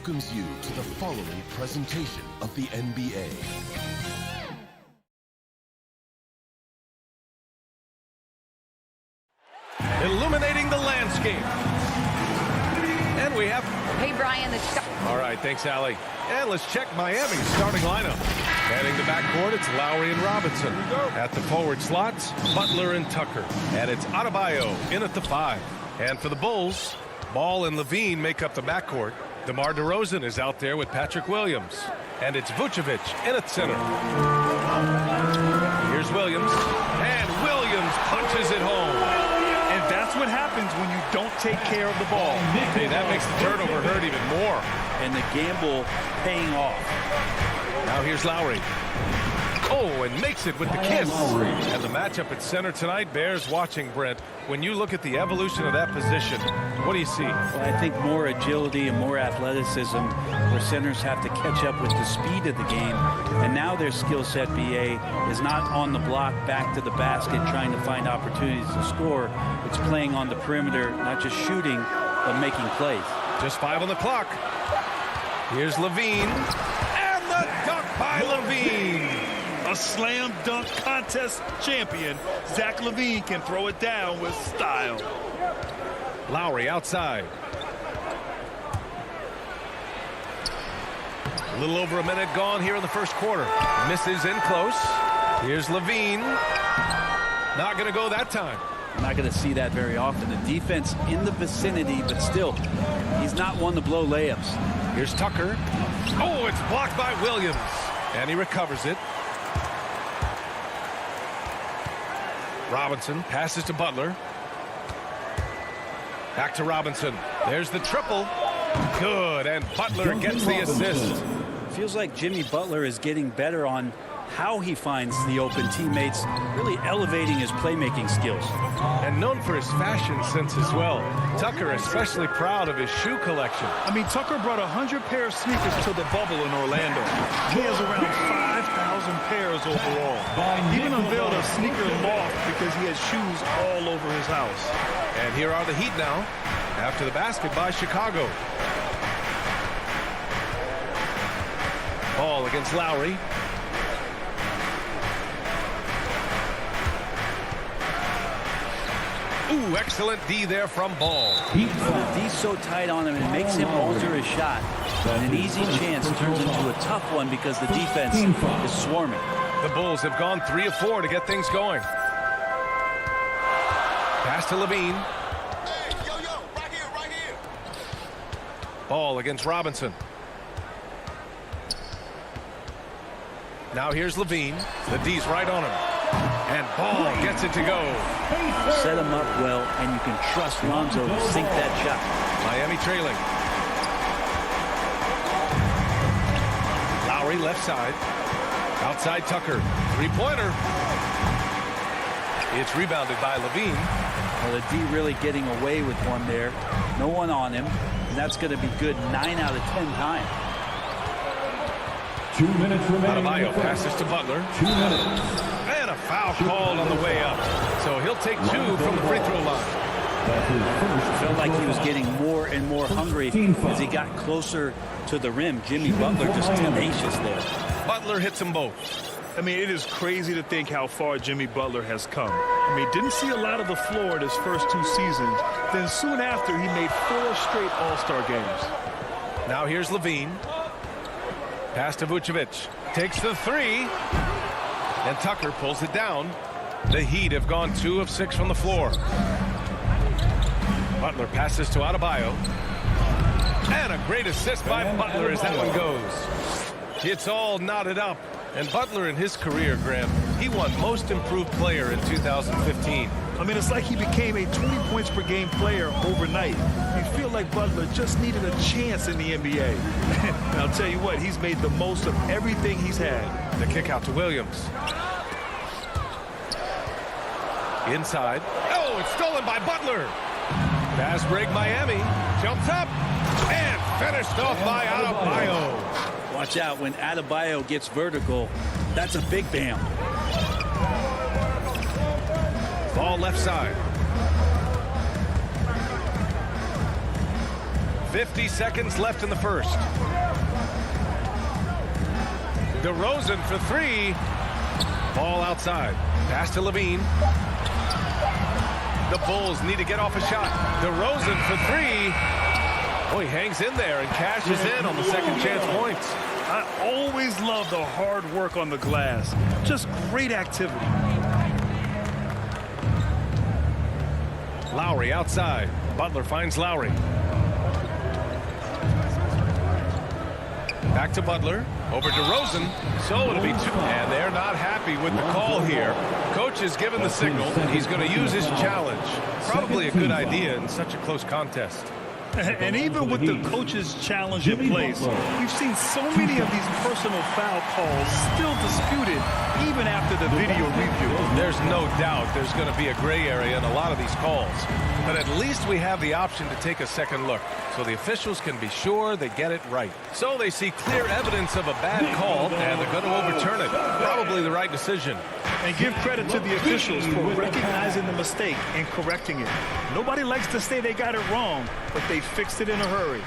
welcomes you to the following presentation of the NBA. Illuminating the landscape. And we have... Hey, Brian. All right, thanks, Allie. And let's check Miami's starting lineup. Heading the backcourt, it's Lowry and Robinson. At the forward slots, Butler and Tucker. And it's Adebayo in at the 5. And for the Bulls, Ball and Levine make up the backcourt. DeMar DeRozan is out there with Patrick Williams. And it's Vucevic in at center. Here's Williams. And Williams punches it home. And that's what happens when you don't take care of the ball. Hey, that makes the turnover hurt even more. And the gamble paying off. Now here's Lowry. Oh, and makes it with the kiss. And the matchup at center tonight bears watching, Brent. When you look at the evolution of that position, what do you see? Well, I think more agility and more athleticism where centers have to catch up with the speed of the game. And now their skill set, BA, is not on the block back to the basket trying to find opportunities to score. It's playing on the perimeter, not just shooting, but making plays. Just 5 on the clock. Here's Levine. And the dunk by Levine. A slam dunk contest champion. Zach LaVine can throw it down with style. Lowry outside. A little over a minute gone here in the first quarter. Misses in close. Here's Levine. Not going to go that time. I'm not going to see that very often. The defense in the vicinity, but still, he's not one to blow layups. Here's Tucker. Oh, it's blocked by Williams. And he recovers it. Robinson passes to Butler. Back to Robinson. There's the triple. Good, and Butler gets the assist. Feels like Jimmy Butler is getting better on how he finds the open teammates, really elevating his playmaking skills. And known for his fashion sense as well. Tucker especially proud of his shoe collection. I mean, Tucker brought 100 pair of sneakers to the bubble in Orlando. He has around 5,000 pairs overall. He even unveiled a sneaker loft because he has shoes all over his house. And here are the Heat now, after the basket by Chicago. Ball against Lowry. Ooh, excellent D there from Ball. D's so tight on him, and it makes him alter his shot. And an easy chance turns into a tough one because the defense is swarming. The Bulls have gone 3 of 4 to get things going. Pass to Levine. Right here. Ball against Robinson. Now here's Levine. The D's right on him. And Ball gets it to go. Set him up well, and you can trust Lonzo to sink that shot. Miami trailing. Lowry left side. Outside Tucker. Three-pointer. It's rebounded by Levine. Well, the D really getting away with one there. No one on him. And that's going to be good 9 out of 10 times. 2 minutes remaining. Adebayo passes to Butler. 2 minutes. And a foul called on the way up. So he'll take 2 from the free throw line. Felt like he was getting more and more hungry as he got closer to the rim. Jimmy Butler just tenacious there. Butler hits them both. I mean, it is crazy to think how far Jimmy Butler has come. I mean, didn't see a lot of the floor in his first 2 seasons. Then soon after, he made 4 straight All-Star games. Now here's Levine. Pass to Vucevic. Takes the 3. And Tucker pulls it down. The Heat have gone 2 of 6 from the floor. Butler passes to Adebayo. And a great assist by Butler as that one goes. It's all knotted up. And Butler in his career, Graham, he won Most Improved Player in 2015. I mean, it's like he became a 20 points per game player overnight. You feel like Butler just needed a chance in the NBA. And I'll tell you what, he's made the most of everything he's had. The kick out to Williams. Inside. Oh, it's stolen by Butler. Pass break Miami. Jumps up. And finished off by Adebayo. Watch out when Adebayo gets vertical. That's a big bam. Ball left side. 50 seconds left in the first. DeRozan for three. Ball outside. Pass to Levine. The Bulls need to get off a shot. DeRozan for three. Oh, he hangs in there and cashes in on the second chance points. I always love the hard work on the glass. Just great activity. Lowry outside. Butler finds Lowry. Back to Butler. Over to DeRozan. So it'll be two. And they're not happy with the call here. Coach has given the signal. He's going to use his challenge. Probably a good idea in such a close contest. And even with the coach's challenge in place, we've seen so many of these personal foul calls still disputed even after the video review. There's no doubt there's going to be a gray area in a lot of these calls. But at least we have the option to take a second look, so the officials can be sure they get it right. So they see clear evidence of a bad call, and they're going to overturn it. Probably the right decision. And give credit to the officials for recognizing the mistake and correcting it. Nobody likes to say they got it wrong, but they fixed it in a hurry.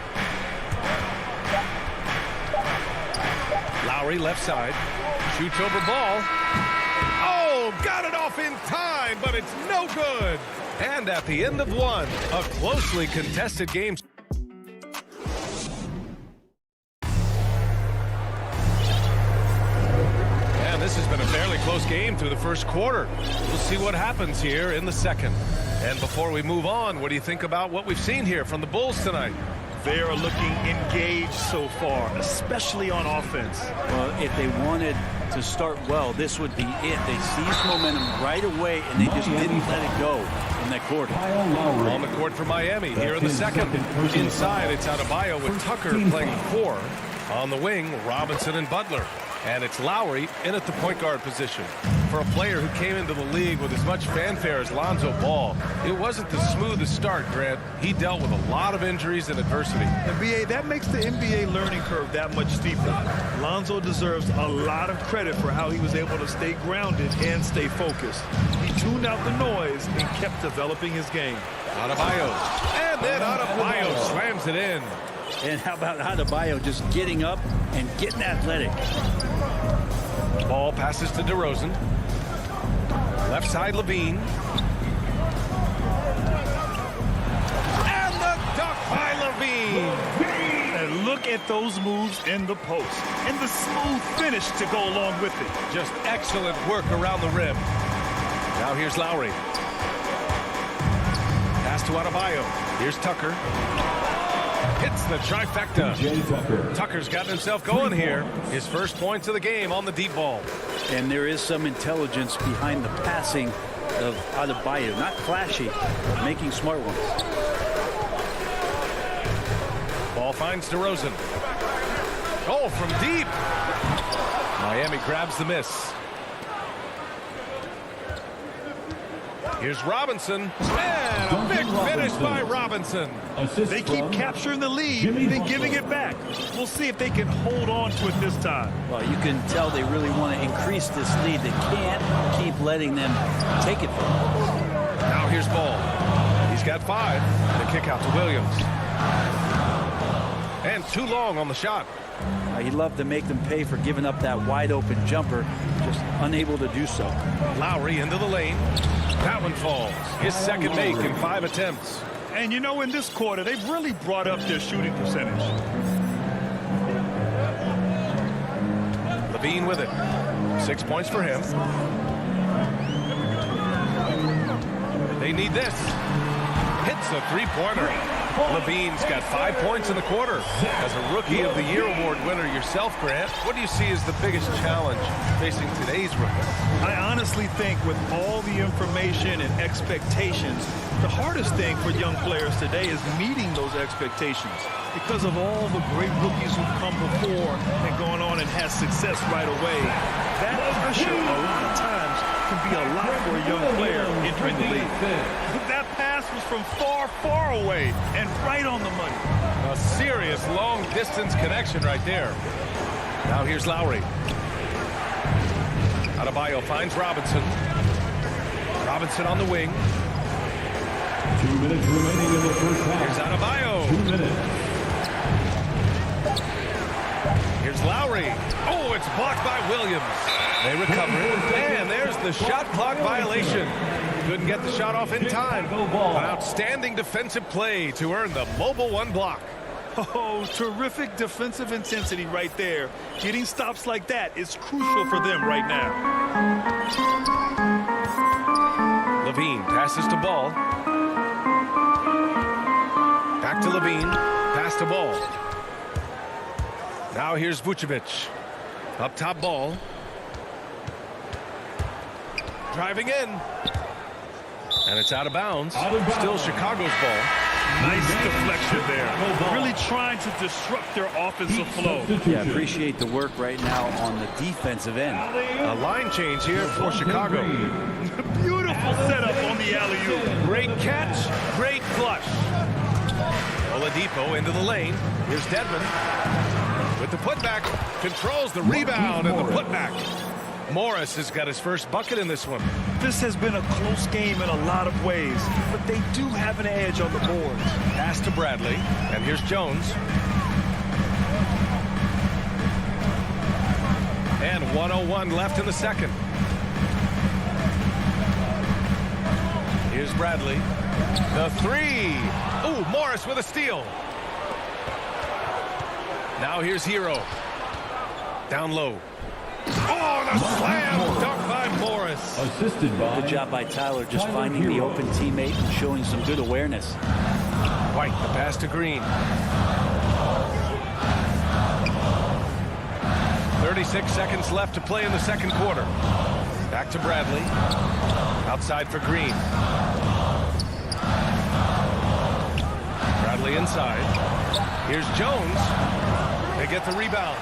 Lowry left side. Shoots over ball. Oh, got it off in time, but it's no good. And at the end of one, a closely contested game. And this has been a fairly close game through the first quarter. We'll see what happens here in the second. And before we move on, what do you think about what we've seen here from the Bulls tonight? They are looking engaged so far, especially on offense. Well, if they wanted to start well, this would be it. They seized momentum right away, and they just didn't let it go in that quarter. On the court for Miami here in the second. Inside, it's Adebayo with Tucker playing four. On the wing, Robinson and Butler. And it's Lowry in at the point guard position. For a player who came into the league with as much fanfare as Lonzo Ball, it wasn't the smoothest start, Grant. He dealt with a lot of injuries and adversity. And BA, that makes the NBA learning curve that much steeper. Lonzo deserves a lot of credit for how he was able to stay grounded and stay focused. He tuned out the noise and kept developing his game. Adebayo. And then Adebayo slams it in. And how about Adebayo just getting up and getting athletic? Ball passes to DeRozan. Left side, Levine. And the dunk by Levine. And look at those moves in the post. And the smooth finish to go along with it. Just excellent work around the rim. Now here's Lowry. Pass to Adebayo. Here's Tucker. Hits the trifecta. Tucker's gotten himself going here. His first points of the game on the deep ball. And there is some intelligence behind the passing of Adebayo. Not flashy, but making smart ones. Ball finds DeRozan. Oh, from deep. Miami grabs the miss. Here's Robinson. And a big finish by Robinson. They keep capturing the lead and giving it back. We'll see if they can hold on to it this time. Well, you can tell they really want to increase this lead. They can't keep letting them take it from them. Now here's Ball. He's got 5. The kick out to Williams. And too long on the shot. He'd love to make them pay for giving up that wide open jumper. Just unable to do so. Lowry into the lane. That one falls. His second make in 5 attempts. And you know, in this quarter, they've really brought up their shooting percentage. Levine with it. 6 points for him. They need this. Hits a three-pointer. Levine's got 5 points in the quarter. As a Rookie of the Year award winner yourself, Grant, what do you see as the biggest challenge facing today's rookies? I honestly think with all the information and expectations, the hardest thing for young players today is meeting those expectations. Because of all the great rookies who've come before and gone on and had success right away, that pressure a lot of times can be a lot for a young player entering the league. That pass was from far, far away and right on the money. A serious long-distance connection right there. Now here's Lowry. Adebayo finds Robinson. Robinson on the wing. 2 minutes remaining in the first half. Here's Adebayo. 2 minutes. Lowry. Oh, it's blocked by Williams. They recover it, and there's the shot clock violation. Couldn't get the shot off in time. An outstanding defensive play to earn the mobile one block. Oh, terrific defensive intensity right there. Getting stops like that is crucial for them right now. Levine passes to Ball. Back to Levine. Pass to Ball. Now here's Vucevic. Up top, Ball. Driving in. And it's out of bounds. Still Chicago's ball. Nice deflection there. Really trying to disrupt their offensive flow. Yeah, appreciate the work right now on the defensive end. A line change here for Chicago. Beautiful setup on the alley-oop. Great catch, great flush. Oladipo into the lane. Here's Dedmon with the putback. Controls the rebound and the putback. Morris has got his first bucket in this one. This has been a close game in a lot of ways, but they do have an edge on the boards. Pass to Bradley, and here's Jones. And 1:01 left in the second. Here's Bradley. The three. Ooh, Morris with a steal. Now here's Hero. Down low. Oh, and a slam dunk by Morris. Assisted by. Good job by Tyler, just finding the open teammate and showing some good awareness. White, the pass to Green. 36 seconds left to play in the second quarter. Back to Bradley. Outside for Green. Bradley inside. Here's Jones. They get the rebound.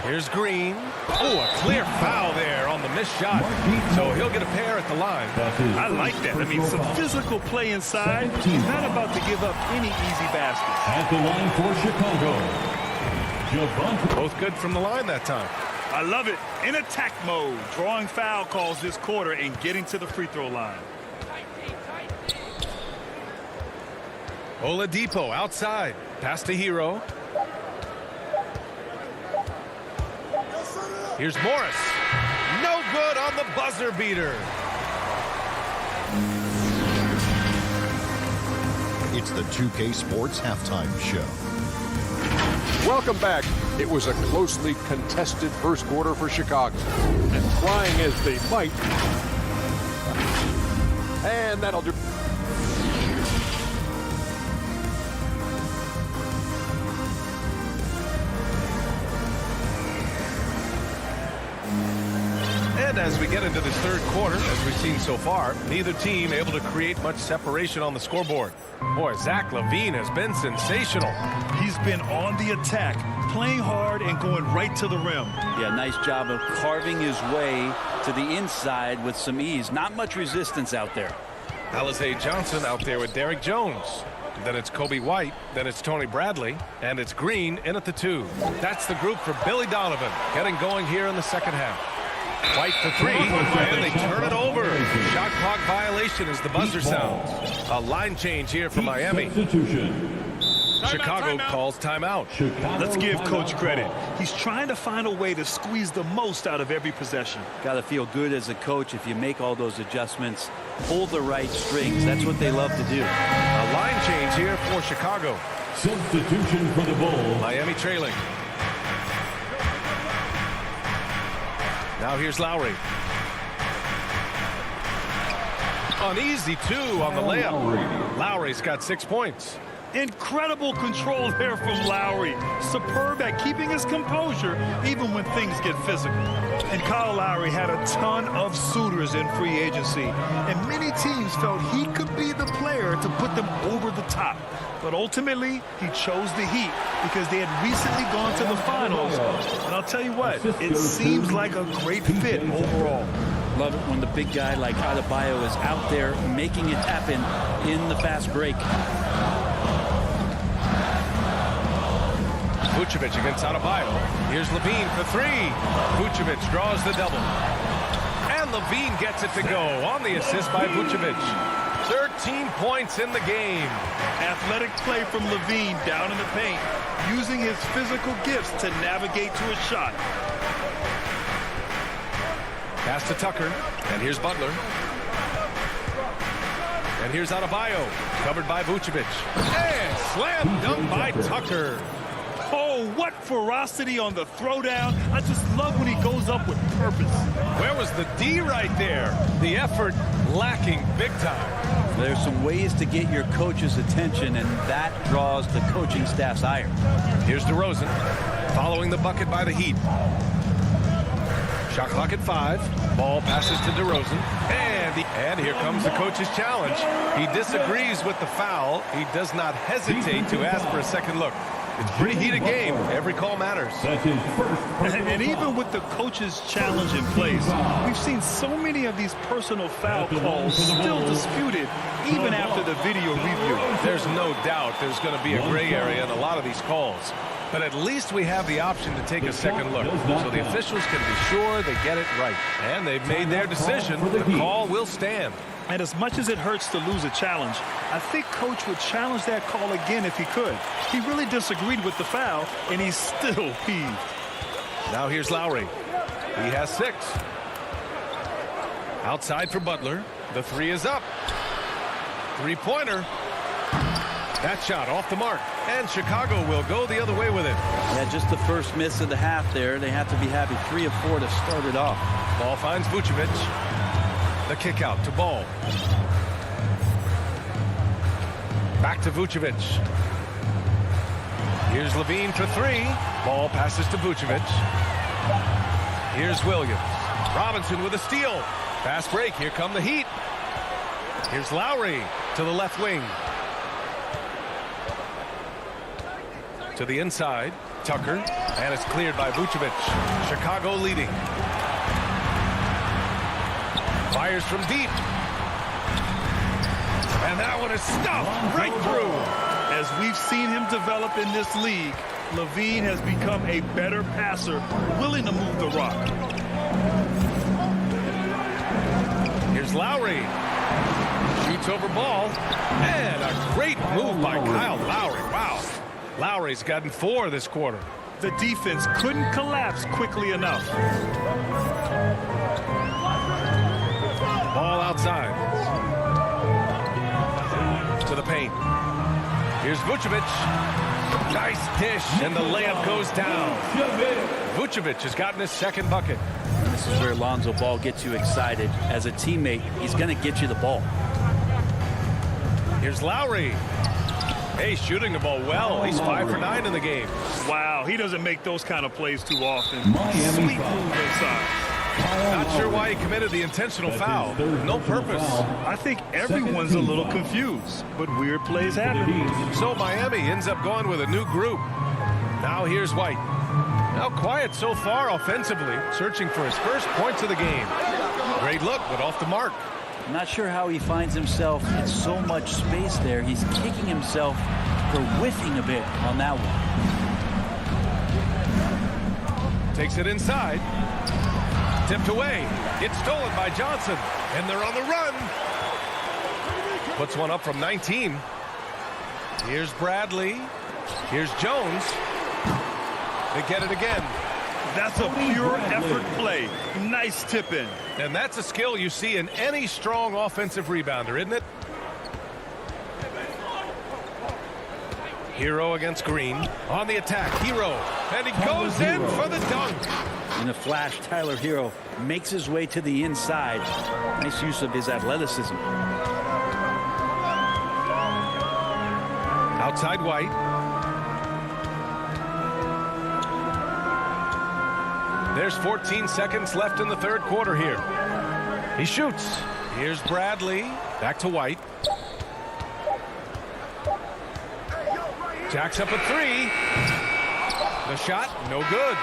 Here's Green. Oh, a clear foul there on the missed shot. So he'll get a pair at the line. I like that. I mean, some physical play inside. He's not about to give up any easy baskets. At the line for Chicago, both good from the line that time. I love it. In attack mode. Drawing foul calls this quarter and getting to the free throw line. Oladipo outside. Pass to Hero. Here's Morris. No good on the buzzer beater. It's the 2K Sports Halftime Show. Welcome back. It was a closely contested first quarter for Chicago. And trying as they might. And that'll do. And as we get into this third quarter, as we've seen so far, neither team able to create much separation on the scoreboard. Boy, Zach LaVine has been sensational. He's been on the attack, playing hard and going right to the rim. Yeah, nice job of carving his way to the inside with some ease. Not much resistance out there. Alize Johnson out there with Derek Jones. Then it's Kobe White. Then it's Tony Bradley. And it's Green in at the 2. That's the group for Billy Donovan getting going here in the second half. White for 3, and they turn it over. Shot clock violation as the buzzer sounds. A line change here for Miami. Chicago calls timeout. Let's give Coach credit. He's trying to find a way to squeeze the most out of every possession. Got to feel good as a coach if you make all those adjustments. Pull the right strings. That's what they love to do. A line change here for Chicago. Substitution for the Bulls. Miami trailing. Now here's Lowry. An easy 2 on the layup. Lowry's got 6 points. Incredible control there from Lowry. Superb at keeping his composure even when things get physical. And Kyle Lowry had a ton of suitors in free agency. And many teams felt he could be the player to put them over the top. But ultimately, he chose the Heat because they had recently gone to the finals. And I'll tell you what, it seems like a great fit overall. Love it when the big guy like Adebayo is out there making it happen in the fast break. Vucevic against Adebayo. Here's Levine for 3. Vucevic draws the double. And Levine gets it to go on the assist by Vucevic. 13 points in the game. Athletic play from Levine down in the paint, using his physical gifts to navigate to a shot. Pass to Tucker, and here's Butler. And here's Adebayo, covered by Vucevic. And slam dunk by Tucker. Oh, what ferocity on the throwdown. I just love when he goes up with purpose. Where was the D right there? The effort lacking big time. There's some ways to get your coach's attention, and that draws the coaching staff's ire. Here's DeRozan, following the bucket by the Heat. Shot clock at 5. Ball passes to DeRozan. And here comes the coach's challenge. He disagrees with the foul. He does not hesitate to ask for a second look. It's a pretty heated game. Every call matters. And even with the coach's challenge in place, we've seen so many of these personal foul calls still disputed even after the video review. There's no doubt there's going to be a gray area in a lot of these calls. But at least we have the option to take a second look, so the officials can be sure they get it right. And they've made their decision. The call will stand. And as much as it hurts to lose a challenge, I think Coach would challenge that call again if he could. He really disagreed with the foul, and he's still peeved. Now here's Lowry. He has 6. Outside for Butler. The 3 is up. Three-pointer. That shot off the mark. And Chicago will go the other way with it. Yeah, just the first miss of the half there. They have to be happy. 3 of 4 to start it off. Ball finds Vucevic. The kick out to Ball. Back to Vucevic. Here's Levine for 3. Ball passes to Vucevic. Here's Williams. Robinson with a steal. Fast break. Here come the Heat. Here's Lowry to the left wing. To the inside. Tucker. And it's cleared by Vucevic. Chicago leading. Fires from deep. And that one is stuffed right through. As we've seen him develop in this league, Levine has become a better passer, willing to move the rock. Here's Lowry. Shoots over Ball. And a great move by Kyle Lowry. Wow. Lowry's gotten 4 this quarter. The defense couldn't collapse quickly enough. Ball outside. To the paint. Here's Vucevic. Nice dish, and the layup goes down. Vucevic has gotten his 2nd bucket. And this is where Lonzo Ball gets you excited. As a teammate, he's going to get you the ball. Here's Lowry. Hey, shooting the ball well. He's 5 for 9 in the game. Wow, he doesn't make those kind of plays too often. Sweet move inside. Not sure why he committed the intentional foul. No purpose. I think everyone's a little confused, but weird plays happen. So Miami ends up going with a new group. Now here's White. Now quiet so far offensively, searching for his first points of the game. Great look, but off the mark. I'm not sure how he finds himself in so much space there. He's kicking himself for whiffing a bit on that one. Takes it inside. Tipped away. It's stolen by Johnson. And they're on the run. Puts one up from 19. Here's Bradley. Here's Jones. They get it again. That's a pure effort play. Nice tip in. And that's a skill you see in any strong offensive rebounder, isn't it? Hero against Green. On the attack, Hero. And he goes in for the dunk. In a flash, Tyler Hero makes his way to the inside. Nice use of his athleticism. Outside White. There's 14 seconds left in the 3rd quarter here. He shoots. Here's Bradley. Back to White. Jacks up a 3. The shot, no good.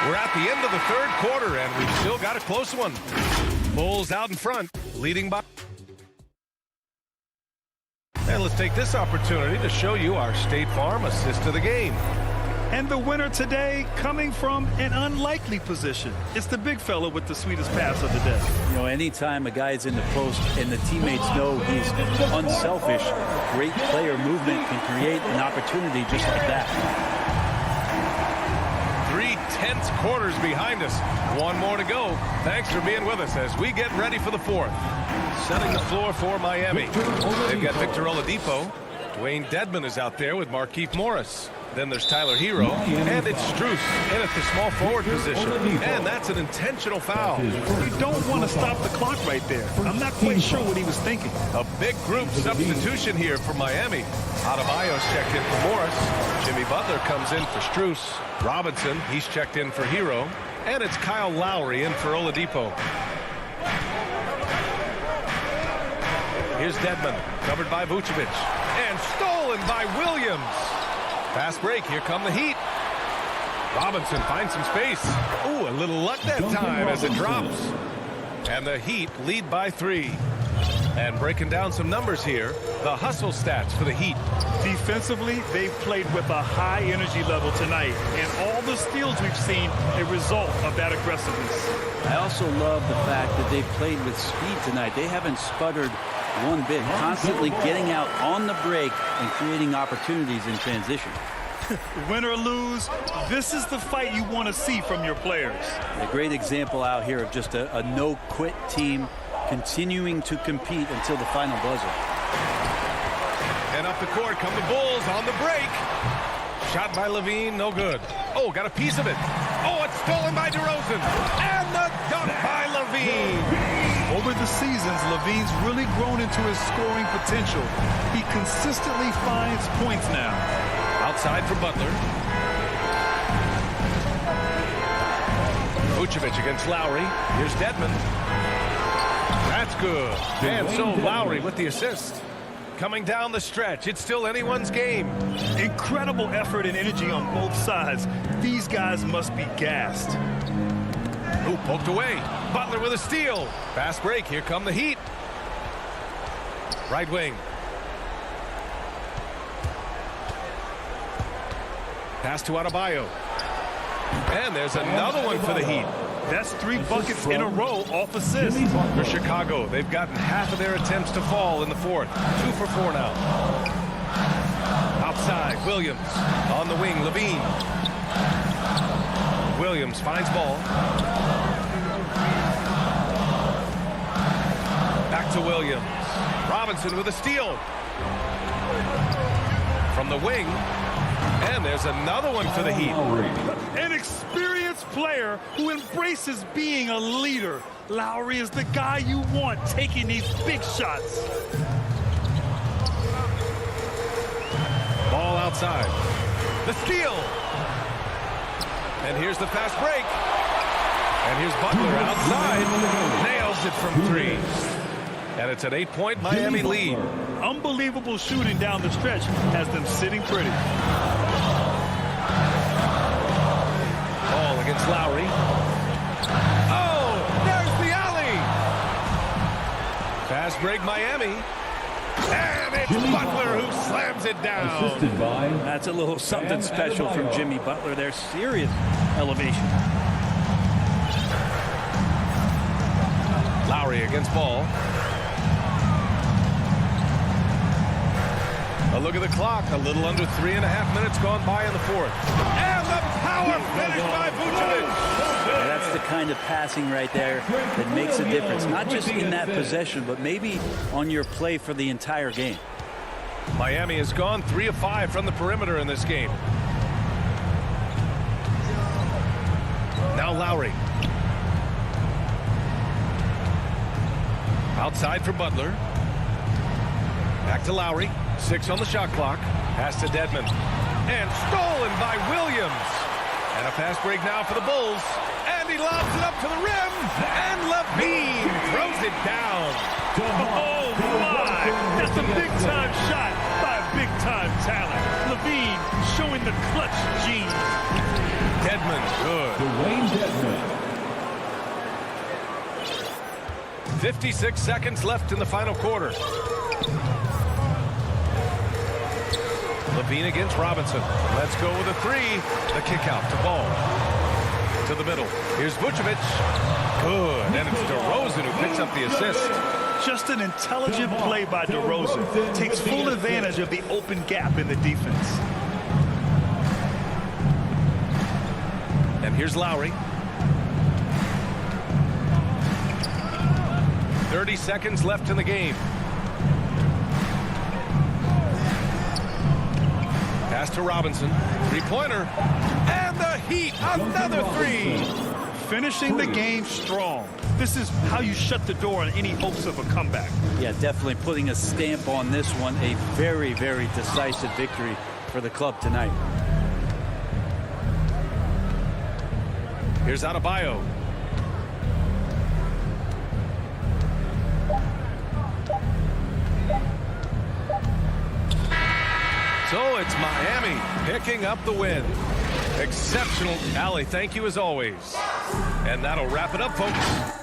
We're at the end of the 3rd quarter, and we've still got a close one. Bulls out in front, leading by. And let's take this opportunity to show you our State Farm assist of the game. And the winner today coming from an unlikely position. It's the big fella with the sweetest pass of the day. You know, anytime a guy's in the post and the teammates know he's unselfish, great player movement can create an opportunity just like that. 3 tense quarters behind us. One more to go. Thanks for being with us as we get ready for the fourth. Setting the floor for Miami. They've got Victor Oladipo. Dwayne Dedmon is out there with Markieff Morris. Then there's Tyler Hero, and it's Strus in at the small forward position. And that's an intentional foul. You don't want to stop the clock right there. I'm not quite sure what he was thinking. A big group substitution here for Miami. Adebayo's checked in for Morris. Jimmy Butler comes in for Strus. Robinson, he's checked in for Hero. And it's Kyle Lowry in for Oladipo. Here's Dedmon, covered by Vucevic. And stolen by Williams. Fast break, here come the Heat. Robinson finds some space. Ooh, a little luck that time as it drops. And the Heat lead by 3. And breaking down some numbers here, the hustle stats for the Heat. Defensively, they've played with a high energy level tonight. And all the steals we've seen, a result of that aggressiveness. I also love the fact that they've played with speed tonight. They haven't sputtered one bit, constantly getting out on the break and creating opportunities in transition. Win or lose, this is the fight you want to see from your players. A great example out here of just a no-quit team continuing to compete until the final buzzer. And up the court come the Bulls on the break. Shot by Levine, no good. Oh, got a piece of it. Oh, it's stolen by DeRozan. And the dunk by Levine. Over the seasons, Levine's really grown into his scoring potential. He consistently finds points now. Outside for Butler. Vucevic against Lowry. Here's Dedmon. That's good. And so Lowry with the assist. Coming down the stretch, it's still anyone's game. Incredible effort and energy on both sides. These guys must be gassed. Ooh, poked away. Butler with a steal. Fast break. Here come the Heat. Right wing. Pass to Adebayo. And there's another one for the Heat. That's 3 buckets in a row off assists. For Chicago, they've gotten half of their attempts to fall in the fourth. 2 for 4 now. Outside, Williams. On the wing, Levine. Williams finds ball. Back to Williams. Robinson with a steal. From the wing. And there's another one for the Heat. An experienced player who embraces being a leader. Lowry is the guy you want taking these big shots. Ball outside. The steal. And here's the fast break. And here's Butler outside. Nails it from 3. And it's an 8-point Miami lead. Unbelievable shooting down the stretch has them sitting pretty. Ball against Lowry. Oh, there's the alley. Fast break Miami. And it's Butler who slams it down. That's a little something special from Jimmy Butler. There's serious elevation. Lowry against Ball. A look at the clock. A little under 3.5 minutes gone by in the fourth. And the power finish by Vucevic. That's the kind of passing right there that makes a difference. Not just in that possession, but maybe on your play for the entire game. Miami has gone 3 of 5 from the perimeter in this game. Now Lowry. Outside for Butler. Back to Lowry. 6 on the shot clock. Pass to Dedmon. And stolen by Williams. And a fast break now for the Bulls. And he lobs it up to the rim. And Levine throws it down. Oh, my. That's a big-time shot by a big-time talent. Levine showing the clutch gene. Dedmon, good. Dwayne Dedmon. 56 seconds left in the final quarter. Levine against Robinson. Let's go with a three. The kick out to Ball. To the middle. Here's Vucevic. Good. And it's DeRozan who picks up the assist. Just an intelligent play by DeRozan. Takes full advantage of the open gap in the defense. And here's Lowry. 30 seconds left in the game. Pass to Robinson. Three-pointer. And the Heat. Another three. Finishing the game strong. This is how you shut the door on any hopes of a comeback. Yeah, definitely putting a stamp on this one. A very, very decisive victory for the club tonight. Here's Adebayo. So it's Miami picking up the win. Exceptional. Allie, thank you as always. And that'll wrap it up, folks.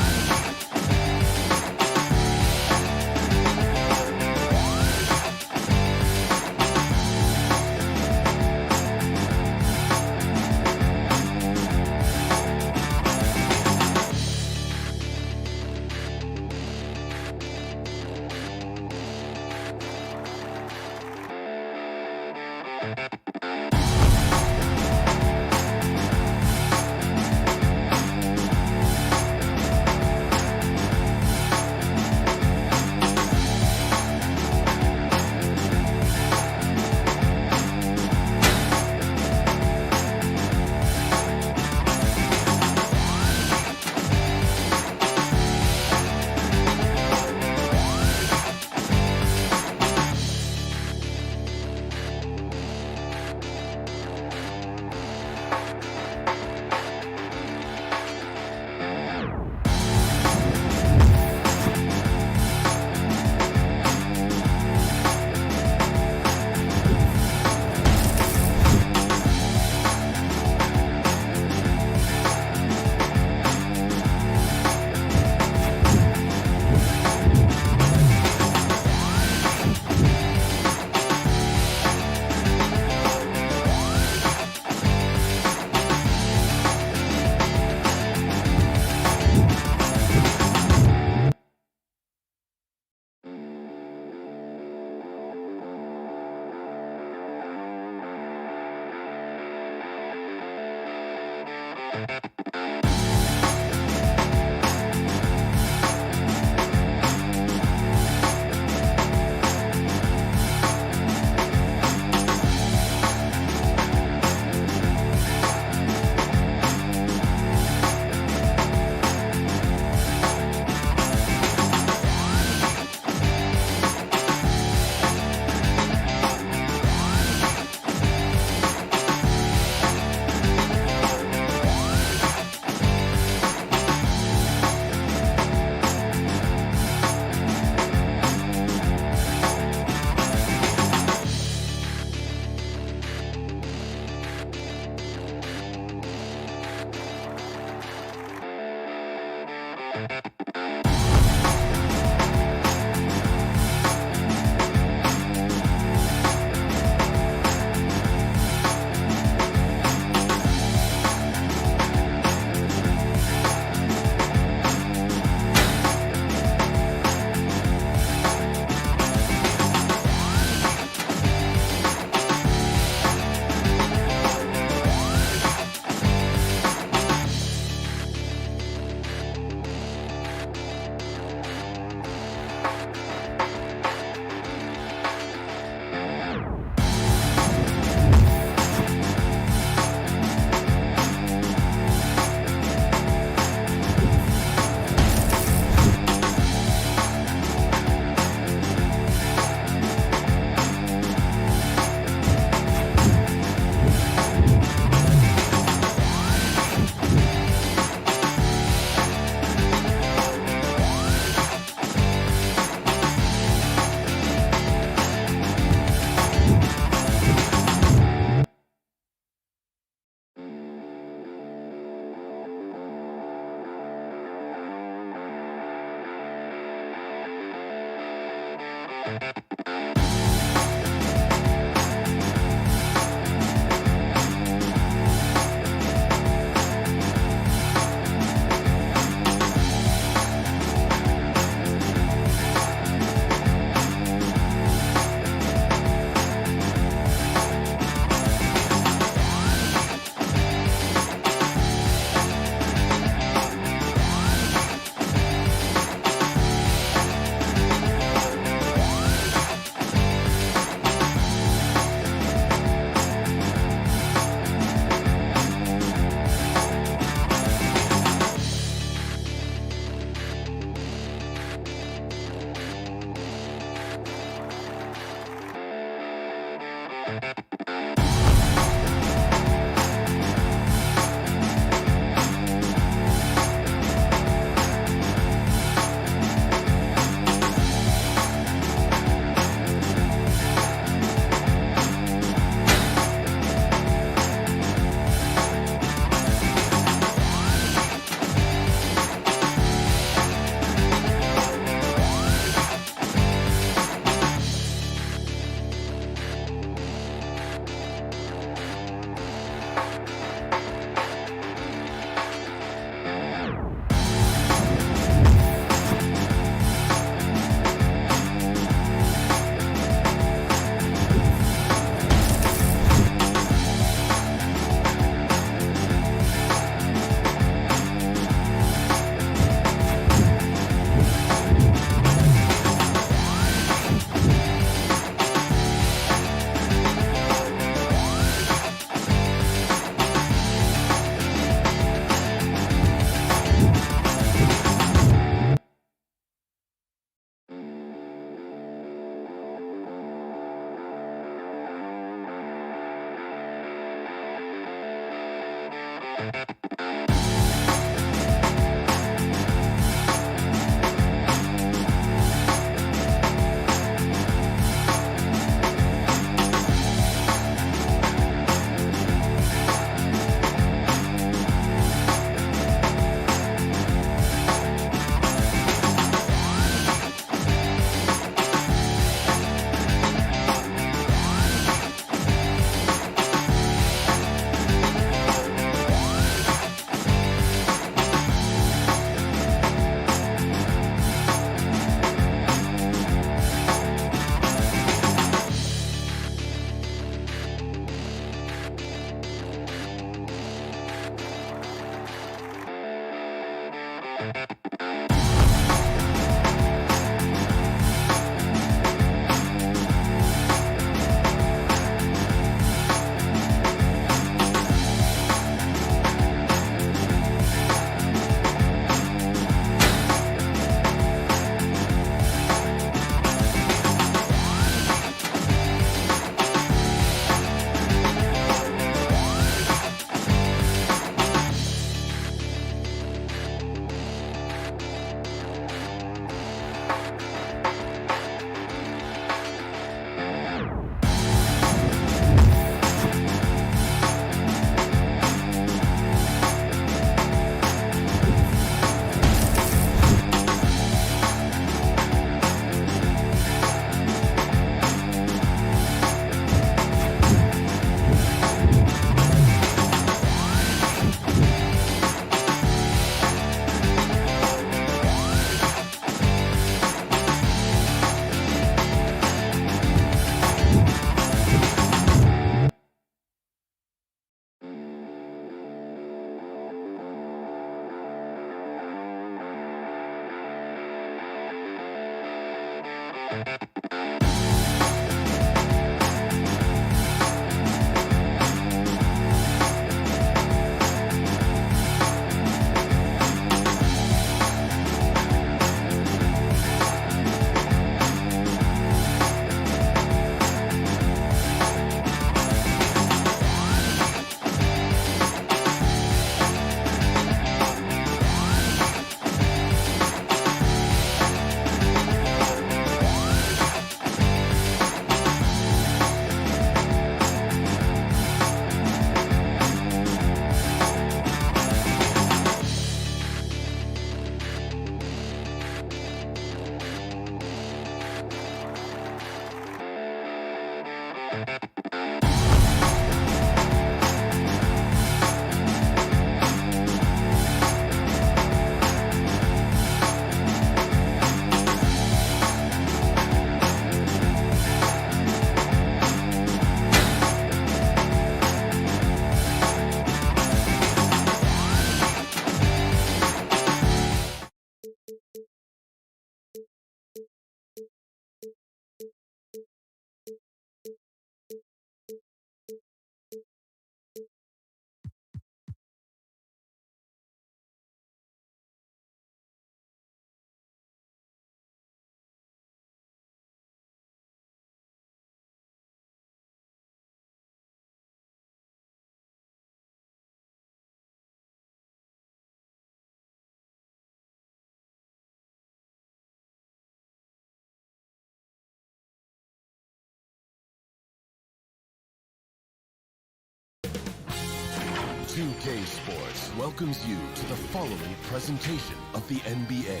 2K Sports welcomes you to the following presentation of the NBA.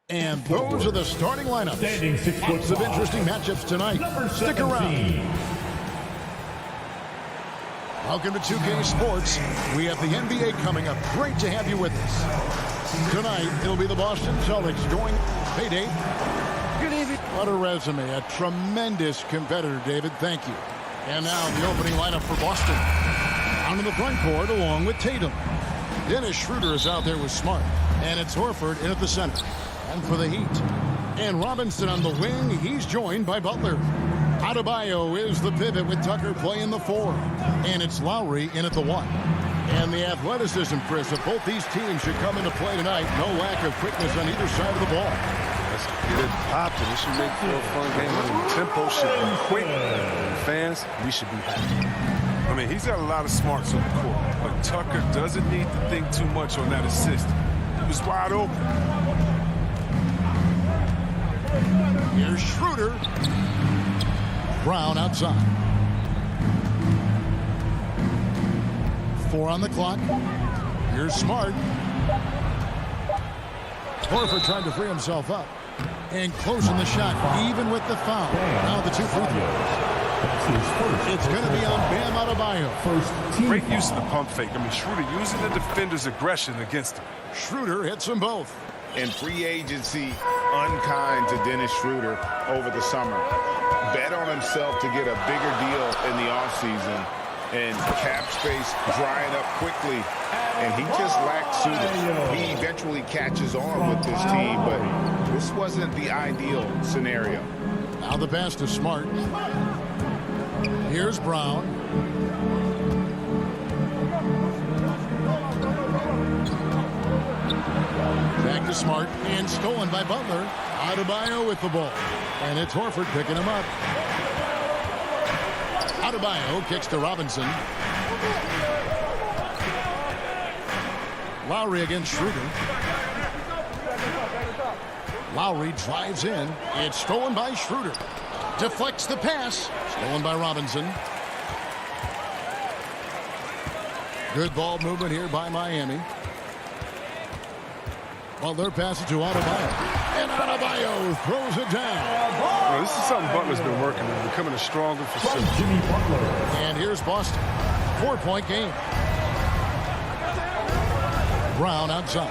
And those are the starting lineups. Standing 6 foot Lots of interesting matchups tonight. Stick around. Welcome to 2K Sports. We have the NBA coming up. Great to have you with us. Tonight, it'll be the Boston Celtics going. Hey, Dave. Good evening. What a resume. A tremendous competitor, David. Thank you. And now the opening lineup for Boston. Down in the front court along with Tatum. Dennis Schroeder is out there with Smart. And it's Horford in at the center. And for the Heat. And Robinson on the wing. He's joined by Butler. Adebayo is the pivot with Tucker playing the 4. And it's Lowry in at the 1. And the athleticism, Chris, of both these teams should come into play tonight. No lack of quickness on either side of the ball. Let's get it popping. This should make for a fun game. The tempo should be quick. Fans, we should be happy. I mean, he's got a lot of smarts on the court, but Tucker doesn't need to think too much on that assist. He was wide open. Here's Schroeder. Brown outside. 4 on the clock. Here's Smart. Horford trying to free himself up. And closing the shot, even with the foul. Now the 2 free throws. It's going to be on Bam Adebayo. Great use of the pump fake. I mean, Schroeder using the defender's aggression against him. Schroeder hits them both. In free agency, unkind to Dennis Schroeder over the summer. Bet on himself to get a bigger deal in the offseason. And cap space drying up quickly. And he just lacked suitor. He eventually catches on with this team, but this wasn't the ideal scenario. Now the pass to Smart. Here's Brown. Back to Smart, and stolen by Butler. Adebayo with the ball. And it's Horford picking him up. Adebayo kicks to Robinson. Lowry against Schroeder. Lowry drives in. It's stolen by Schroeder. Deflects the pass. Stolen by Robinson. Good ball movement here by Miami. Butler passes to Adebayo. And Adebayo throws it down. Well, this is something Butler's been working on, becoming a stronger facility. And here's Boston. 4-point game. Brown outside.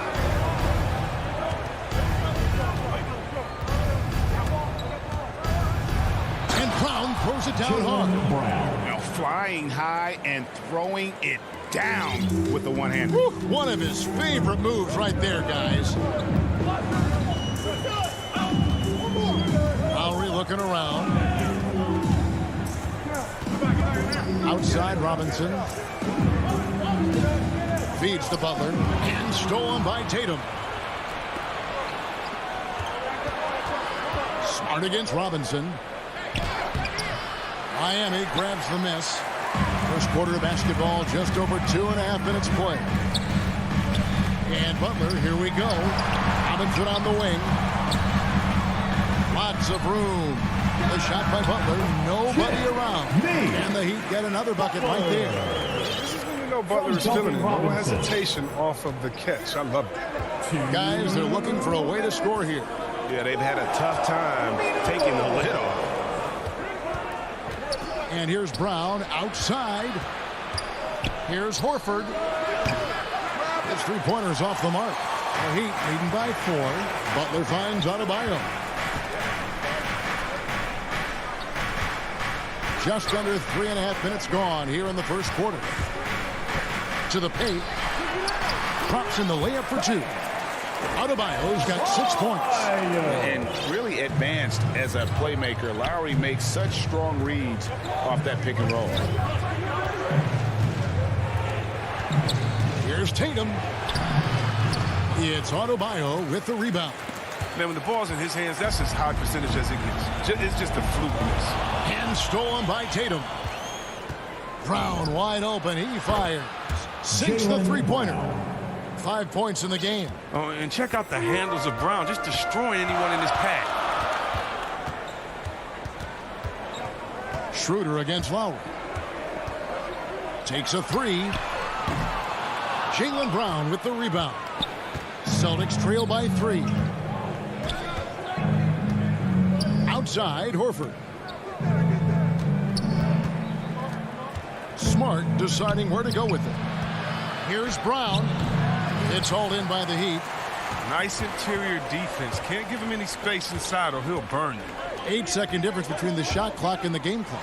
And Brown throws it down hard. Now flying high and throwing it down with the one hand. One of his favorite moves right there, guys. Lowry looking around. Outside Robinson. Feeds to Butler. And stolen by Tatum. Smart against Robinson. Miami grabs the miss. First quarter of basketball, just over 2.5 minutes play. And Butler, here we go. Robinson on the wing. Lots of room. The shot by Butler. Nobody around. And the Heat get another bucket right there. This is when you know Butler is feeling it. No hesitation off of the catch. I love that. Guys, they're looking for a way to score here. Yeah, they've had a tough time taking the lid off. And here's Brown outside. Here's Horford. His three-pointer's off the mark. The Heat leading by 4. Butler finds Adebayo. Just under 3.5 minutes gone here in the first quarter. To the paint. Drops in the layup for 2. Adebayo's got 6 points. And really advanced as a playmaker. Lowry makes such strong reads off that pick and roll. Here's Tatum. It's Adebayo with the rebound. Man, when the ball's in his hands, that's as high percentage as it gets. It's just a flukiness. And stolen by Tatum. Brown wide open. He fires. Sinks the three-pointer. 5 points in the game. Oh, and check out the handles of Brown, just destroying anyone in his path. Schroeder against Lowry. Takes a three. Jaylen Brown with the rebound. Celtics trail by 3. Outside, Horford. Smart deciding where to go with it. Here's Brown. It's hauled in by the Heat. Nice interior defense. Can't give him any space inside or he'll burn you. 8-second difference between the shot clock and the game clock.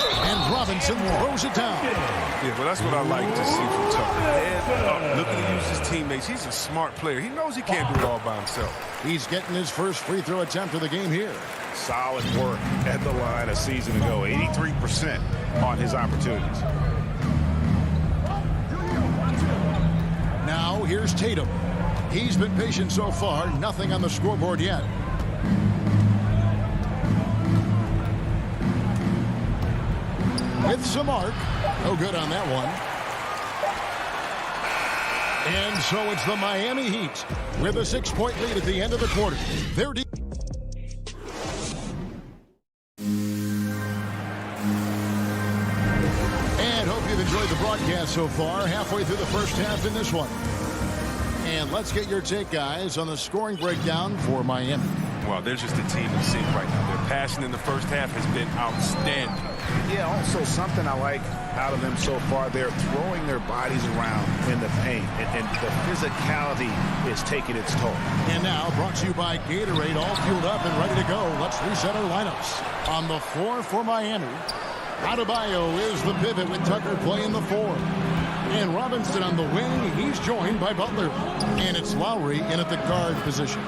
And Robinson throws it down. Yeah, well, that's what I like to see from Tucker. Head up, looking to use his teammates. He's a smart player. He knows he can't do it all by himself. He's getting his first free throw attempt of the game here. Solid work at the line a season ago. 83% on his opportunities. Now here's Tatum. He's been patient so far. Nothing on the scoreboard yet. With some arc. No good on that one. And so it's the Miami Heat with a 6-point lead at the end of the quarter. They're deep. And hope you've enjoyed the broadcast so far. Halfway through the first half in this one. And let's get your take, guys, on the scoring breakdown for Miami. Well, they're just a team in sync right now. Their passing in the first half has been outstanding. Yeah, also something I like out of them so far, they're throwing their bodies around in the paint, and the physicality is taking its toll. And now, brought to you by Gatorade, all fueled up and ready to go. Let's reset our lineups. On the floor for Miami, Adebayo is the pivot with Tucker playing the 4. And Robinson on the wing. He's joined by Butler. And it's Lowry in at the guard position.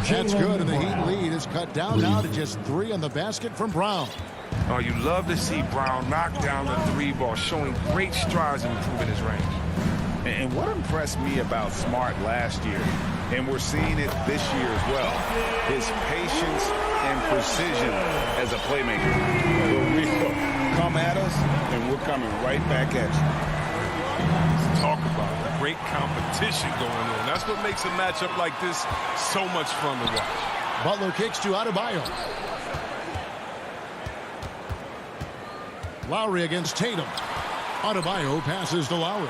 That's good, and the Heat lead is cut down now to just 3 on the basket from Brown. Oh, you love to see Brown knock down the 3 ball, showing great strides in improving his range. And what impressed me about Smart last year, and we're seeing it this year as well, his patience and precision as a playmaker. We'll come at us, and we're coming right back at you. Talk about great competition going on. That's what makes a matchup like this so much fun to watch. Butler kicks to Adebayo. Lowry against Tatum. Adebayo passes to Lowry.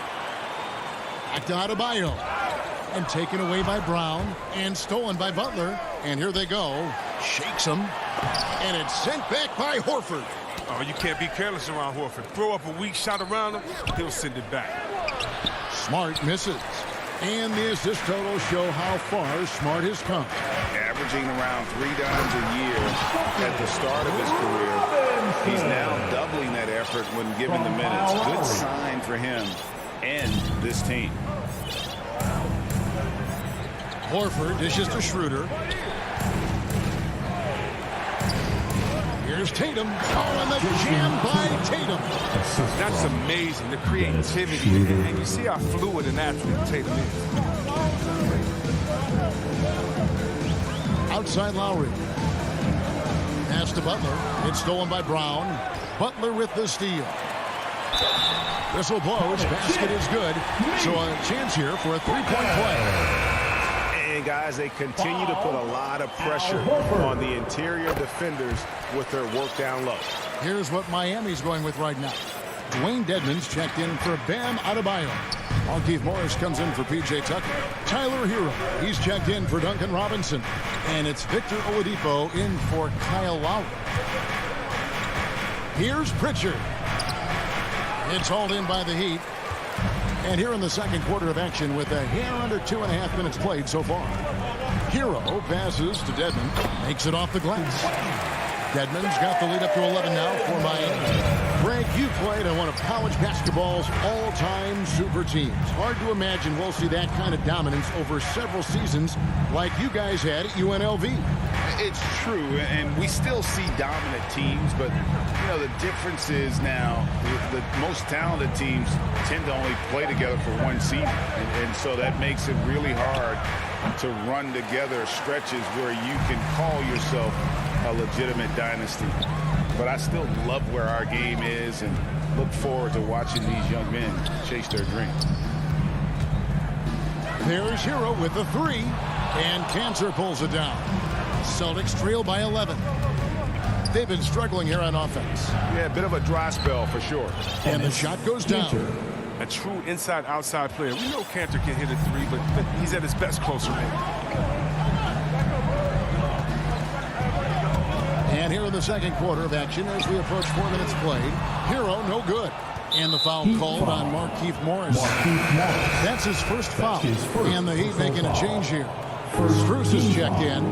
Back to Adebayo. And taken away by Brown. And stolen by Butler. And here they go. Shakes him. And it's sent back by Horford. Oh, you can't be careless around Horford. Throw up a weak shot around him, he'll send it back. Smart misses. And the assist totals show how far Smart has come. Averaging around 3 dimes a year at the start of his career. He's now doubling that effort when given the minutes. Good sign for him and this team. Horford dishes to Schroeder. Here's Tatum. Oh, and the jam by Tatum. That's amazing, the creativity. And you see how fluid and athlete Tatum is. Outside Lowry. Pass to Butler. It's stolen by Brown. Butler with the steal. Whistle blows. Basket is good. So a chance here for a 3-point play. And guys, they continue to put a lot of pressure on the interior defenders with their work down low. Here's what Miami's going with right now. Dwayne Dedmon's checked in for Bam Adebayo. Keith Morris comes in for P.J. Tucker. Tyler Hero, he's checked in for Duncan Robinson. And it's Victor Oladipo in for Kyle Lowry. Here's Pritchard. It's hauled in by the Heat. And here in the second quarter of action with a hair under 2.5 minutes played so far. Hero passes to Dedmon. Makes it off the glass. Dedmon's got the lead up to 11 now for Miami. Greg, you played on one of college basketball's all-time super teams. Hard to imagine we'll see that kind of dominance over several seasons like you guys had at UNLV. It's true, and we still see dominant teams, but, you know, the difference is now the most talented teams tend to only play together for one season, and so that makes it really hard to run together stretches where you can call yourself a legitimate dynasty. But I still love where our game is and look forward to watching these young men chase their dreams. There's Hero with the 3, and Cancer pulls it down. Celtics trail by 11. they've been struggling here on offense. Yeah, a bit of a dry spell for sure. And the shot goes down. A true inside-outside player. We know Cantor can hit a three, but he's at his best closer range. And here in the second quarter of action as we approach 4 minutes played. Hero, no good. And the foul called on Markieff Morris. That's his first foul. And the Heat making a change here. Strus is checked in.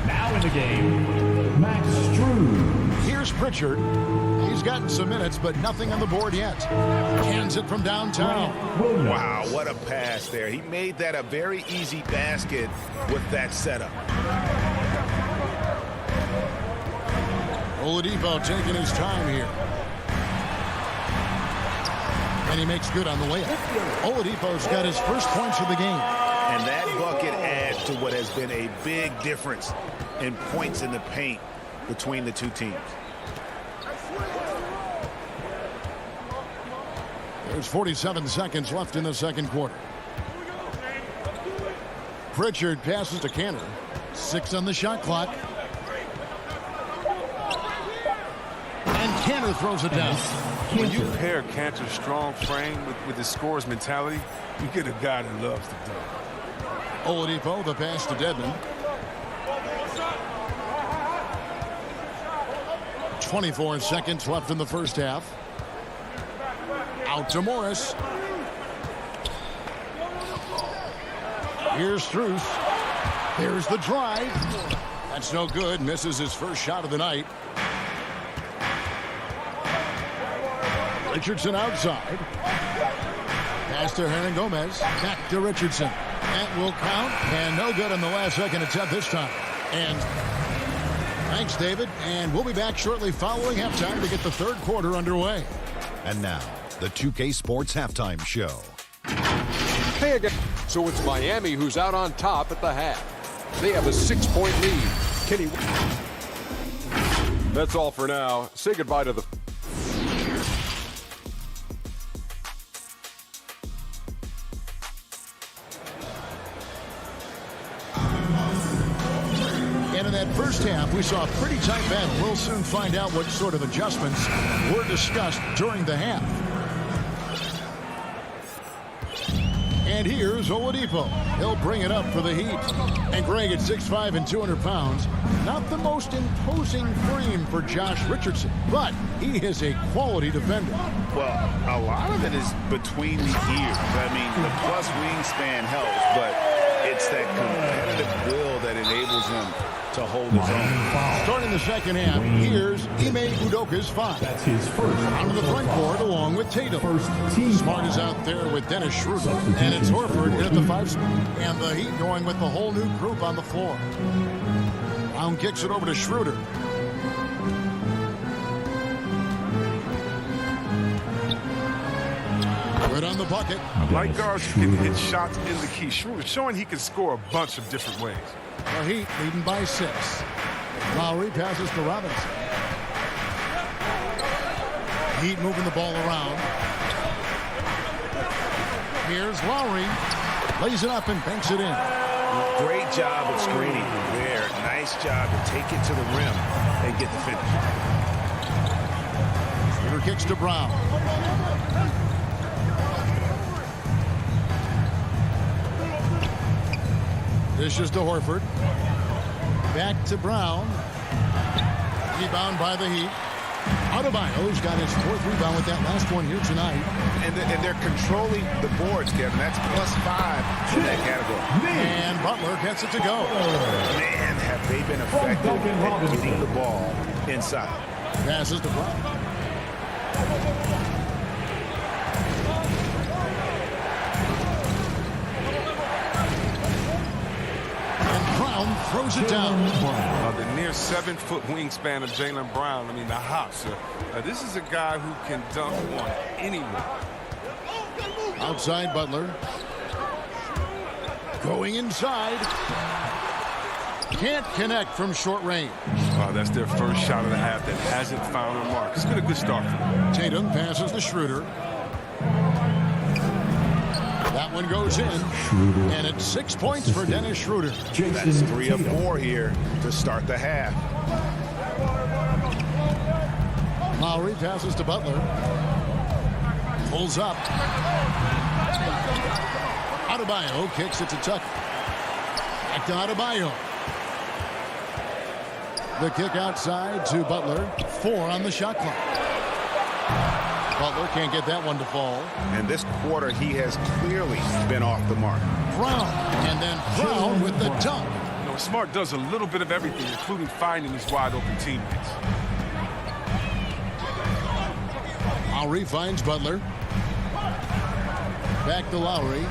Now in the game, Max Strus. Here's Pritchard. He's gotten some minutes, but nothing on the board yet. Hands it from downtown. Wow, what a pass there. He made that a very easy basket with that setup. Oladipo taking his time here. And he makes good on the layup. Oladipo's got his first points of the game. And that bucket adds to what has been a big difference in points in the paint between the two teams. There's 47 seconds left in the second quarter. Pritchard passes to Cantor. 6 on the shot clock. And Cantor throws it down. When you pair Cantor's strong frame with his scorer's mentality, you get a guy that loves to dunk. Oladipo, the pass to Dedmon. 24 seconds left in the first half. Out to Morris. Here's Strus. Here's the drive. That's no good. Misses his first shot of the night. Richardson outside. Pass to Hernan-Gomez. Back to Richardson. That will count. And no good on the last second attempt this time. And thanks, David. And we'll be back shortly following halftime to get the third quarter underway. And now, the 2K Sports Halftime Show. Hey again. So it's Miami who's out on top at the half. They have a 6-point lead. Kenny. That's all for now. Say goodbye to the... And in that first half, we saw a pretty tight battle. We'll soon find out what sort of adjustments were discussed during the half. And here's Oladipo. He'll bring it up for the Heat. And Greg, at 6'5" and 200 pounds, not the most imposing frame for Josh Richardson, but he is a quality defender. Well, a lot of it is between the ears. I mean, the plus wingspan helps, but it's that competitive will that enables him to hold his own. Starting the second half, here's Ime Udoka's 5. That's his first. Out of the front court along with Tatum. Smart is out there with Dennis Schroeder. And it's Horford at the 5 spot. And the Heat going with the whole new group on the floor. Brown kicks it over to Schroeder. Good on the bucket. Like guards who can hit shots in the key. Schroeder showing he can score a bunch of different ways. The Heat leading by 6. Lowry passes to Robinson. Heat moving the ball around. Here's Lowry. Lays it up and banks it in. Great job of screening there. Nice job to take it to the rim and get the finish. Schroeder kicks to Brown. Dishes to Horford. Back to Brown. Rebound by the Heat. Adebayo's got his 4th rebound with that last one here tonight. And they're controlling the boards, Kevin. That's +5 in that category. And Butler gets it to go. Man, have they been effective at getting the ball inside. Passes to Brown. Throws it down. The near 7-foot wingspan of Jaylen Brown. I mean, the hops. This is a guy who can dunk on anyone. Outside Butler. Going inside. Can't connect from short range. That's their first shot of the half that hasn't found a mark. It's been a good start for them. Tatum passes to Schroeder. That one goes in, and it's 6 points for Dennis Schroeder. That's 3 of 4 here to start the half. Lowry passes to Butler. Pulls up. Adebayo kicks it to Tucker. Back to Adebayo. The kick outside to Butler. 4 on the shot clock. Butler can't get that one to fall. And this quarter, he has clearly been off the mark. Brown, and then Brown with the dunk. You know, Smart does a little bit of everything, including finding his wide open teammates. Lowry finds Butler. Back to Lowry.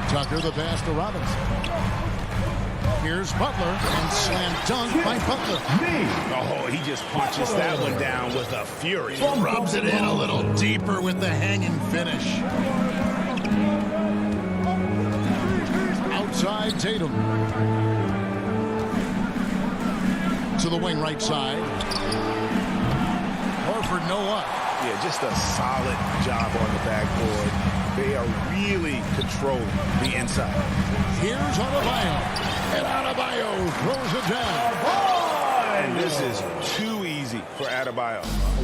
Tucker the pass to Robinson. Here's Butler and slam dunk by Butler. Oh, he just punches that one down with a fury. Rubs it in a little deeper with the hanging finish. Outside Tatum. To the wing right side. Horford no up. Yeah, just a solid job on the backboard. They are really controlling the inside. Here's Adebayo. And Adebayo throws it down. And this is too easy for Adebayo.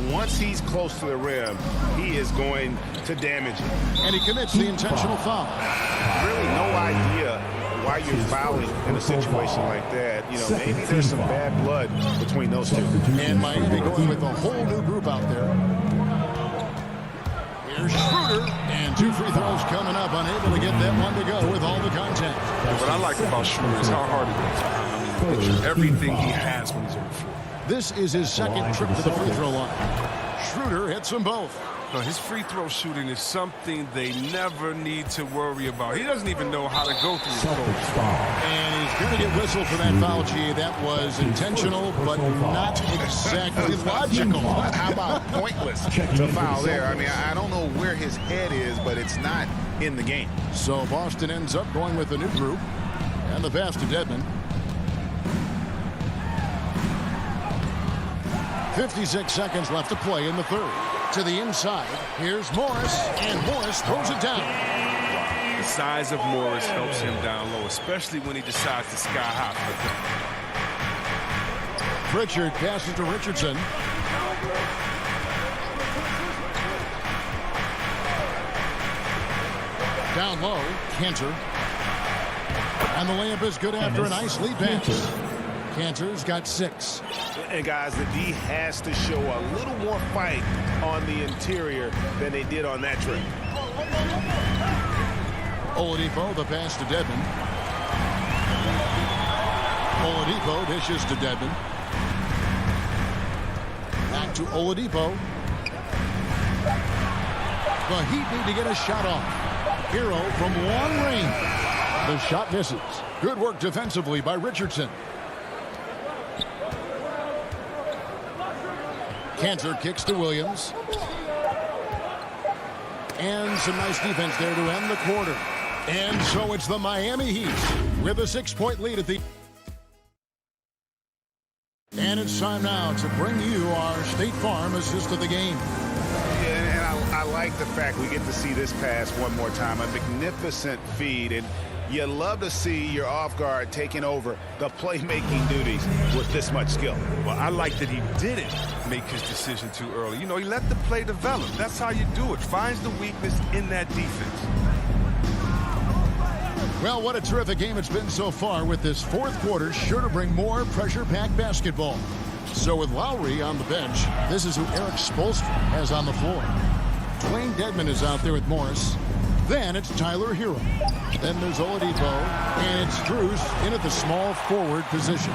Once he's close to the rim, he is going to damage it. And he commits the intentional foul. Really no idea why you're fouling in a situation like that. You know, maybe there's some bad blood between those two. And Miami going with a whole new group out there. Here's Schroeder, and 2 free throws coming up, unable to get that one to go with all the contact. What I like about Schroeder is how hard it is. I mean, picture everything he has when he's on the floor. This is his second trip to the free throw line. Schroeder hits them both. No, his free throw shooting is something they never need to worry about. He doesn't even know how to go through his throws. And he's going to get whistled for that foul, G. That was intentional, but not exactly logical. How about pointless to foul there? I mean, I don't know where his head is, but it's not in the game. So Boston ends up going with a new group. And the pass to Dedmon. 56 seconds left to play in the third. To the inside, here's Morris, and Morris throws it down. The size of Morris helps him down low, especially when he decides to sky high for the dunk. Pritchard passes to Richardson. Down low, Cantor. And the layup is good after a nice lead pass. Cantor's got 6. And guys, the D has to show a little more fight on the interior than they did on that trip. Oladipo, the pass to Dedmon. Oladipo dishes to Dedmon. Back to Oladipo. The Heat need to get a shot off. Hero from long range. The shot misses. Good work defensively by Richardson. Cantor kicks to Williams. And some nice defense there to end the quarter. And so it's the Miami Heat with a 6-point lead at the... And it's time now to bring you our State Farm assist of the game. Yeah, and I like the fact we get to see this pass one more time. A magnificent feed, and you love to see your off guard taking over the playmaking duties with this much skill. Well, I like that he didn't make his decision too early. You know, he let the play develop. That's how you do it. Finds the weakness in that defense. Well, what a terrific game it's been so far, with this fourth quarter sure to bring more pressure-packed basketball. So with Lowry on the bench, this is who Eric Spoelstra has on the floor. Dwayne Dedmon is out there with Morris. Then it's Tyler Hero. Then there's Oladipo, and it's Strus in at the small forward position.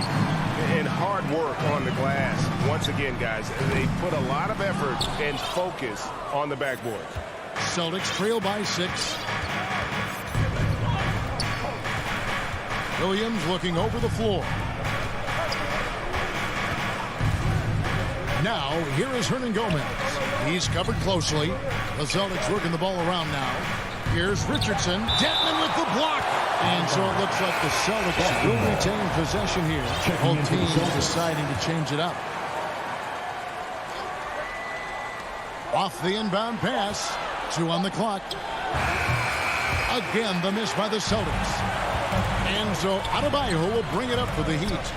And hard work on the glass. Once again, guys, they put a lot of effort and focus on the backboard. Celtics trail by 6. Williams looking over the floor. Now, here is Hernan Gomez. He's covered closely. The Celtics working the ball around now. Here's Richardson. Dedmon with the block. And so it looks like the Celtics will retain possession here. Both teams deciding to change it up. Off the inbound pass. 2 on the clock. Again, the miss by the Celtics. And so Adebayo will bring it up for the Heat.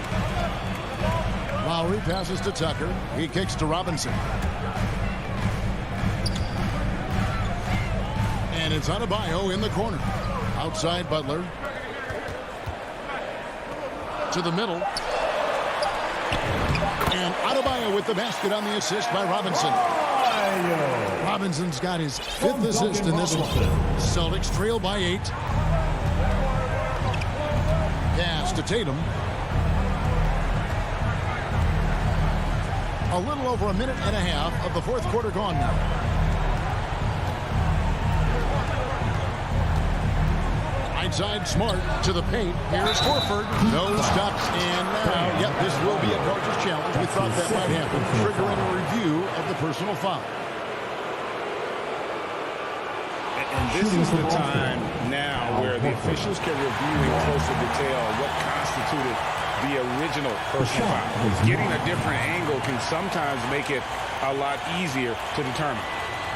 Lowry passes to Tucker. He kicks to Robinson. And it's Adebayo in the corner. Outside Butler. To the middle. And Adebayo with the basket on the assist by Robinson. Robinson's got his 5th assist in this one. Celtics trail by 8. Pass to Tatum. A little over a minute and a half of the 4th quarter gone now. Right side, Smart to the paint. Here's Horford. No stops. And now, yep, this will be a coach's challenge. We thought that might happen, triggering a review of the personal foul. And this is the time now where the officials can review in closer detail what constituted the original personal foul. Getting a different angle can sometimes make it a lot easier to determine.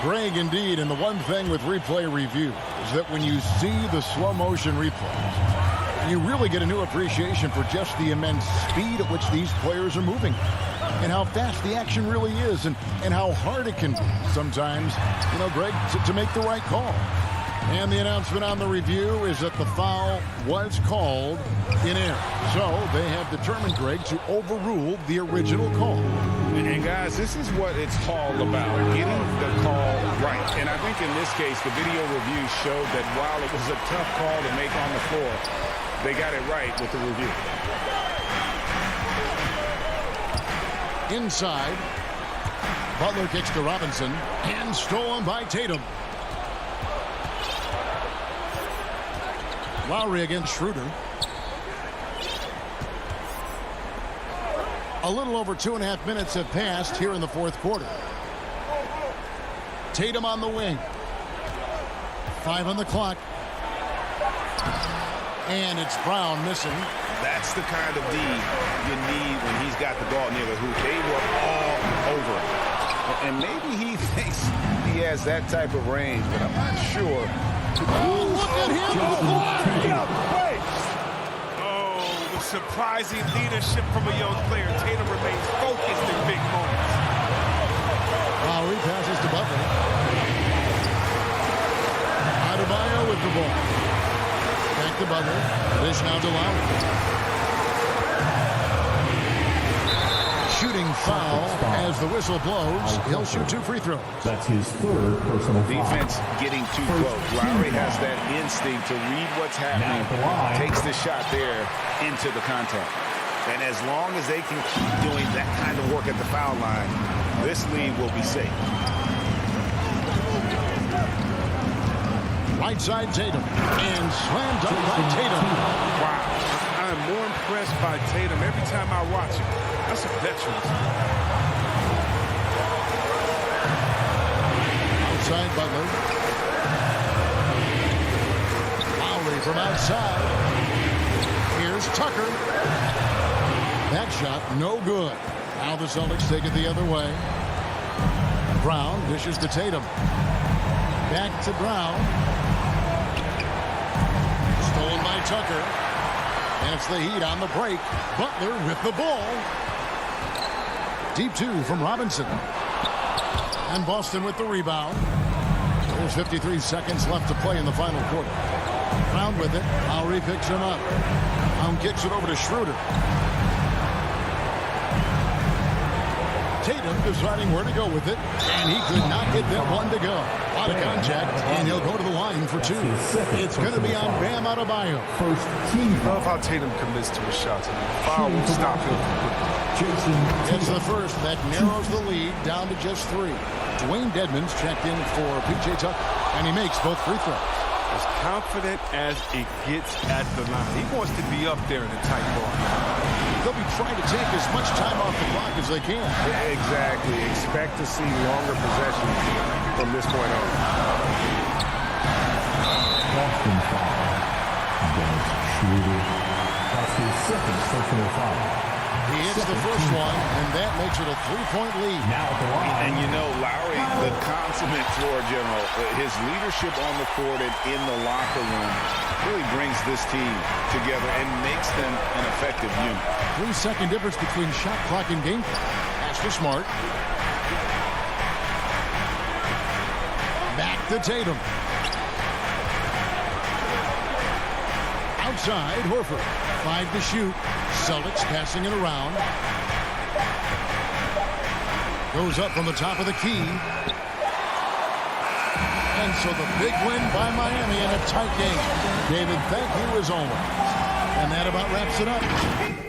Greg, indeed, and the one thing with replay review is that when you see the slow motion replays, you really get a new appreciation for just the immense speed at which these players are moving and how fast the action really is and how hard it can be sometimes, you know, Greg, to make the right call. And the announcement on the review is that the foul was called in error. So they have determined, Greg, to overrule the original call. And guys, this is what it's all about, getting the call right. And I think in this case, the video review showed that while it was a tough call to make on the floor, they got it right with the review. Inside, Butler kicks to Robinson and stolen by Tatum. Lowry against Schroeder. A little over 2.5 minutes have passed here in the 4th quarter. Tatum on the wing. 5 on the clock. And it's Brown missing. That's the kind of D you need when he's got the ball near the hoop. They were all over him. And maybe he thinks he has that type of range, but I'm not sure. Oh, look at him! Oh, the surprising leadership from a young player. Tatum remains focused in big moments. Lowry passes to Butler. Adebayo with the ball. Back to Butler. Dish now to Lowry. Shooting foul as the whistle blows. He'll shoot 2 free throws. That's his 3rd personal foul. Defense getting too close. Lowry has that instinct to read what's happening. Takes the shot there into the contact. And as long as they can keep doing that kind of work at the foul line, this lead will be safe. Right side Tatum. And slam dunk by Tatum. Wow. I'm more impressed by Tatum every time I watch him. That's a veteran. Outside Butler. Lowry from outside. Here's Tucker. That shot no good. Now the Celtics take it the other way. Brown dishes to Tatum. Back to Brown. Stolen by Tucker. And it's the Heat on the break. Butler with the ball. Deep 2 from Robinson. And Boston with the rebound. There's 53 seconds left to play in the final quarter. Brown with it. Lowry picks him up. Brown kicks it over to Schroeder. Tatum deciding where to go with it. And he could not get that one to go. A lot of contact. And he'll go to the line for 2. It's going to be on Bam Adebayo. I love how Tatum commits to his shots. Foul will stop him. It's the first that narrows the lead down to just 3. Dwayne Dedmon's checked in for P.J. Tucker, and he makes both free throws. As confident as it gets at the line. He wants to be up there in a tight ball. They'll be trying to take as much time off the clock as they can. Yeah, exactly. Expect to see longer possessions from this point on. Boston foul against Schroeder. That's his 2nd personal foul. He hits the first one, and that makes it a 3-point lead. Now at the line. And you know, Lowry, the consummate floor general, his leadership on the court and in the locker room really brings this team together and makes them an effective unit. 3-second difference between shot clock and game clock. Pass to Smart. Back to Tatum. Outside, Horford. 5 to shoot. Celtics passing it around. Goes up from the top of the key. And so the big win by Miami in a tight game. David, thank you as always. And that about wraps it up.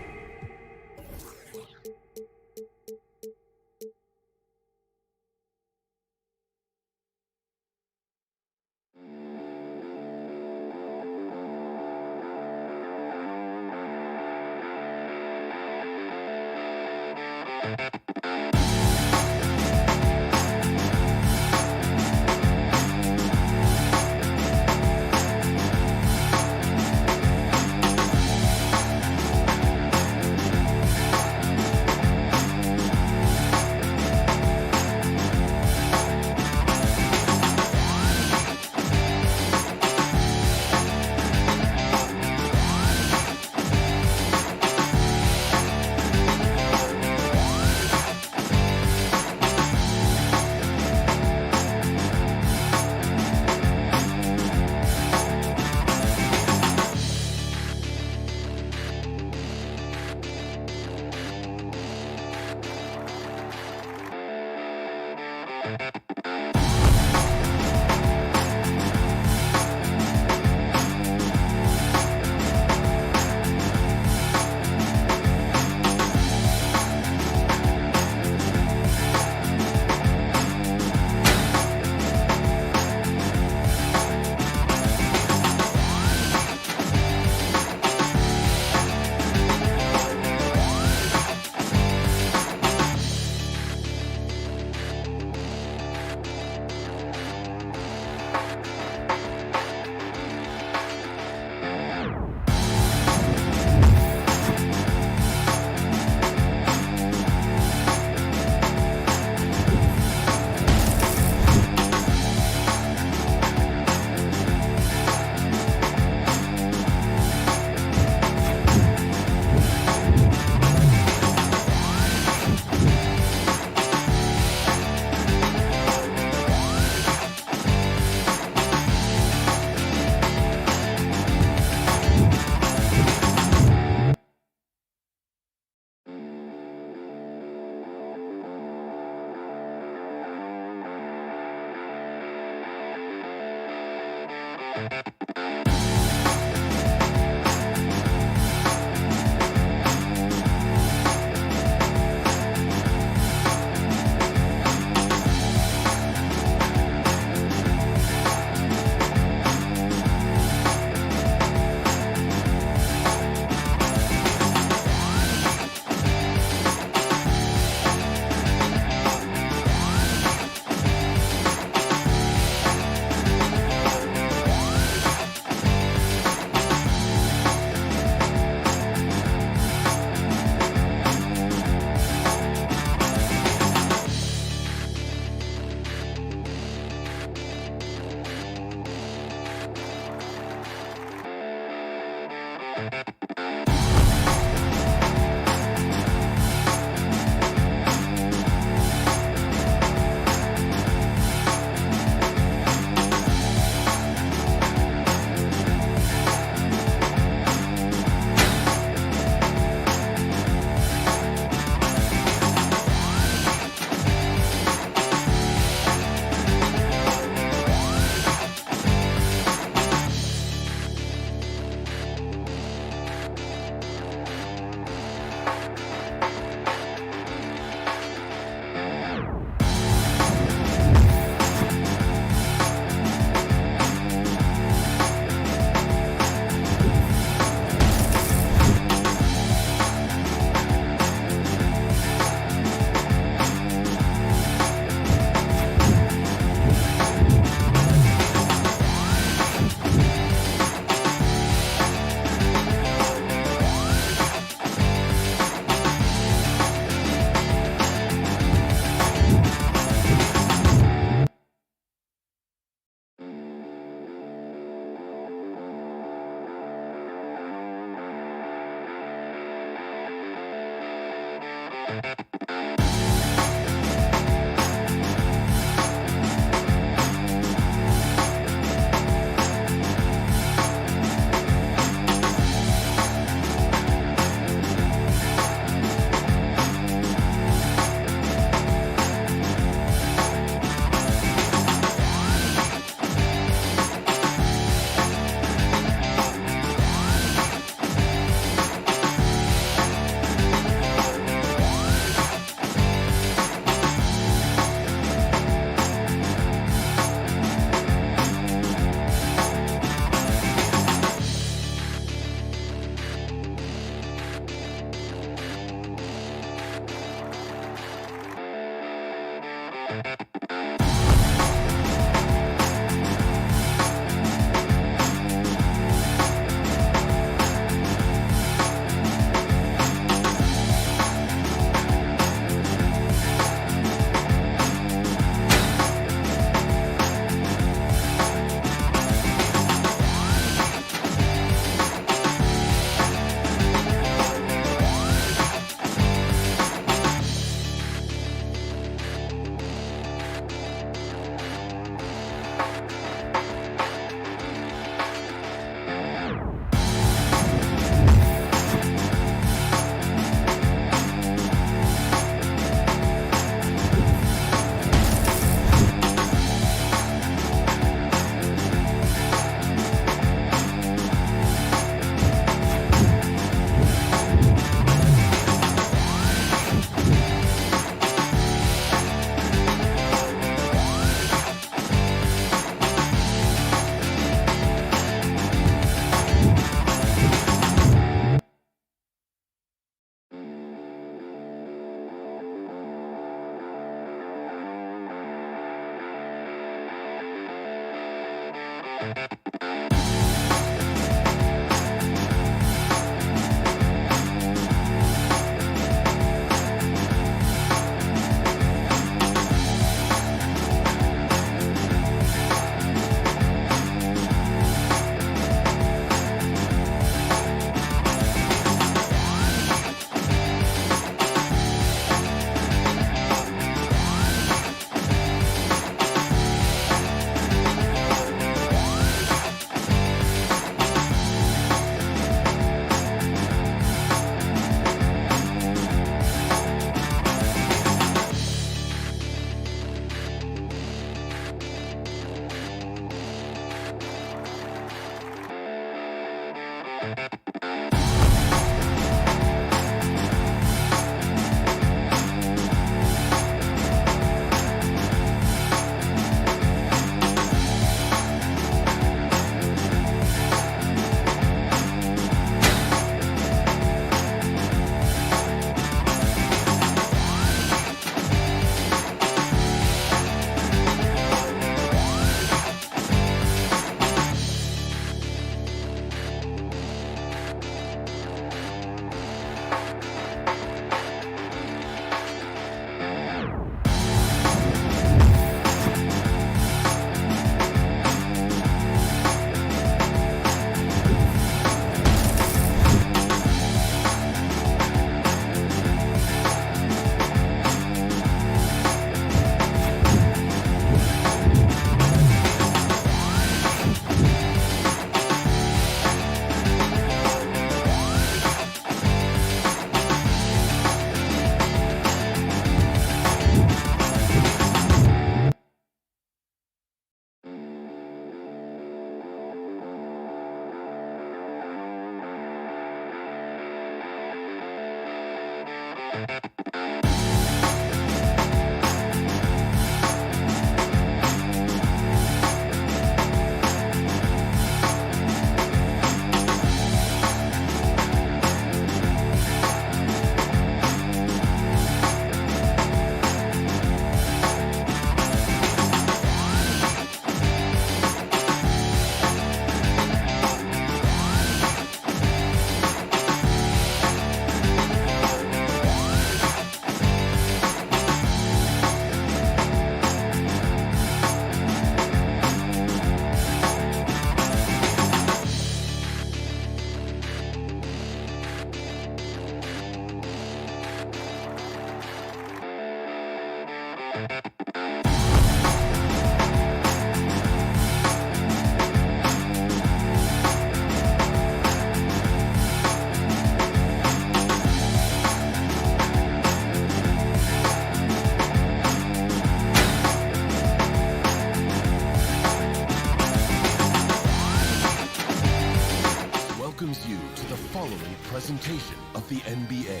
welcomes you to the following presentation of the NBA.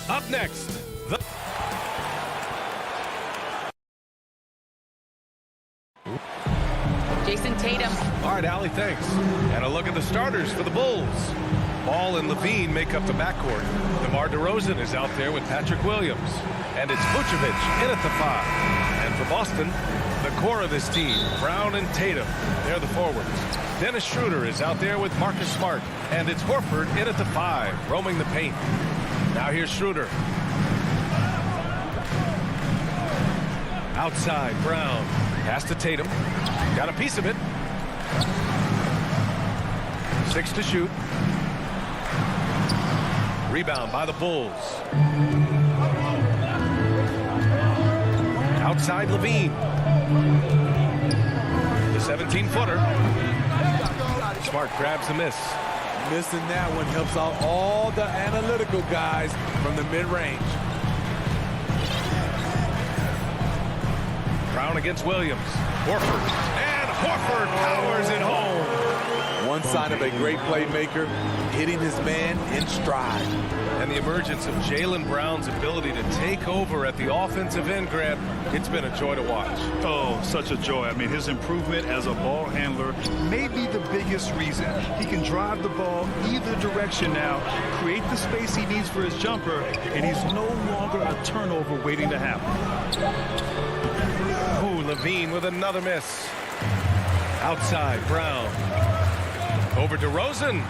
Up next, Jason Tatum. All right, Allie, thanks. And a look at the starters for the Bulls. Ball and Levine make up the backcourt. DeMar DeRozan is out there with Patrick Williams. And it's Vucevic in at the 5. And for Boston, the core of this team, Brown and Tatum, they're the forwards. Dennis Schroeder is out there with Marcus Smart. And it's Horford in at the 5, roaming the paint. Now here's Schroeder. Outside, Brown. Pass to Tatum. Got a piece of it. 6 to shoot. Rebound by the Bulls. Outside, Levine. The 17-footer. Smart grabs the miss. Missing that one helps out all the analytical guys from the mid-range. Brown against Williams. Horford. And Horford powers it home. One sign of a great playmaker, hitting his man in stride. And the emergence of Jaylen Brown's ability to take over at the offensive end, Grant, it's been a joy to watch. Oh, such a joy. I mean, his improvement as a ball handler may be the biggest reason. He can drive the ball either direction now, create the space he needs for his jumper, and he's no longer a turnover waiting to happen. Ooh, Levine with another miss. Outside, Brown. Over DeRozan.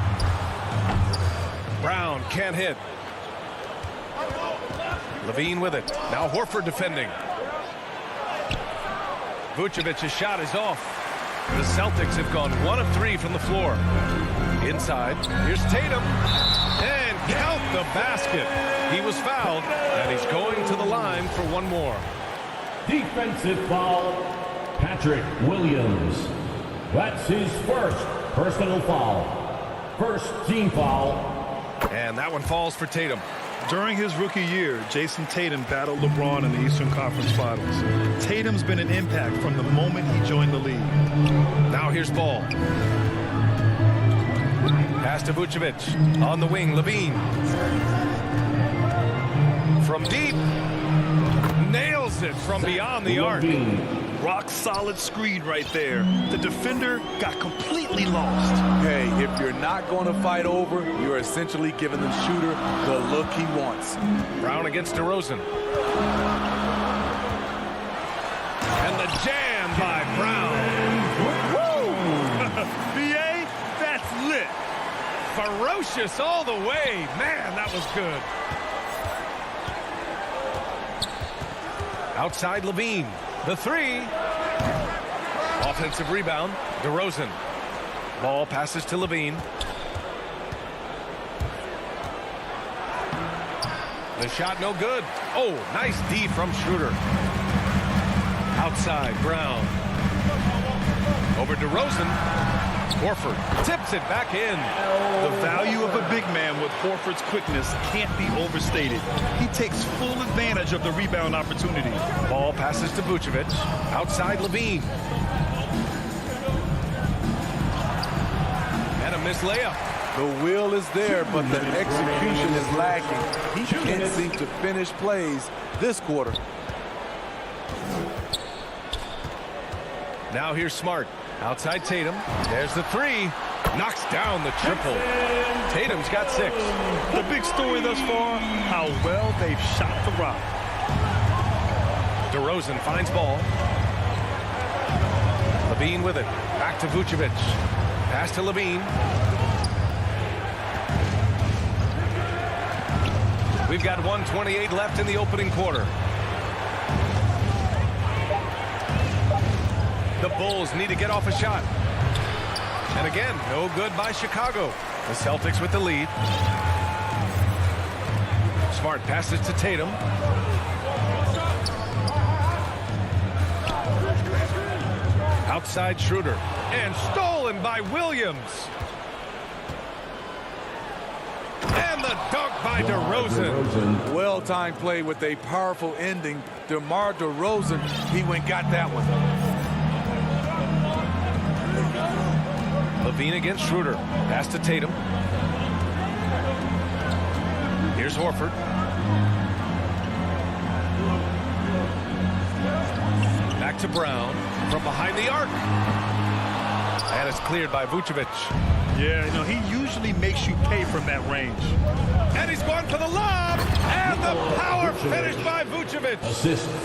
Brown can't hit. Levine with it. Now Horford defending. Vucevic's shot is off. The Celtics have gone 1 of 3 from the floor. Inside, here's Tatum. And count the basket. He was fouled, and he's going to the line for one more. Defensive foul, Patrick Williams. That's his first personal foul. First team foul. And that one falls for Tatum. During his rookie year, Jason Tatum battled LeBron in the Eastern Conference Finals. Tatum's been an impact from the moment he joined the league. Now here's Ball. Pass to Vucevic. On the wing, Levine. From deep. Nails it from beyond the arc. Rock solid screen right there. The defender got completely lost. Hey, if you're not going to fight over, you're essentially giving the shooter the look he wants. Brown against DeRozan. And the jam by Brown. Woo! BA, that's lit. Ferocious all the way. Man, that was good. Outside Levine. The 3. Offensive rebound. DeRozan. Ball passes to Levine. The shot no good. Oh, nice D from Schroeder. Outside Brown. Over DeRozan. Horford tips it back in. The value of a big man with Horford's quickness can't be overstated. He takes full advantage of the rebound opportunity. Ball passes to Vucevic. Outside Levine. And a missed layup. The will is there, but the execution is lacking. He can't seem to finish plays this quarter. Now here's Smart. Outside Tatum. There's the 3. Knocks down the triple. Tatum's got 6. The big story thus far, how well they've shot the rock. DeRozan finds Ball. Levine with it. Back to Vucevic. Pass to Levine. We've got 1:28 left in the opening quarter. The Bulls need to get off a shot. And again, no good by Chicago. The Celtics with the lead. Smart passes to Tatum. Outside Schroeder. And stolen by Williams. And the dunk by DeRozan. Well-timed play with a powerful ending. DeMar DeRozan, he went got that one. Levine against Schroeder. Pass to Tatum. Here's Horford. Back to Brown from behind the arc. And it's cleared by Vucevic. Yeah, you know, he usually makes you pay from that range. And he's going for the lob. And the power finish by Vucevic.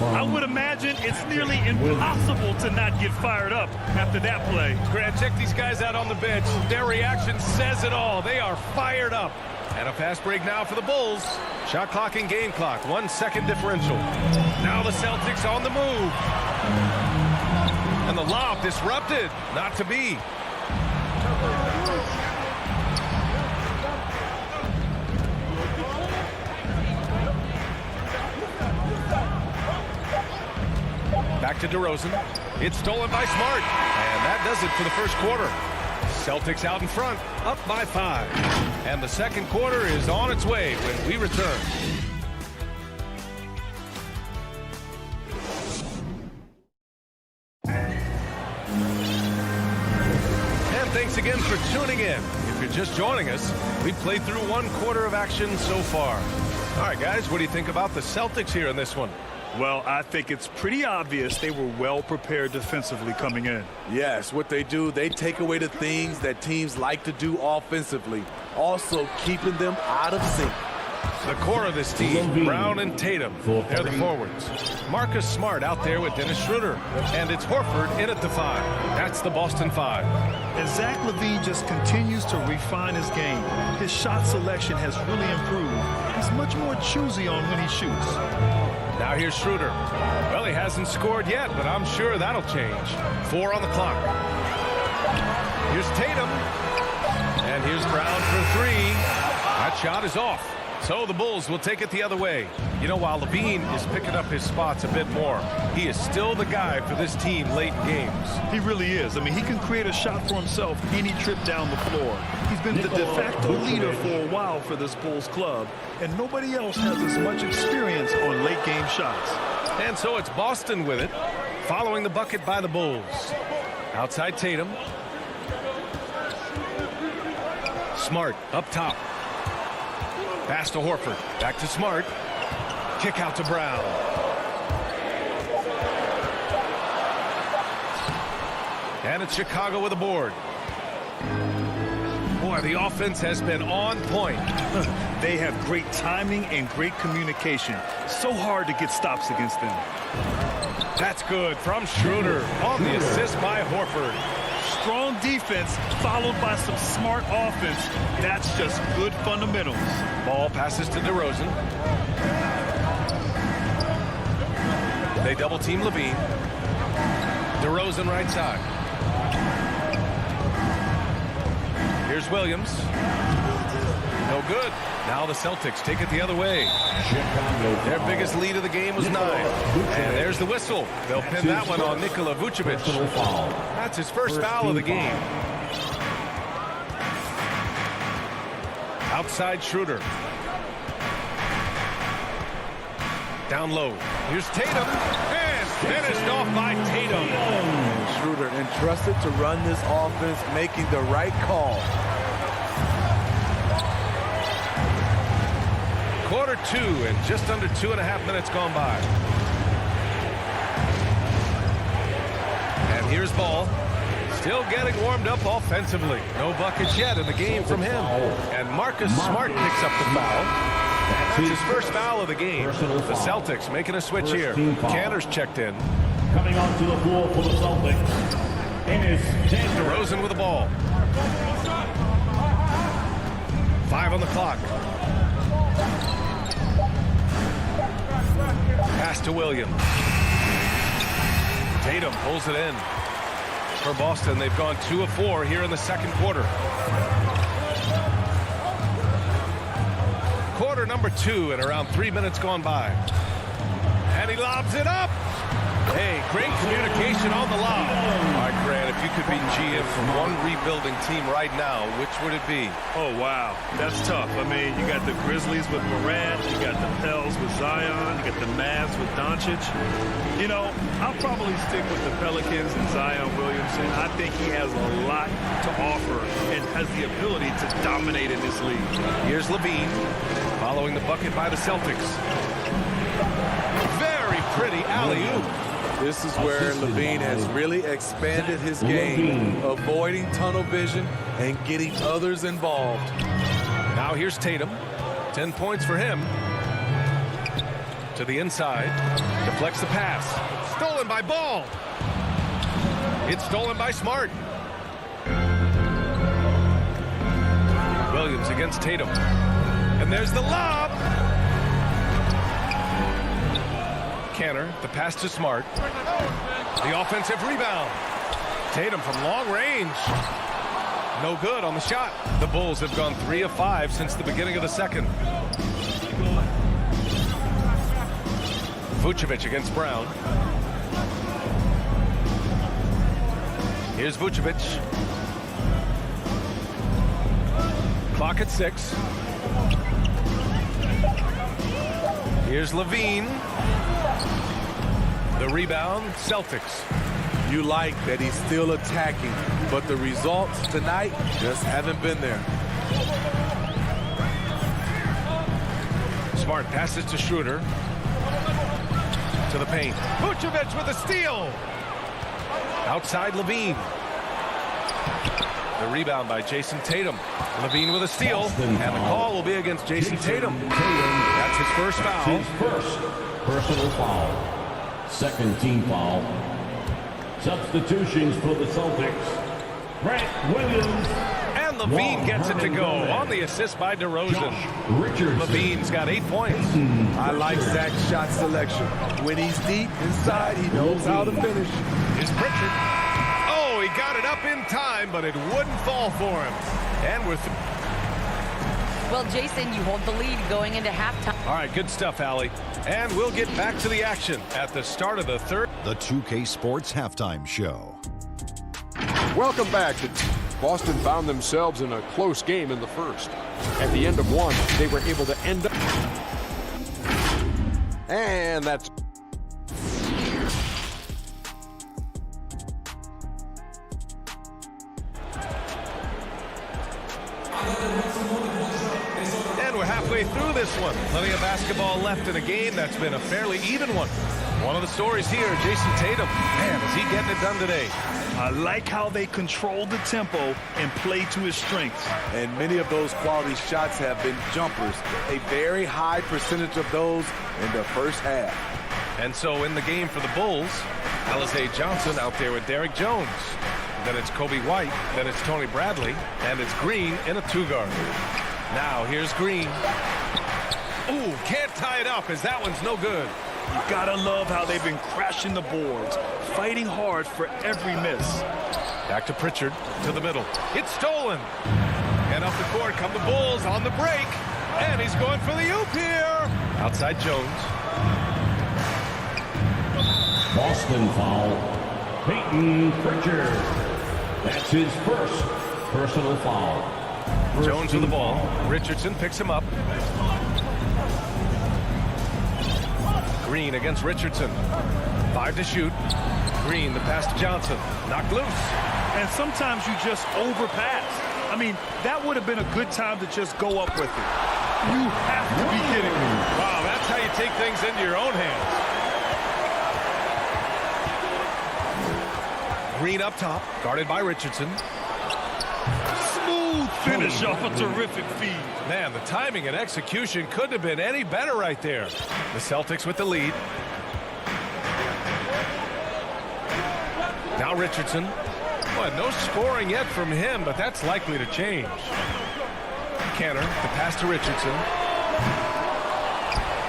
I would imagine it's nearly impossible to not get fired up after that play. Grant, check these guys out on the bench. Their reaction says it all. They are fired up. And a fast break now for the Bulls. Shot clock and game clock. 1 second differential. Now the Celtics on the move. And the lob disrupted. Not to be. Back to DeRozan. It's stolen by Smart. And that does it for the first quarter. Celtics out in front, up by 5. And the second quarter is on its way when we return. And thanks again for tuning in. If you're just joining us, we've played through 1 quarter of action so far. All right, guys, what do you think about the Celtics here in this one? Well, I think it's pretty obvious they were well prepared defensively coming in. Yes, what they do, they take away the things that teams like to do offensively, also keeping them out of sync. The core of this team, Brown and Tatum, they're the forwards. Marcus Smart out there with Dennis Schroeder. And it's Horford in at the 5. That's the Boston 5. And Zach LaVine just continues to refine his game. His shot selection has really improved. He's much more choosy on when he shoots. Now here's Schroeder. Well, he hasn't scored yet, but I'm sure that'll change. 4 on the clock. Here's Tatum. And here's Brown for 3. That shot is off. So the Bulls will take it the other way. You know, while LaVine is picking up his spots a bit more, he is still the guy for this team late in games. He really is. I mean, he can create a shot for himself any trip down the floor. He's been the de facto leader for a while for this Bulls club, and nobody else has as much experience on late game shots. And so it's Boston with it, following the bucket by the Bulls. Outside Tatum. Smart up top. Pass to Horford. Back to Smart. Kick out to Brown. And it's Chicago with a board. Boy, the offense has been on point. They have great timing and great communication. So hard to get stops against them. That's good from Schroeder on the assist by Horford. Strong defense followed by some smart offense. That's just good fundamentals. Ball passes to DeRozan. They double team LaVine. DeRozan right side. Here's Williams. No good. Now the Celtics take it the other way. Their biggest lead of the game was 9. And there's the whistle. They'll pin that one on Nikola Vucevic. That's his first foul of the game. Outside Schroeder. Down low. Here's Tatum. And finished off by Tatum. Schroeder entrusted to run this offense, making the right call. Quarter 2 and just under 2.5 minutes gone by. And here's Ball. Still getting warmed up offensively. No buckets yet in the game from him. And Marcus Smart picks up the foul. That's his first foul of the game. The Celtics making a switch here. Cantor's checked in. Coming onto the floor for the Celtics. DeRozan with the ball. 5 on the clock. Pass to Williams. Tatum pulls it in. For Boston, they've gone 2 of 4 here in the second quarter. Quarter number 2 and around 3 minutes gone by. And he lobs it up. Hey, great communication on the lob. All right, Grant, if you could be GM for one rebuilding team right now, which would it be? Oh, wow. That's tough. I mean, you got the Grizzlies with Morant. You got the Pels with Zion. You got the Mavs with Doncic. You know, I'll probably stick with the Pelicans and Zion Williamson. I think he has a lot to offer and has the ability to dominate in this league. Here's LaVine following the bucket by the Celtics. Very pretty alley-oop. This is where Levine has really expanded his game, avoiding tunnel vision and getting others involved. Now here's Tatum. 10 points for him. To the inside. Deflects the pass. Stolen by Ball. It's stolen by Smart. Williams against Tatum. And there's the lob. Canner, the pass to Smart. The offensive rebound. Tatum from long range. No good on the shot. The Bulls have gone 3 of 5 since the beginning of the second. Vucevic against Brown. Here's Vucevic. Clock at 6. Here's Levine. The rebound, Celtics. You like that he's still attacking, but the results tonight just haven't been there. Smart passes to Schroeder. To the paint. Vucevic with a steal. Outside Levine. The rebound by Jason Tatum. Levine with a steal. And the call will be against Jason Tatum. That's his first foul. His first personal foul. Second team foul. Substitutions for the Celtics. Grant Williams. And Levine gets it to go on the assist by DeRozan. Levine's got 8 points. I like Zach's shot selection. When he's deep inside, he knows how to finish. Here's Pritchard. Oh, he got it up in time, but it wouldn't fall for him. And we're Well, Jason, you hold the lead going into halftime. All right, good stuff, Allie. And we'll get back to the action at the start of the third. The 2K Sports Halftime Show. Welcome back. Boston found themselves in a close game in the first. At the end of one, they were able to end up. And that's... And we're halfway through this one. Plenty of basketball left in a game that's been a fairly even one. One of the stories here, Jason Tatum. Man, is he getting it done today? I like how they control the tempo and play to his strengths. And many of those quality shots have been jumpers. A very high percentage of those in the first half. And so in the game for the Bulls, Alize Johnson out there with Derrick Jones. Then it's Kobe White. Then it's Tony Bradley. And it's Green in a 2-guard. Now here's Green. Ooh, can't tie it up as that one's no good. You gotta love how they've been crashing the boards, fighting hard for every miss. Back to Pritchard, to the middle. It's stolen. And up the court come the Bulls on the break. And he's going for the oop here. Outside Jones. Boston foul. Peyton Pritchard. That's his first personal foul. Jones with the ball. Richardson picks him up. Green against Richardson. 5 to shoot. Green, the pass to Johnson. Knocked loose. And sometimes you just overpass. I mean, that would have been a good time to just go up with it. You have to be kidding me. Wow, that's how you take things into your own hands. Green up top, guarded by Richardson. Smooth finish off a terrific feed. Man, the timing and execution couldn't have been any better right there. The Celtics with the lead. Now Richardson. Well, no scoring yet from him, but that's likely to change. Canner, the pass to Richardson.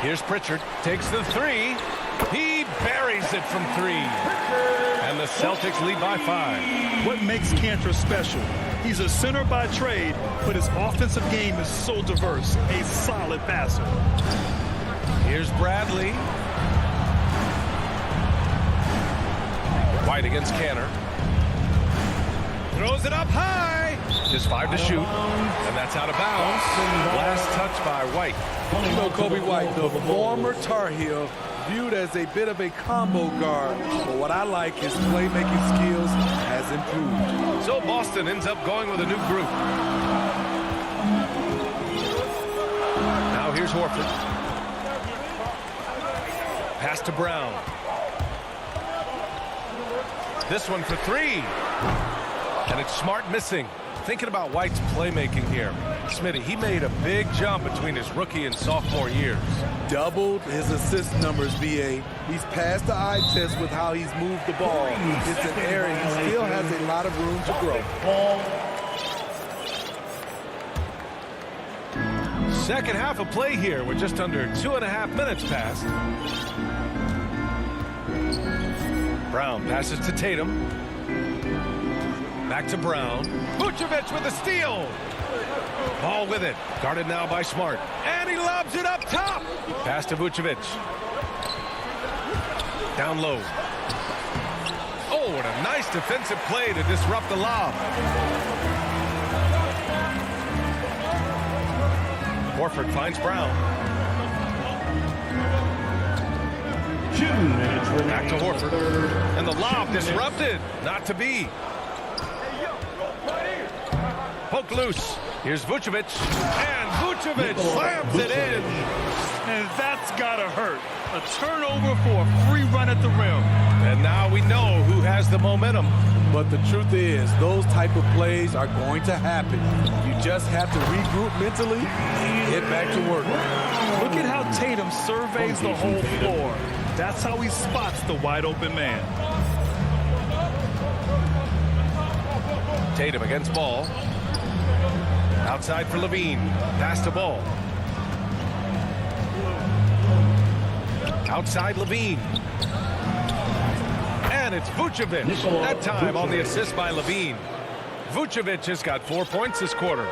Here's Pritchard, takes the 3. He buries it from 3. And the Celtics lead by 5. What makes Cantor special? He's a center by trade, but his offensive game is so diverse. A solid passer. Here's Bradley. White against Canner. Throws it up high. Just 5 to shoot. And that's out of bounds. Last touch by White. You know, Kobe White, the former Tar Heel, viewed as a bit of a combo guard. But what I like, his playmaking skills has improved. So Boston ends up going with a new group. Now here's Horford. Pass to Brown. This one for three. And it's Smart missing. Thinking about White's playmaking here. Smitty, he made a big jump between his rookie and sophomore years. Doubled his assist numbers, BA. He's passed the eye test with how he's moved the ball. It's an area he still has a lot of room to grow. Second half of play here. We're just under 2.5 minutes past. Brown passes to Tatum. Back to Brown. Vucevic with a steal. Ball with it. Guarded now by Smart. And he lobs it up top. Pass to Vucevic. Down low. Oh, what a nice defensive play to disrupt the lob. Horford finds Brown. 2 minutes remaining. Back to Horford. And the lob disrupted. Not to be. Poke loose. Here's Vucevic. And Vucevic slams it in. And that's gotta hurt. A turnover for a free run at the rim. And now we know who has the momentum. But the truth is, those type of plays are going to happen. You just have to regroup mentally and get back to work. Look at how Tatum surveys the whole floor. That's how he spots the wide open man. Tatum against Ball. Outside for Levine. Pass to Ball. Outside Levine. And it's Vucevic. That time on the assist by Levine. Vucevic has got 4 points this quarter.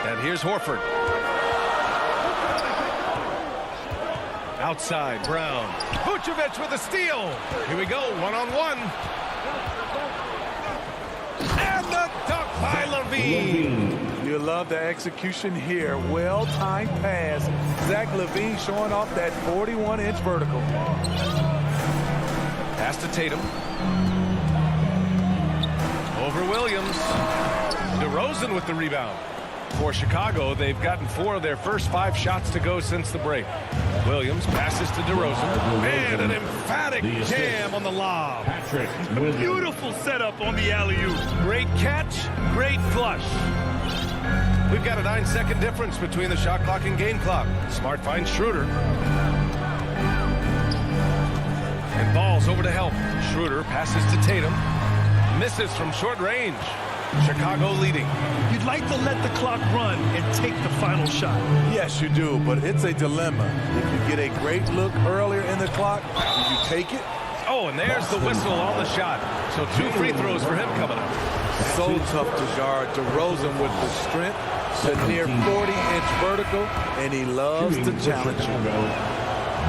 And here's Horford. Outside, Brown. Vucevic with a steal. Here we go, one-on-one. And the dunk by Levine. You love the execution here. Well-timed pass. Zach LaVine showing off that 41-inch vertical. Pass to Tatum. Over Williams. DeRozan with the rebound. For Chicago, they've gotten 4 of their first 5 shots to go since the break. Williams passes to DeRozan. And an emphatic jam on the lob. Beautiful setup on the alley-oop. Great catch, great flush. We've got a 9-second difference between the shot clock and game clock. Smart finds Schroeder. And Ball's over to help. Schroeder passes to Tatum. Misses from short range. Chicago leading. You'd like to let the clock run and take the final shot. Yes, you do, but it's a dilemma. If you get a great look earlier in the clock, do you take it? Oh, and there's the whistle on the shot. So 2 free throws for him coming up. So tough to guard. DeRozan with the strength, the near 40-inch vertical, and he loves to challenge you.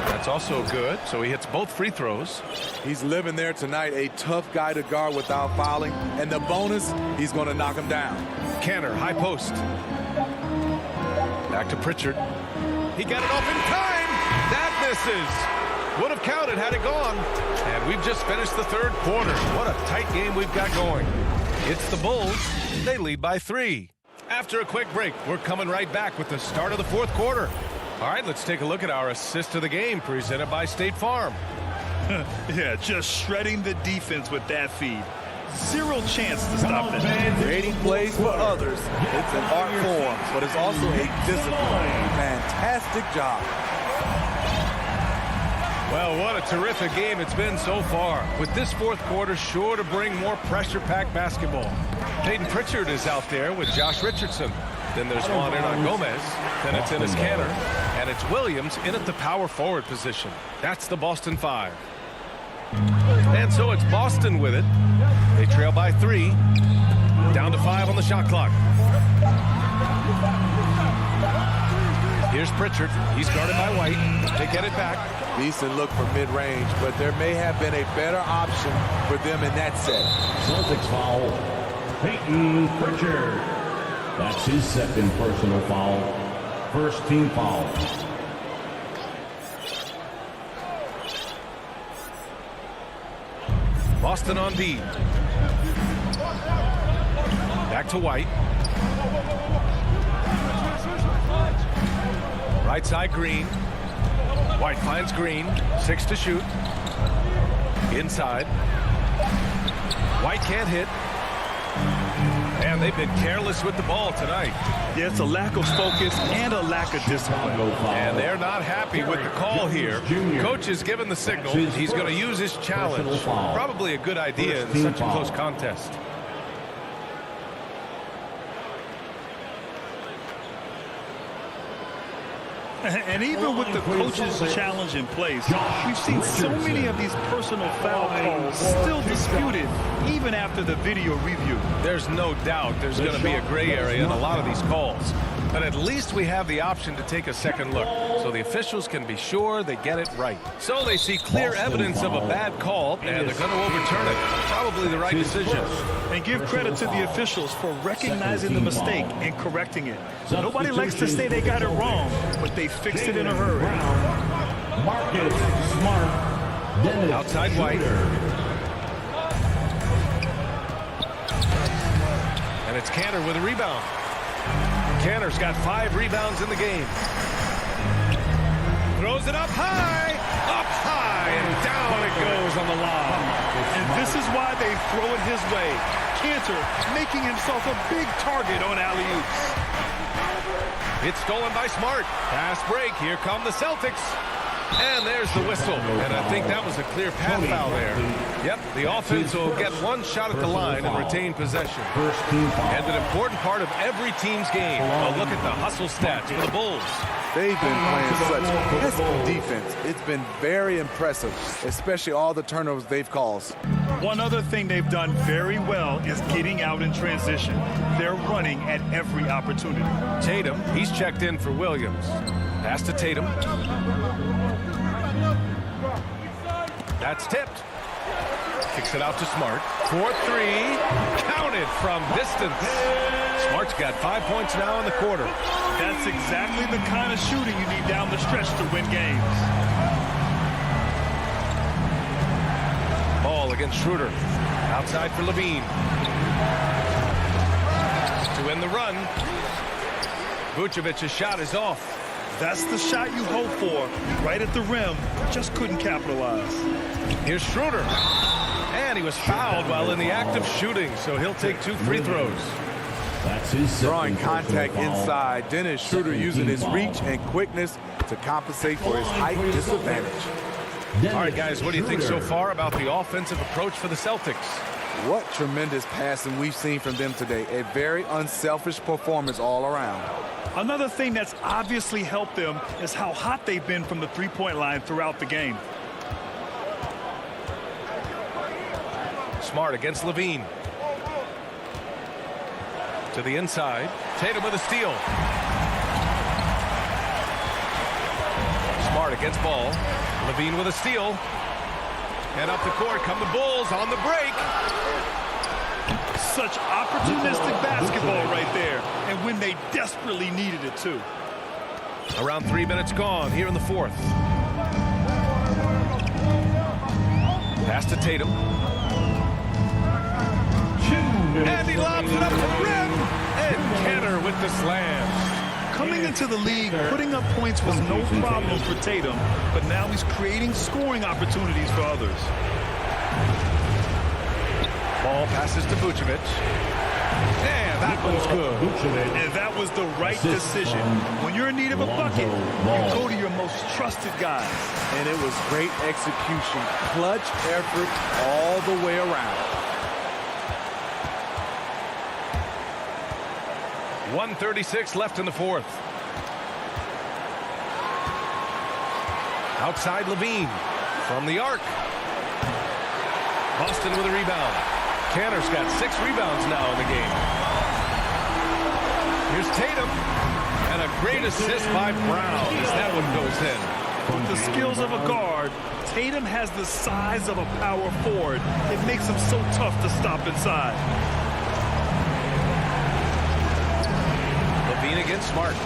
That's also good. So he hits both free throws. He's living there tonight, a tough guy to guard without fouling. And the bonus, he's going to knock him down. Canner, high post. Back to Pritchard. He got it off in time. That misses. Would have counted had it gone. And we've just finished the third quarter. What a tight game we've got going. It's the Bulls. They lead by 3. After a quick break, we're coming right back with the start of the fourth quarter. All right, let's take a look at our assist of the game presented by State Farm. Yeah, just shredding the defense with that feed. Zero chance to stop that. Creating plays for others. It's an art form, but it's also a discipline. Fantastic job. Well, what a terrific game it's been so far. With this fourth quarter sure to bring more pressure-packed basketball. Peyton Pritchard is out there with Josh Richardson. Then there's Juan Hernan Gomez. Then it's Enes Kanter. And it's Williams in at the power forward position. That's the Boston 5. And so it's Boston with it. They trail by 3. Down to 5 on the shot clock. Here's Pritchard. He's guarded by White. They get it back. Decent look for mid-range, but there may have been a better option for them in that set. Celtics foul. Peyton Pritchard. That's his second personal foul. First team foul. Boston on B. Back to White. Right side Green. White finds Green. 6 to shoot. Inside. White can't hit. And they've been careless with the ball tonight. Yeah, it's a lack of focus and a lack of discipline. And they're not happy with the call here. Coach has given the signal. He's going to use his challenge. Probably a good idea in such a close contest. And even with the coach's challenge in place, we've seen so many of these personal foul calls still disputed even after the video review. There's no doubt there's going to be a gray area in a lot of these calls. But at least we have the option to take a second look, so the officials can be sure they get it right. So they see clear evidence of a bad call, and they're going to overturn it. Probably the right decision. And give credit to the officials for recognizing the mistake and correcting it. Nobody likes to say they got it wrong, but they fixed it in a hurry. Marcus Smart. Outside White. And it's Cantor with a rebound. Cantor's got 5 rebounds in the game. Throws it up high, and down it goes on the lob. And this is why they throw it his way. Cantor making himself a big target on alley-oops. It's stolen by Smart. Pass break. Here come the Celtics. And there's the whistle. And I think that was a clear path foul there. Yep, the offense will get one shot at the line and retain possession. And an important part of every team's game. A look at the hustle stats for the Bulls. They've been playing such pesky defense. It's been very impressive, especially all the turnovers they've caused. One other thing they've done very well is getting out in transition. They're running at every opportunity. Tatum, he's checked in for Williams. Pass to Tatum. That's tipped. Kicks it out to Smart. 4-3. Counted from distance. Smart's got 5 points now in the quarter. That's exactly the kind of shooting you need down the stretch to win games. Ball against Schroeder. Outside for Levine. To win the run. Vucevic's shot is off. That's the shot you hope for. Right at the rim. Just couldn't capitalize. Here's Schroeder. And he was fouled while in the act of shooting, so he'll take 2 free throws. That's his drawing contact inside. Dennis Schroeder using his reach and quickness to compensate for his height disadvantage. All right, guys, what do you think so far about the offensive approach for the Celtics? What tremendous passing we've seen from them today. A very unselfish performance all around. Another thing that's obviously helped them is how hot they've been from the three-point line throughout the game. Smart against Levine. To the inside. Tatum with a steal. Smart against Ball. Levine with a steal. And up the court come the Bulls on the break. Such opportunistic basketball right there. And when they desperately needed it, too. Around 3 minutes gone here in the fourth. Pass to Tatum. And he lobs it up the rim. And Cantor with the slam. Coming into the league, putting up points was no problem for Tatum, but now he's creating scoring opportunities for others. Ball passes to Vucevic. And that one's good. And that was the right decision. When you're in need of a bucket, you go to your most trusted guys. And it was great execution. Clutch effort all the way around. 1:36 left in the fourth. Outside Levine from the arc. Boston with a rebound. Cantor's got 6 rebounds now in the game. Here's Tatum. And a great assist by Brown as that one goes in. With the skills of a guard, Tatum has the size of a power forward. It makes him so tough to stop inside. Levine against Smart.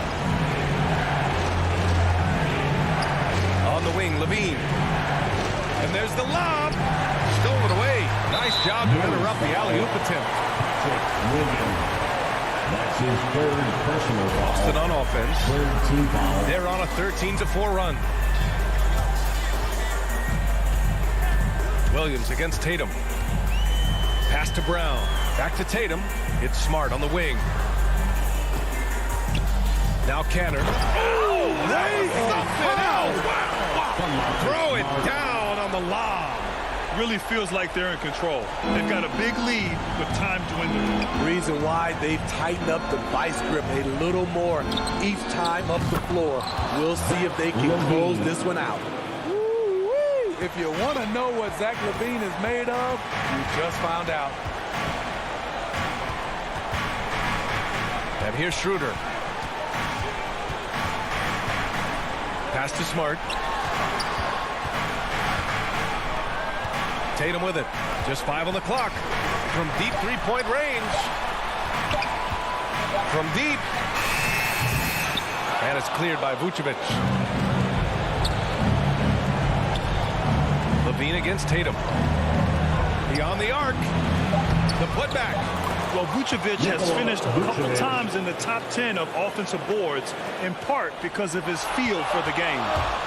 On the wing, Levine. And there's the lob. Stolen away. Nice job to interrupt the alley-oop attempt. That's his 3rd personal foul. Boston on offense. 3rd team foul. They're on a 13-4 run. Williams against Tatum. Pass to Brown. Back to Tatum. It's Smart on the wing. Now Canner. Oh, they stuffed it out. Wow. Throw it down on the lob. Really feels like they're in control. They've got a big lead, but time dwindling. Reason why they've tightened up the vice grip a little more each time up the floor. We'll see if they can close this one out. Woo-wee. If you want to know what Zach LaVine is made of, you just found out. And here's Schroeder. Pass to Smart. Tatum with it. Just 5 on the clock. From deep three-point range. From deep. And it's cleared by Vucevic. LaVine against Tatum. Beyond the arc. The putback. Well, Vucevic has finished a couple times in the top 10 of offensive boards, in part because of his feel for the game.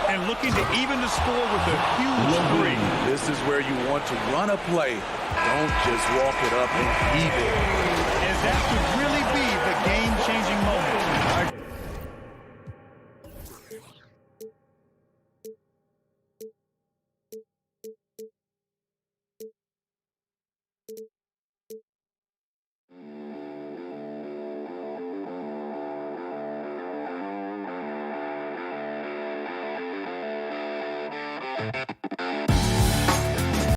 And looking to even the score with a huge three. This is where you want to run a play. Don't just walk it up and heave it. And that could really be the game-changing moment.